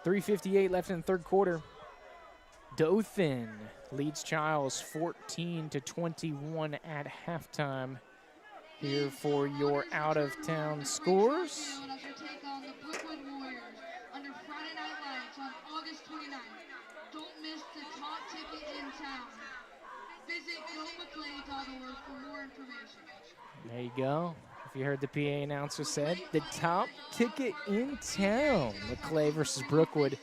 3:58 left in the 3rd quarter. Dothan leads Childs 14-21 at halftime. Here for your out-of-town scores. Don't miss the top ticket in town. Visit gomaclay.org for more information. There you go. If you heard the PA announcer said, the top ticket in town. Maclay versus Brookwood.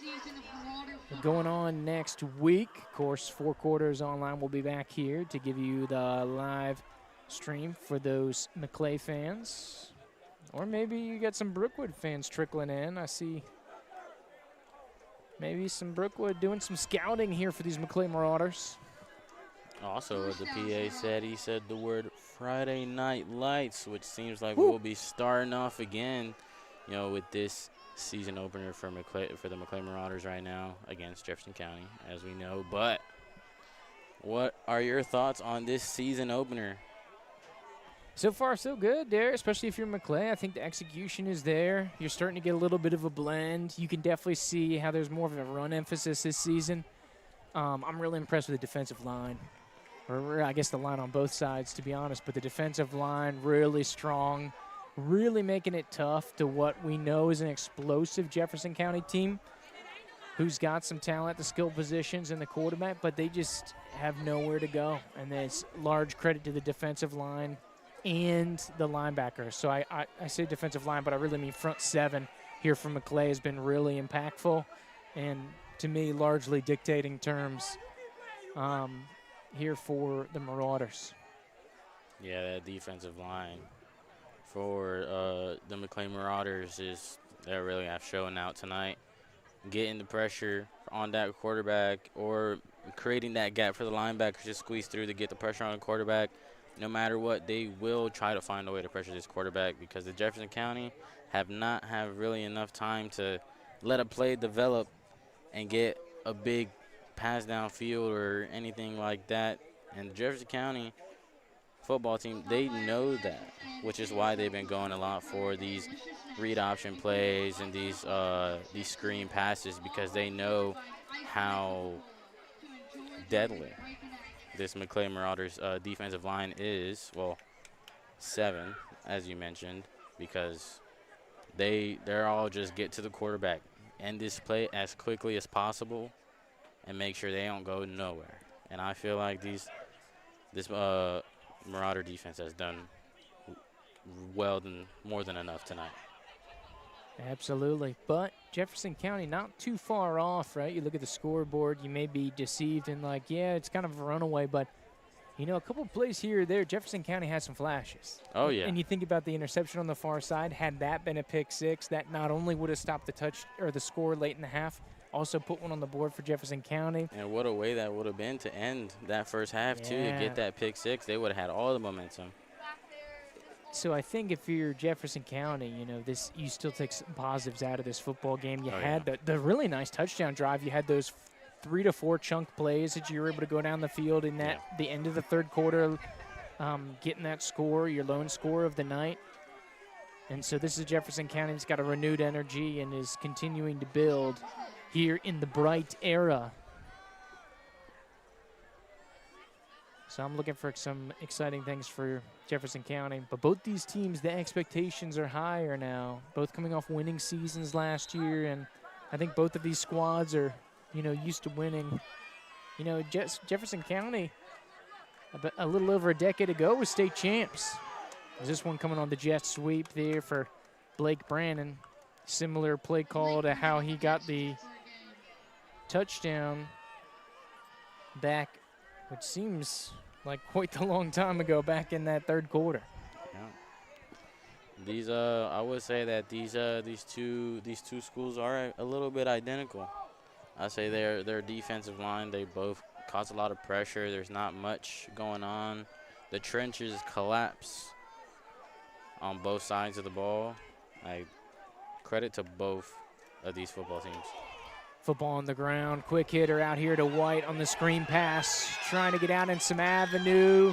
Going on next week. Of course, 4 quarters online will be back here to give you the live stream for those Maclay fans. Or maybe you got some Brookwood fans trickling in. I see maybe some Brookwood doing some scouting here for these Maclay Marauders. Also, the PA said, he said the word Friday Night Lights, which seems like we'll be starting off again, with this season opener for the Maclay Marauders right now against Jefferson County, as we know. But what are your thoughts on this season opener? So far, so good there, especially if you're Maclay. I think the execution is there. You're starting to get a little bit of a blend. You can definitely see how there's more of a run emphasis this season. I'm really impressed with the defensive line, or I guess the line on both sides, to be honest. But the defensive line really strong, really making it tough to what we know is an explosive Jefferson County team who's got some talent at the skill positions and the quarterback, but they just have nowhere to go. And it's large credit to the defensive line and the linebackers. So I say defensive line, but I really mean front seven here from Maclay has been really impactful and, to me, largely dictating terms here for the Marauders. Yeah, that defensive line for the Maclay Marauders they're really have shown out tonight. Getting the pressure on that quarterback or creating that gap for the linebackers to squeeze through to get the pressure on the quarterback. No matter what, they will try to find a way to pressure this quarterback because the Jefferson County have not had really enough time to let a play develop and get a big pass downfield or anything like that. And the Jefferson County football team, they know that, which is why they've been going a lot for these read option plays and these screen passes, because they know how deadly this Maclay Marauders defensive line is. Well, 7, as you mentioned, because they're all just get to the quarterback, end this play as quickly as possible, and make sure they don't go nowhere. And I feel like this Marauder defense has done more than enough tonight. Absolutely. But Jefferson County not too far off, right? You look at the scoreboard, you may be deceived and like, yeah, it's kind of a runaway, but, you know, a couple plays here or there, Jefferson County has some flashes. Oh, yeah. And you think about the interception on the far side, had that been a pick six, that not only would have stopped the touch or the score late in the half, also put one on the board for Jefferson County. And what a way that would have been to end that first half, too, to get that pick six. They would have had all the momentum. So I think if you're Jefferson County, you know, you still take some positives out of this football game. You had the really nice touchdown drive. You had those 3 to 4 chunk plays that you were able to go down the field in the end of the third quarter, getting that score, your lone score of the night. And so this is Jefferson County that's got a renewed energy and is continuing to build here in the Bright era. So I'm looking for some exciting things for Jefferson County. But both these teams, the expectations are higher now, both coming off winning seasons last year. And I think both of these squads are, you know, used to winning. You know, Jefferson County, a little over a decade ago, was state champs. There's this one coming on the jet sweep there for Blake Brannon. Similar play call to how he got the touchdown back, which seems like quite a long time ago, back in that third quarter. Yeah. These I would say that these two schools are a little bit identical. I say their defensive line, they both cause a lot of pressure. There's not much going on. The trenches collapse on both sides of the ball. I credit to both of these football teams. Football on the ground, quick hitter out here to White on the screen pass, trying to get out in some avenue,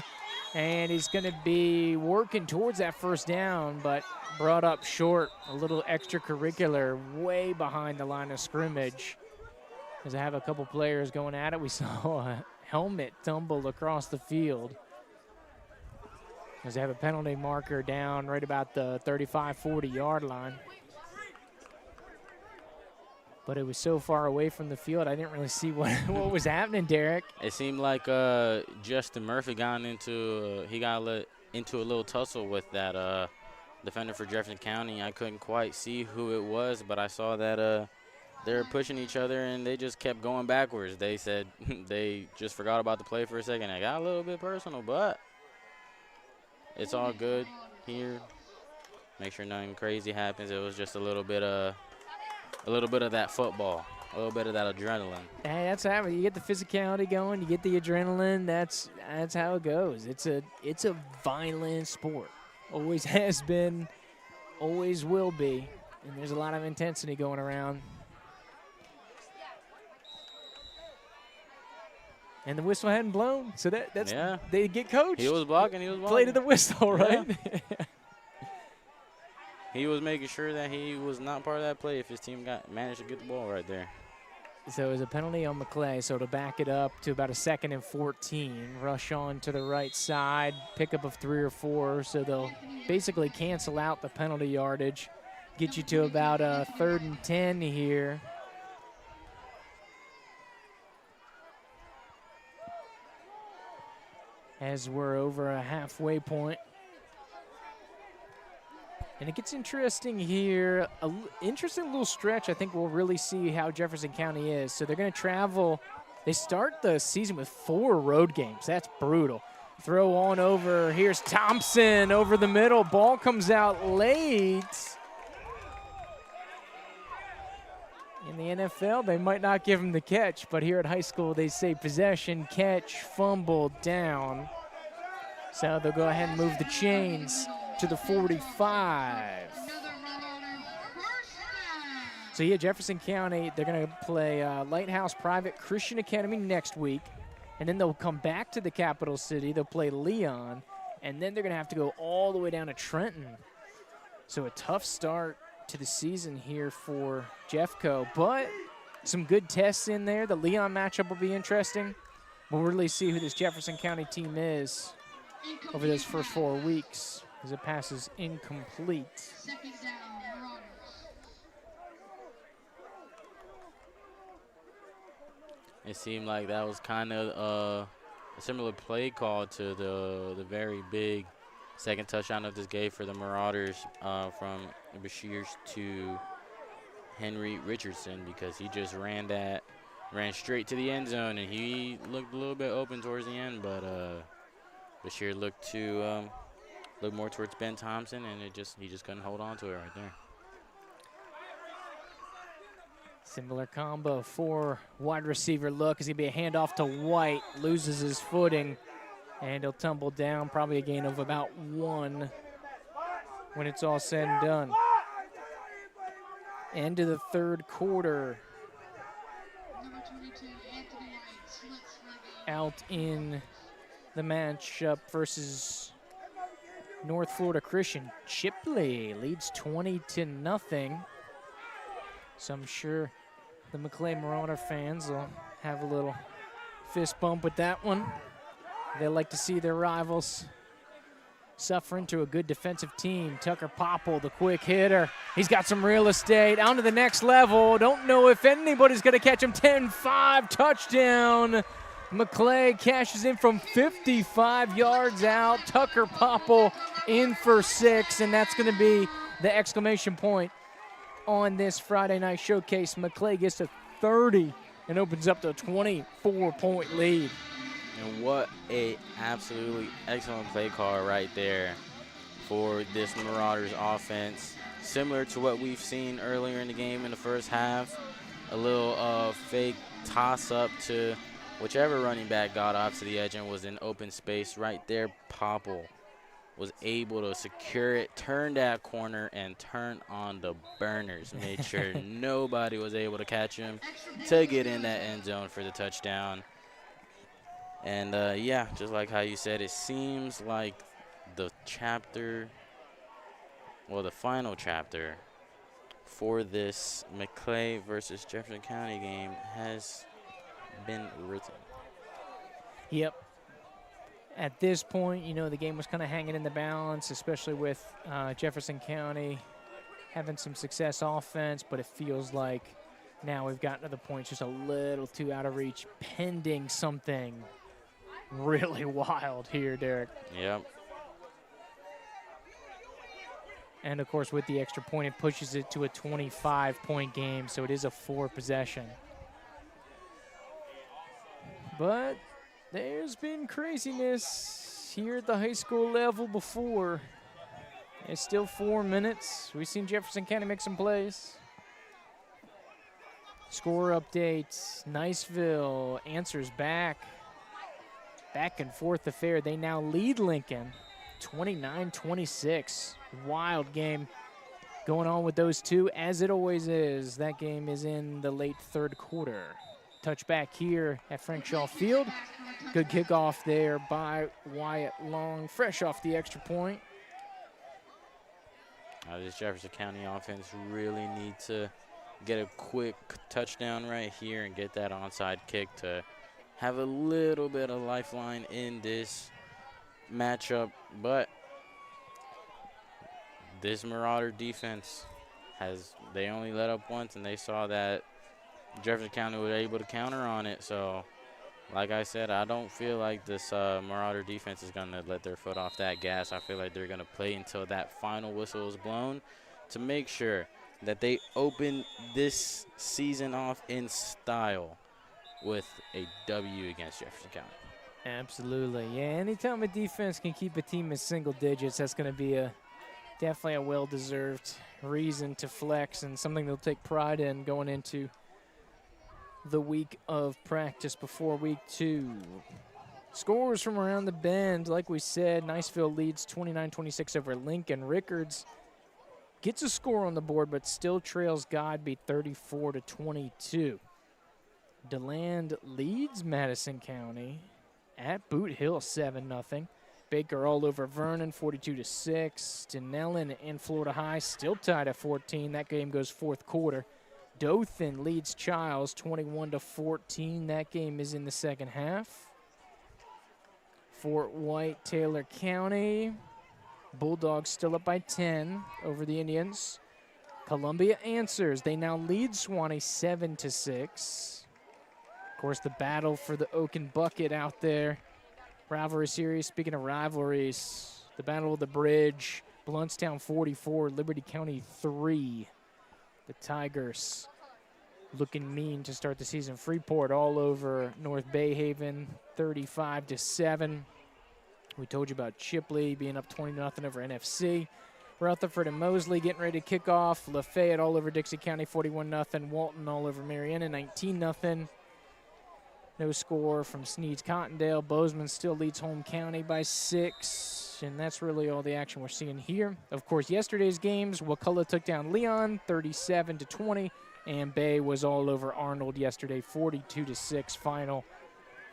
and he's going to be working towards that first down, but brought up short, a little extracurricular, way behind the line of scrimmage. As I have a couple players going at it, we saw a helmet tumble across the field. As they have a penalty marker down right about the 35, 40-yard line. But it was so far away from the field, I didn't really see what was happening, Derek. It seemed like Justin Murphy got into a little tussle with that defender for Jefferson County. I couldn't quite see who it was, but I saw that they were pushing each other, and they just kept going backwards. They said they just forgot about the play for a second. It got a little bit personal, but it's all good here. Make sure nothing crazy happens. It was just a little bit of that football, a little bit of that adrenaline. Hey, that's how you get the physicality going. You get the adrenaline. That's how it goes. It's a violent sport. Always has been, always will be, and there's a lot of intensity going around. And the whistle hadn't blown, so that's Yeah. they get coached. He was blocking. He was blocking. Play to the whistle, right? Yeah. He was making sure that he was not part of that play if his team managed to get the ball right there. So it was a penalty on Maclay, so to back it up to about a 2nd and 14, rush on to the right side, pickup of 3 or 4, so they'll basically cancel out the penalty yardage, get you to about a 3rd and 10 here. As we're over a halfway point. And it gets interesting here. Interesting little stretch. I think we'll really see how Jefferson County is. So they're going to travel. They start the season with 4 road games. That's brutal. Throw on over. Here's Thompson over the middle. Ball comes out late. In the NFL, they might not give him the catch, but here at high school, they say possession, catch, fumble, down. So they'll go ahead and move the chains to the 45. So yeah, Jefferson County, they're going to play Lighthouse Private Christian Academy next week, and then they'll come back to the capital city. They'll play Leon, and then they're going to have to go all the way down to Trenton. So a tough start to the season here for Jeffco, but some good tests in there. The Leon matchup will be interesting. We'll really see who this Jefferson County team is over those first 4 weeks, as it passes incomplete. 2nd down, Marauders. It seemed like that was kind of a similar play call to the very big second touchdown of this game for the Marauders from Bashir's to Henry Richardson, because he just ran straight to the end zone, and he looked a little bit open towards the end, but Bashir looked more towards Ben Thompson, and he just couldn't hold on to it right there. Similar combo for wide receiver look as he'd be a handoff to White, loses his footing, and he'll tumble down, probably a gain of about 1 when it's all said and done. End of the 3rd quarter. Number 22, Anthony White, splits for the game. Out in the matchup versus North Florida Christian. Chipley leads 20-0. So I'm sure the Maclay Marauder fans will have a little fist bump with that one. They like to see their rivals suffer into a good defensive team. Tucker Popple, the quick hitter. He's got some real estate. On to the next level. Don't know if anybody's going to catch him. 10-5, touchdown. Maclay cashes in from 55 yards out. Tucker Popple in for 6, and that's going to be the exclamation point on this Friday night showcase. Maclay gets to 30 and opens up to a 24-point lead. And what a absolutely excellent play call right there for this Marauders offense. Similar to what we've seen earlier in the game in the first half. A little fake toss-up to whichever running back got off to the edge and was in open space right there. Popple was able to secure it, turn that corner, and turn on the burners. Made sure nobody was able to catch him to get in that end zone for the touchdown. And, yeah, just like how you said, it seems like the final chapter for this Maclay versus Jefferson County game has been written. Yep. At this point, you know, the game was kind of hanging in the balance, especially with Jefferson County having some success offense, but it feels like now we've gotten to the point just a little too out of reach, pending something really wild here, Derek. Yep. And, of course, with the extra point, it pushes it to a 25-point game, so it is a 4 possession. But there's been craziness here at the high school level before. It's still 4 minutes. We've seen Jefferson County make some plays. Score updates. Niceville answers back. Back and forth affair. They now lead Lincoln 29-26. Wild game going on with those two, as it always is. That game is in the late 3rd quarter. touchback here at Frank Shaw Field. Good kickoff there by Wyatt Long, fresh off the extra point. This Jefferson County offense really needs to get a quick touchdown right here and get that onside kick to have a little bit of lifeline in this matchup. But this Marauder defense they only let up once, and they saw that Jefferson County was able to counter on it. So, like I said, I don't feel like this Marauder defense is going to let their foot off that gas. I feel like they're going to play until that final whistle is blown to make sure that they open this season off in style with a W against Jefferson County. Absolutely. Yeah, anytime a defense can keep a team in single digits, that's going to be definitely a well-deserved reason to flex and something they'll take pride in going into the week of practice before week 2. Scores from around the bend, like we said, Niceville leads 29-26 over Lincoln. Rickards gets a score on the board, but still trails Godby 34-22. DeLand leads Madison County at Boot Hill 7-0. Baker all over Vernon 42-6. Denellen and Florida High still tied at 14. That game goes fourth quarter. Dothan leads Childs 21-14. That game is in the second half. Fort White, Taylor County. Bulldogs still up by 10 over the Indians. Columbia answers. They now lead Swanee 7-6. Of course, the battle for the Oaken Bucket out there. Rivalry series. Speaking of rivalries, the Battle of the Bridge. Bluntstown 44, Liberty County 3. The Tigers looking mean to start the season. Freeport all over North Bayhaven 35-7. We told you about Chipley being up 20-0 over NFC. Rutherford and Mosley getting ready to kick off. Lafayette all over Dixie County 41-0. Walton all over Marietta 19-0. No score from Sneed's Cottondale. Bozeman still leads Holmes County by 6. And that's really all the action we're seeing here. Of course, yesterday's games, Wakulla took down Leon 37-20. And Bay was all over Arnold yesterday, 42-6 final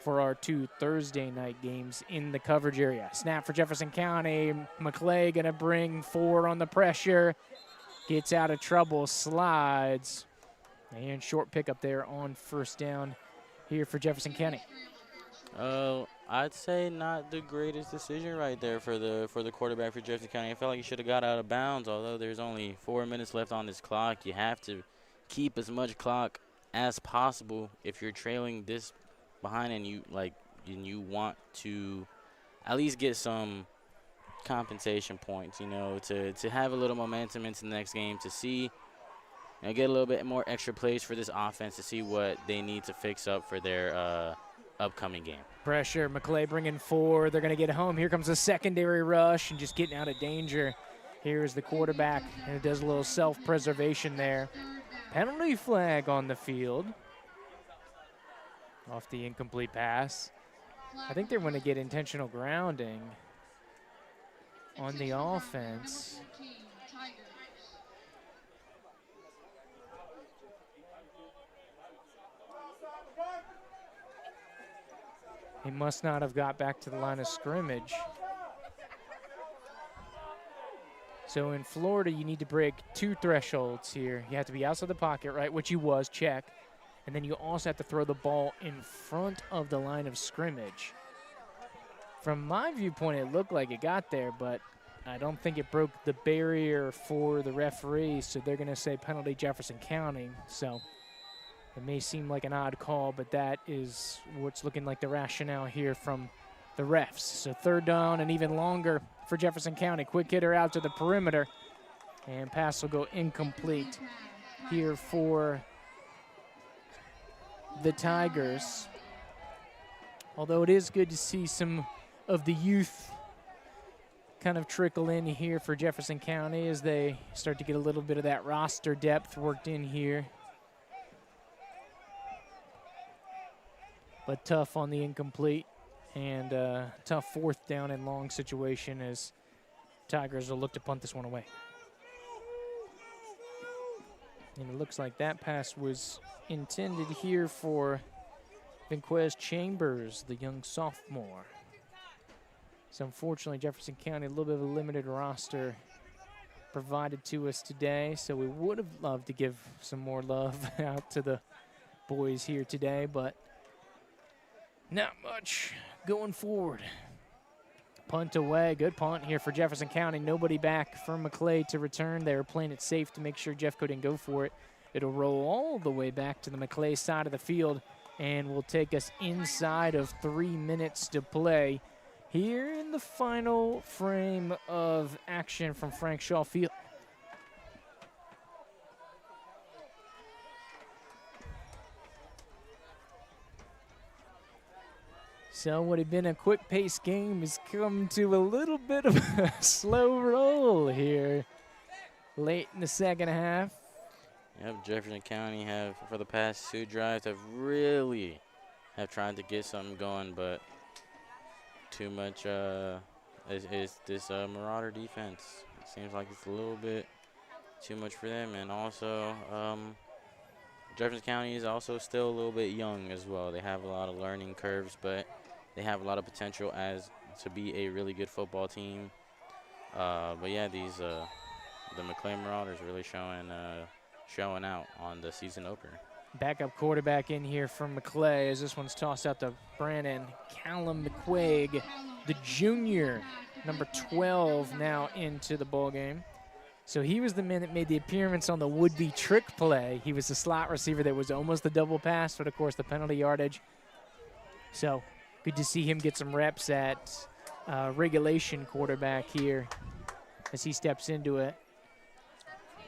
for our 2 Thursday night games in the coverage area. Snap for Jefferson County. Maclay going to bring 4 on the pressure. Gets out of trouble, slides. And short pickup there on first down here for Jefferson County. I'd say not the greatest decision right there for the quarterback for Jefferson County. I felt like he should have got out of bounds. Although there's only 4 minutes left on this clock, you have to keep as much clock as possible if you're trailing this behind and you want to at least get some compensation points, to have a little momentum into the next game, to see and get a little bit more extra plays for this offense, to see what they need to fix up for their upcoming game. Pressure, Maclay bringing 4. They're going to get home. Here comes a secondary rush and just getting out of danger. Here's the quarterback, and it does a little self-preservation there. Penalty flag on the field off the incomplete pass. I think they're going to get intentional grounding on the offense. He must not have got back to the line of scrimmage. So in Florida, you need to break 2 thresholds here. You have to be outside the pocket, right, which you was, check. And then you also have to throw the ball in front of the line of scrimmage. From my viewpoint, it looked like it got there, but I don't think it broke the barrier for the referee, so they're going to say penalty Jefferson County. So it may seem like an odd call, but that is what's looking like the rationale here from the refs. So third down and even longer for Jefferson County. Quick hitter out to the perimeter, and pass will go incomplete here for the Tigers. Although it is good to see some of the youth kind of trickle in here for Jefferson County as they start to get a little bit of that roster depth worked in here. But tough on the incomplete, and tough fourth down and long situation as Tigers will look to punt this one away. And it looks like that pass was intended here for Vinquez Chambers, the young sophomore. So unfortunately, Jefferson County, a little bit of a limited roster provided to us today. So we would have loved to give some more love out to the boys here today, but not much going forward. Punt away, good punt here for Jefferson County. Nobody back from Maclay to return. They were playing it safe to make sure Jeffco didn't go for it. It'll roll all the way back to the Maclay side of the field and will take us inside of 3 minutes to play here in the final frame of action from Frank Shaw Field. So what had been a quick-paced game has come to a little bit of a slow roll here late in the second half. Yep, Jefferson County have, for the past 2 drives, have really tried to get something going, but too much is this Marauder defense. It seems like it's a little bit too much for them, and also Jefferson County is also still a little bit young as well. They have a lot of learning curves, but they have a lot of potential to be a really good football team. But yeah, the Maclay Marauders really showing out on the season opener. Backup quarterback in here from Maclay as this one's tossed out to Brandon Callum McQuaig, the junior, number 12 now into the ball game. So he was the man that made the appearance on the would-be trick play. He was the slot receiver that was almost the double pass, but of course the penalty yardage. So good to see him get some reps at regulation quarterback here as he steps into it.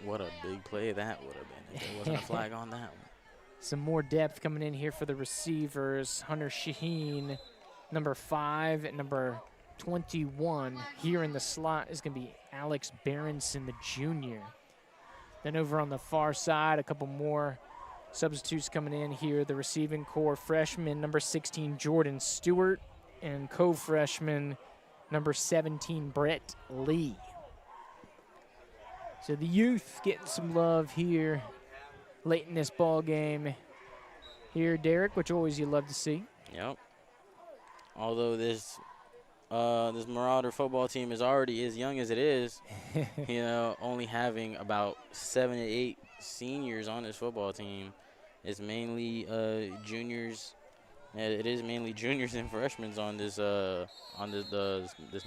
What a big play that would have been if there wasn't a flag on that one. Some more depth coming in here for the receivers. Hunter Shaheen, number 5, and number 21 here in the slot is going to be Alex Berenson, the junior. Then over on the far side, a couple more substitutes coming in here. The receiving core freshman, number 16, Jordan Stewart, and co-freshman, number 17, Brett Lee. So the youth getting some love here late in this ball game here, Derek, which always you love to see. Yep. Although this Marauder football team is already as young as it is, only having about 7 to 8 seniors on this football team. It's mainly juniors. It is mainly juniors and freshmen on this this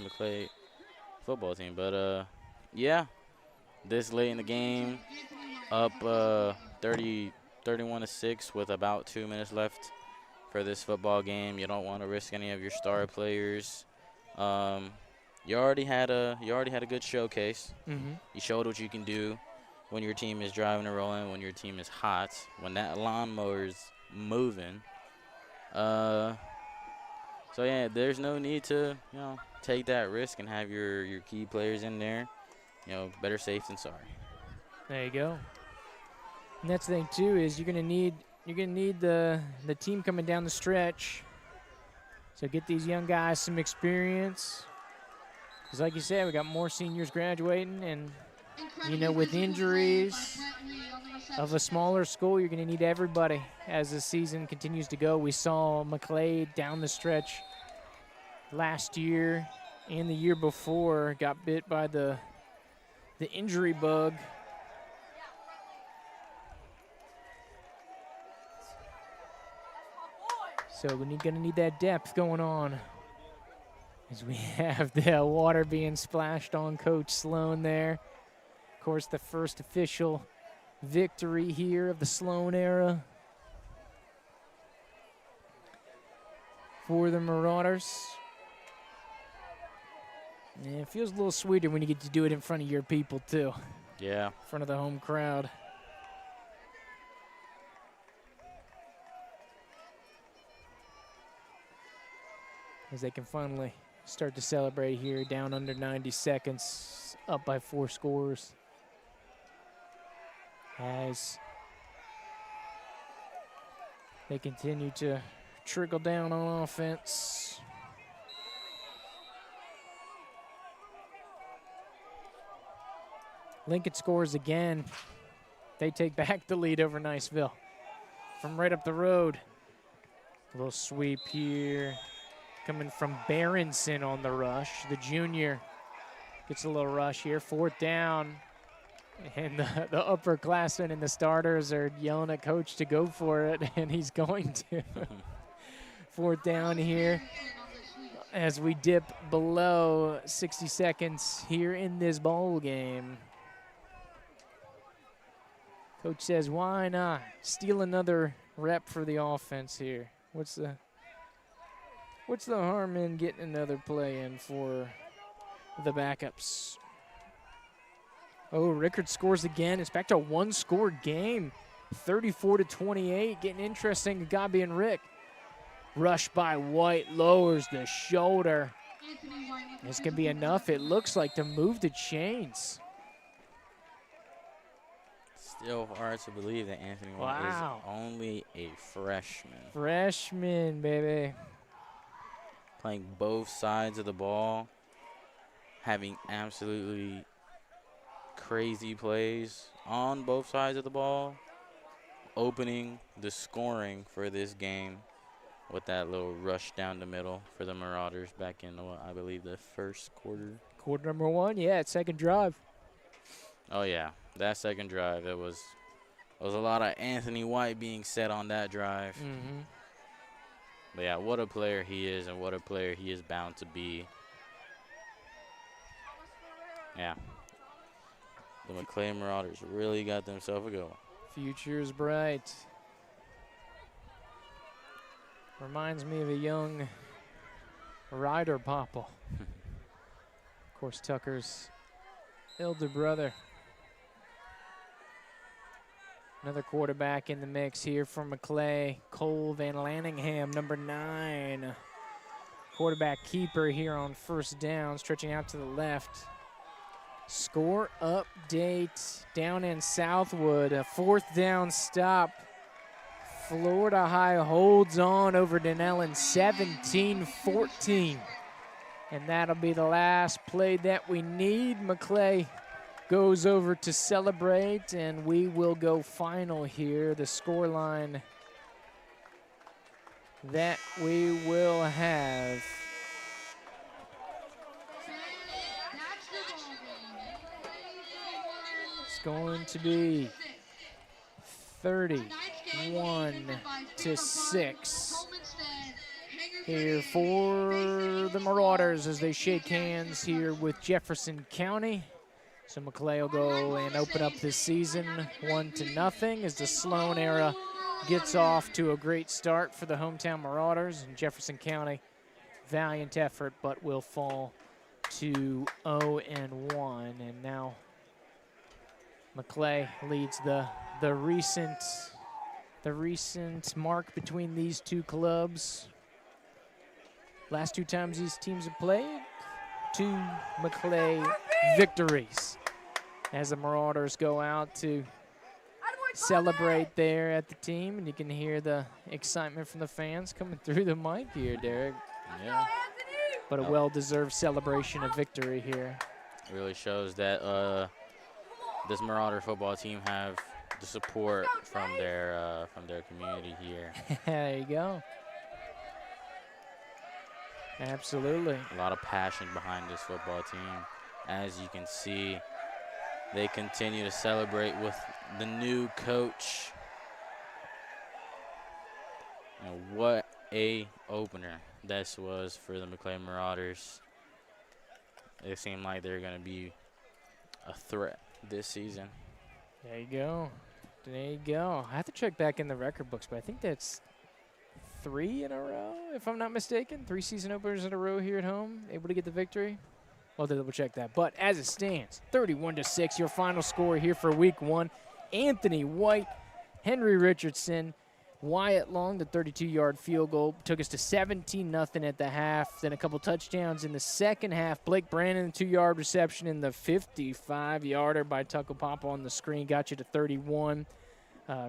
Maclay football team. But yeah, this late in the game, up 31-6 with about 2 minutes left for this football game. You don't want to risk any of your star players. You already had a good showcase. You showed what you can do when your team is driving and rolling, when your team is hot, when that lawnmower's moving. So yeah, there's no need to take that risk and have your key players in there. Better safe than sorry. There you go. And that's the thing too, is you're gonna need the team coming down the stretch. So get these young guys some experience. Because like you said, we got more seniors graduating, and with injuries of a smaller school, you're gonna need everybody as the season continues to go. We saw Maclay down the stretch last year and the year before got bit by the injury bug. So we're going to need that depth going on as we have the water being splashed on Coach Sloan there. Of course, the first official victory here of the Sloan era for the Marauders. And it feels a little sweeter when you get to do it in front of your people, too. Yeah. In front of the home crowd. As they can finally start to celebrate here, down under 90 seconds, up by 4 scores. As they continue to trickle down on offense. Lincoln scores again. They take back the lead over Niceville from right up the road. A little sweep here coming from Berenson on the rush. The junior gets a little rush here. 4th down. And the upperclassmen and the starters are yelling at coach to go for it, and he's going to. 4th down here as we dip below 60 seconds here in this ball game. Coach says, why not? Steal another rep for the offense here. What's the harm in getting another play in for the backups? Oh, Rickard scores again. It's back to a 1-score game. 34-28. Getting interesting. Gabi and Rick. Rush by White. Lowers the shoulder. This can be enough, it looks like, to move the chains. Still hard to believe that Anthony White is only a freshman. Freshman, baby. Playing both sides of the ball. Having absolutely crazy plays on both sides of the ball, opening the scoring for this game with that little rush down the middle for the Marauders back in, I believe, the first quarter. Quarter number 1, yeah, it's second drive. Oh, yeah, that second drive, it was a lot of Anthony White being set on that drive. Mm-hmm. But, yeah, what a player he is and what a player he is bound to be. Yeah. The Maclay Marauders really got themselves a go. Future's bright. Reminds me of a young Ryder Popple. Of course, Tucker's elder brother. Another quarterback in the mix here for Maclay. Cole Van Lanningham, number 9. Quarterback keeper here on 1st down, stretching out to the left. Score update down in Southwood. A 4th down stop. Florida High holds on over Denellen 17-14. And that'll be the last play that we need. Maclay goes over to celebrate, and we will go final here. The score line that we will have. Going to be 31-6 here for the Marauders as they shake hands here with Jefferson County. So Maclay will go and open up this season 1-0 as the Sloan era gets off to a great start for the hometown Marauders. And Jefferson County, valiant effort, but will fall to 0-1. And now Maclay leads the recent mark between these two clubs. Last 2 times these teams have played, 2 Maclay victories as the Marauders go out to celebrate there at the team, and you can hear the excitement from the fans coming through the mic here, Derek. Yeah. But a well-deserved celebration of victory here. It really shows that this Marauder football team have the support from their community here. There you go. Absolutely. A lot of passion behind this football team. As you can see, they continue to celebrate with the new coach. And what a opener this was for the Maclay Marauders. It seemed like they're going to be a threat this season. There you go. There you go. I have to check back in the record books, but I think that's 3 in a row, if I'm not mistaken. 3 season openers in a row here at home, able to get the victory. I'll double check that. But as it stands, 31-6, your final score here for week 1. Anthony White, Henry Richardson, Wyatt Long, the 32-yard field goal, took us to 17-0 at the half. Then a couple touchdowns in the second half. Blake Brandon, the 2-yard reception in the 55-yarder by Tucker Papa on the screen, got you to 31.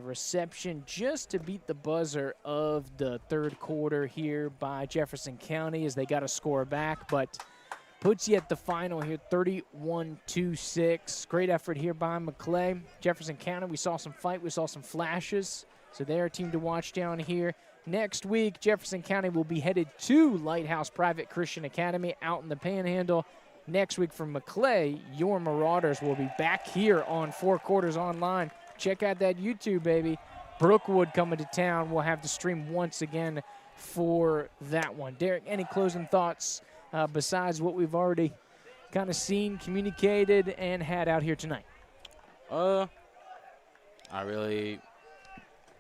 Reception just to beat the buzzer of the third quarter here by Jefferson County as they got a score back, but puts you at the final here, 31-6. Great effort here by Maclay. Jefferson County, we saw some fight, we saw some flashes. So they're a team to watch down here. Next week, Jefferson County will be headed to Lighthouse Private Christian Academy out in the Panhandle. Next week from Maclay, your Marauders will be back here on Four Quarters Online. Check out that YouTube, baby. Brookwood coming to town. We'll have the stream once again for that one. Derek, any closing thoughts besides what we've already kind of seen, communicated, and had out here tonight? I really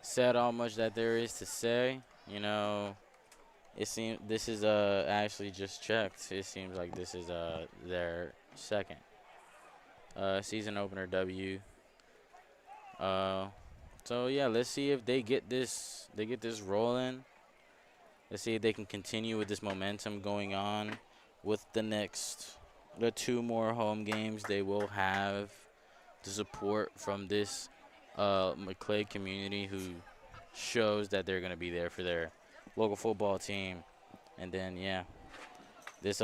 said all much that there is to say. You know, it seems this is actually just checked. It seems like this is their second season opener W. So yeah, let's see if they get this rolling. Let's see if they can continue with this momentum going on with the 2 more home games. They will have the support from this Maclay community who shows that they're going to be there for their local football team. And then, yeah, it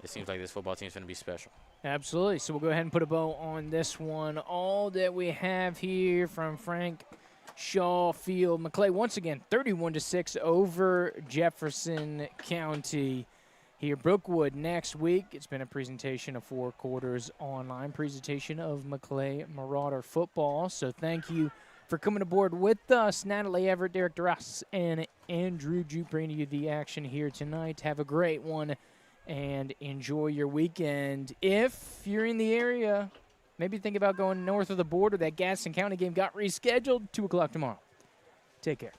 seems like this football team is going to be special. Absolutely. So we'll go ahead and put a bow on this one. All that we have here from Frank Shaw Field. Maclay once again 31-6 over Jefferson County. Here, Brookwood next week. It's been a presentation of Four Quarters Online, presentation of Maclay Marauder football. So thank you for coming aboard with us. Natalie Everett, Derek DeRoss, and Andrew Jupe bringing you the action here tonight. Have a great one and enjoy your weekend. If you're in the area, maybe think about going north of the border. That Gaston County game got rescheduled, 2 o'clock tomorrow. Take care.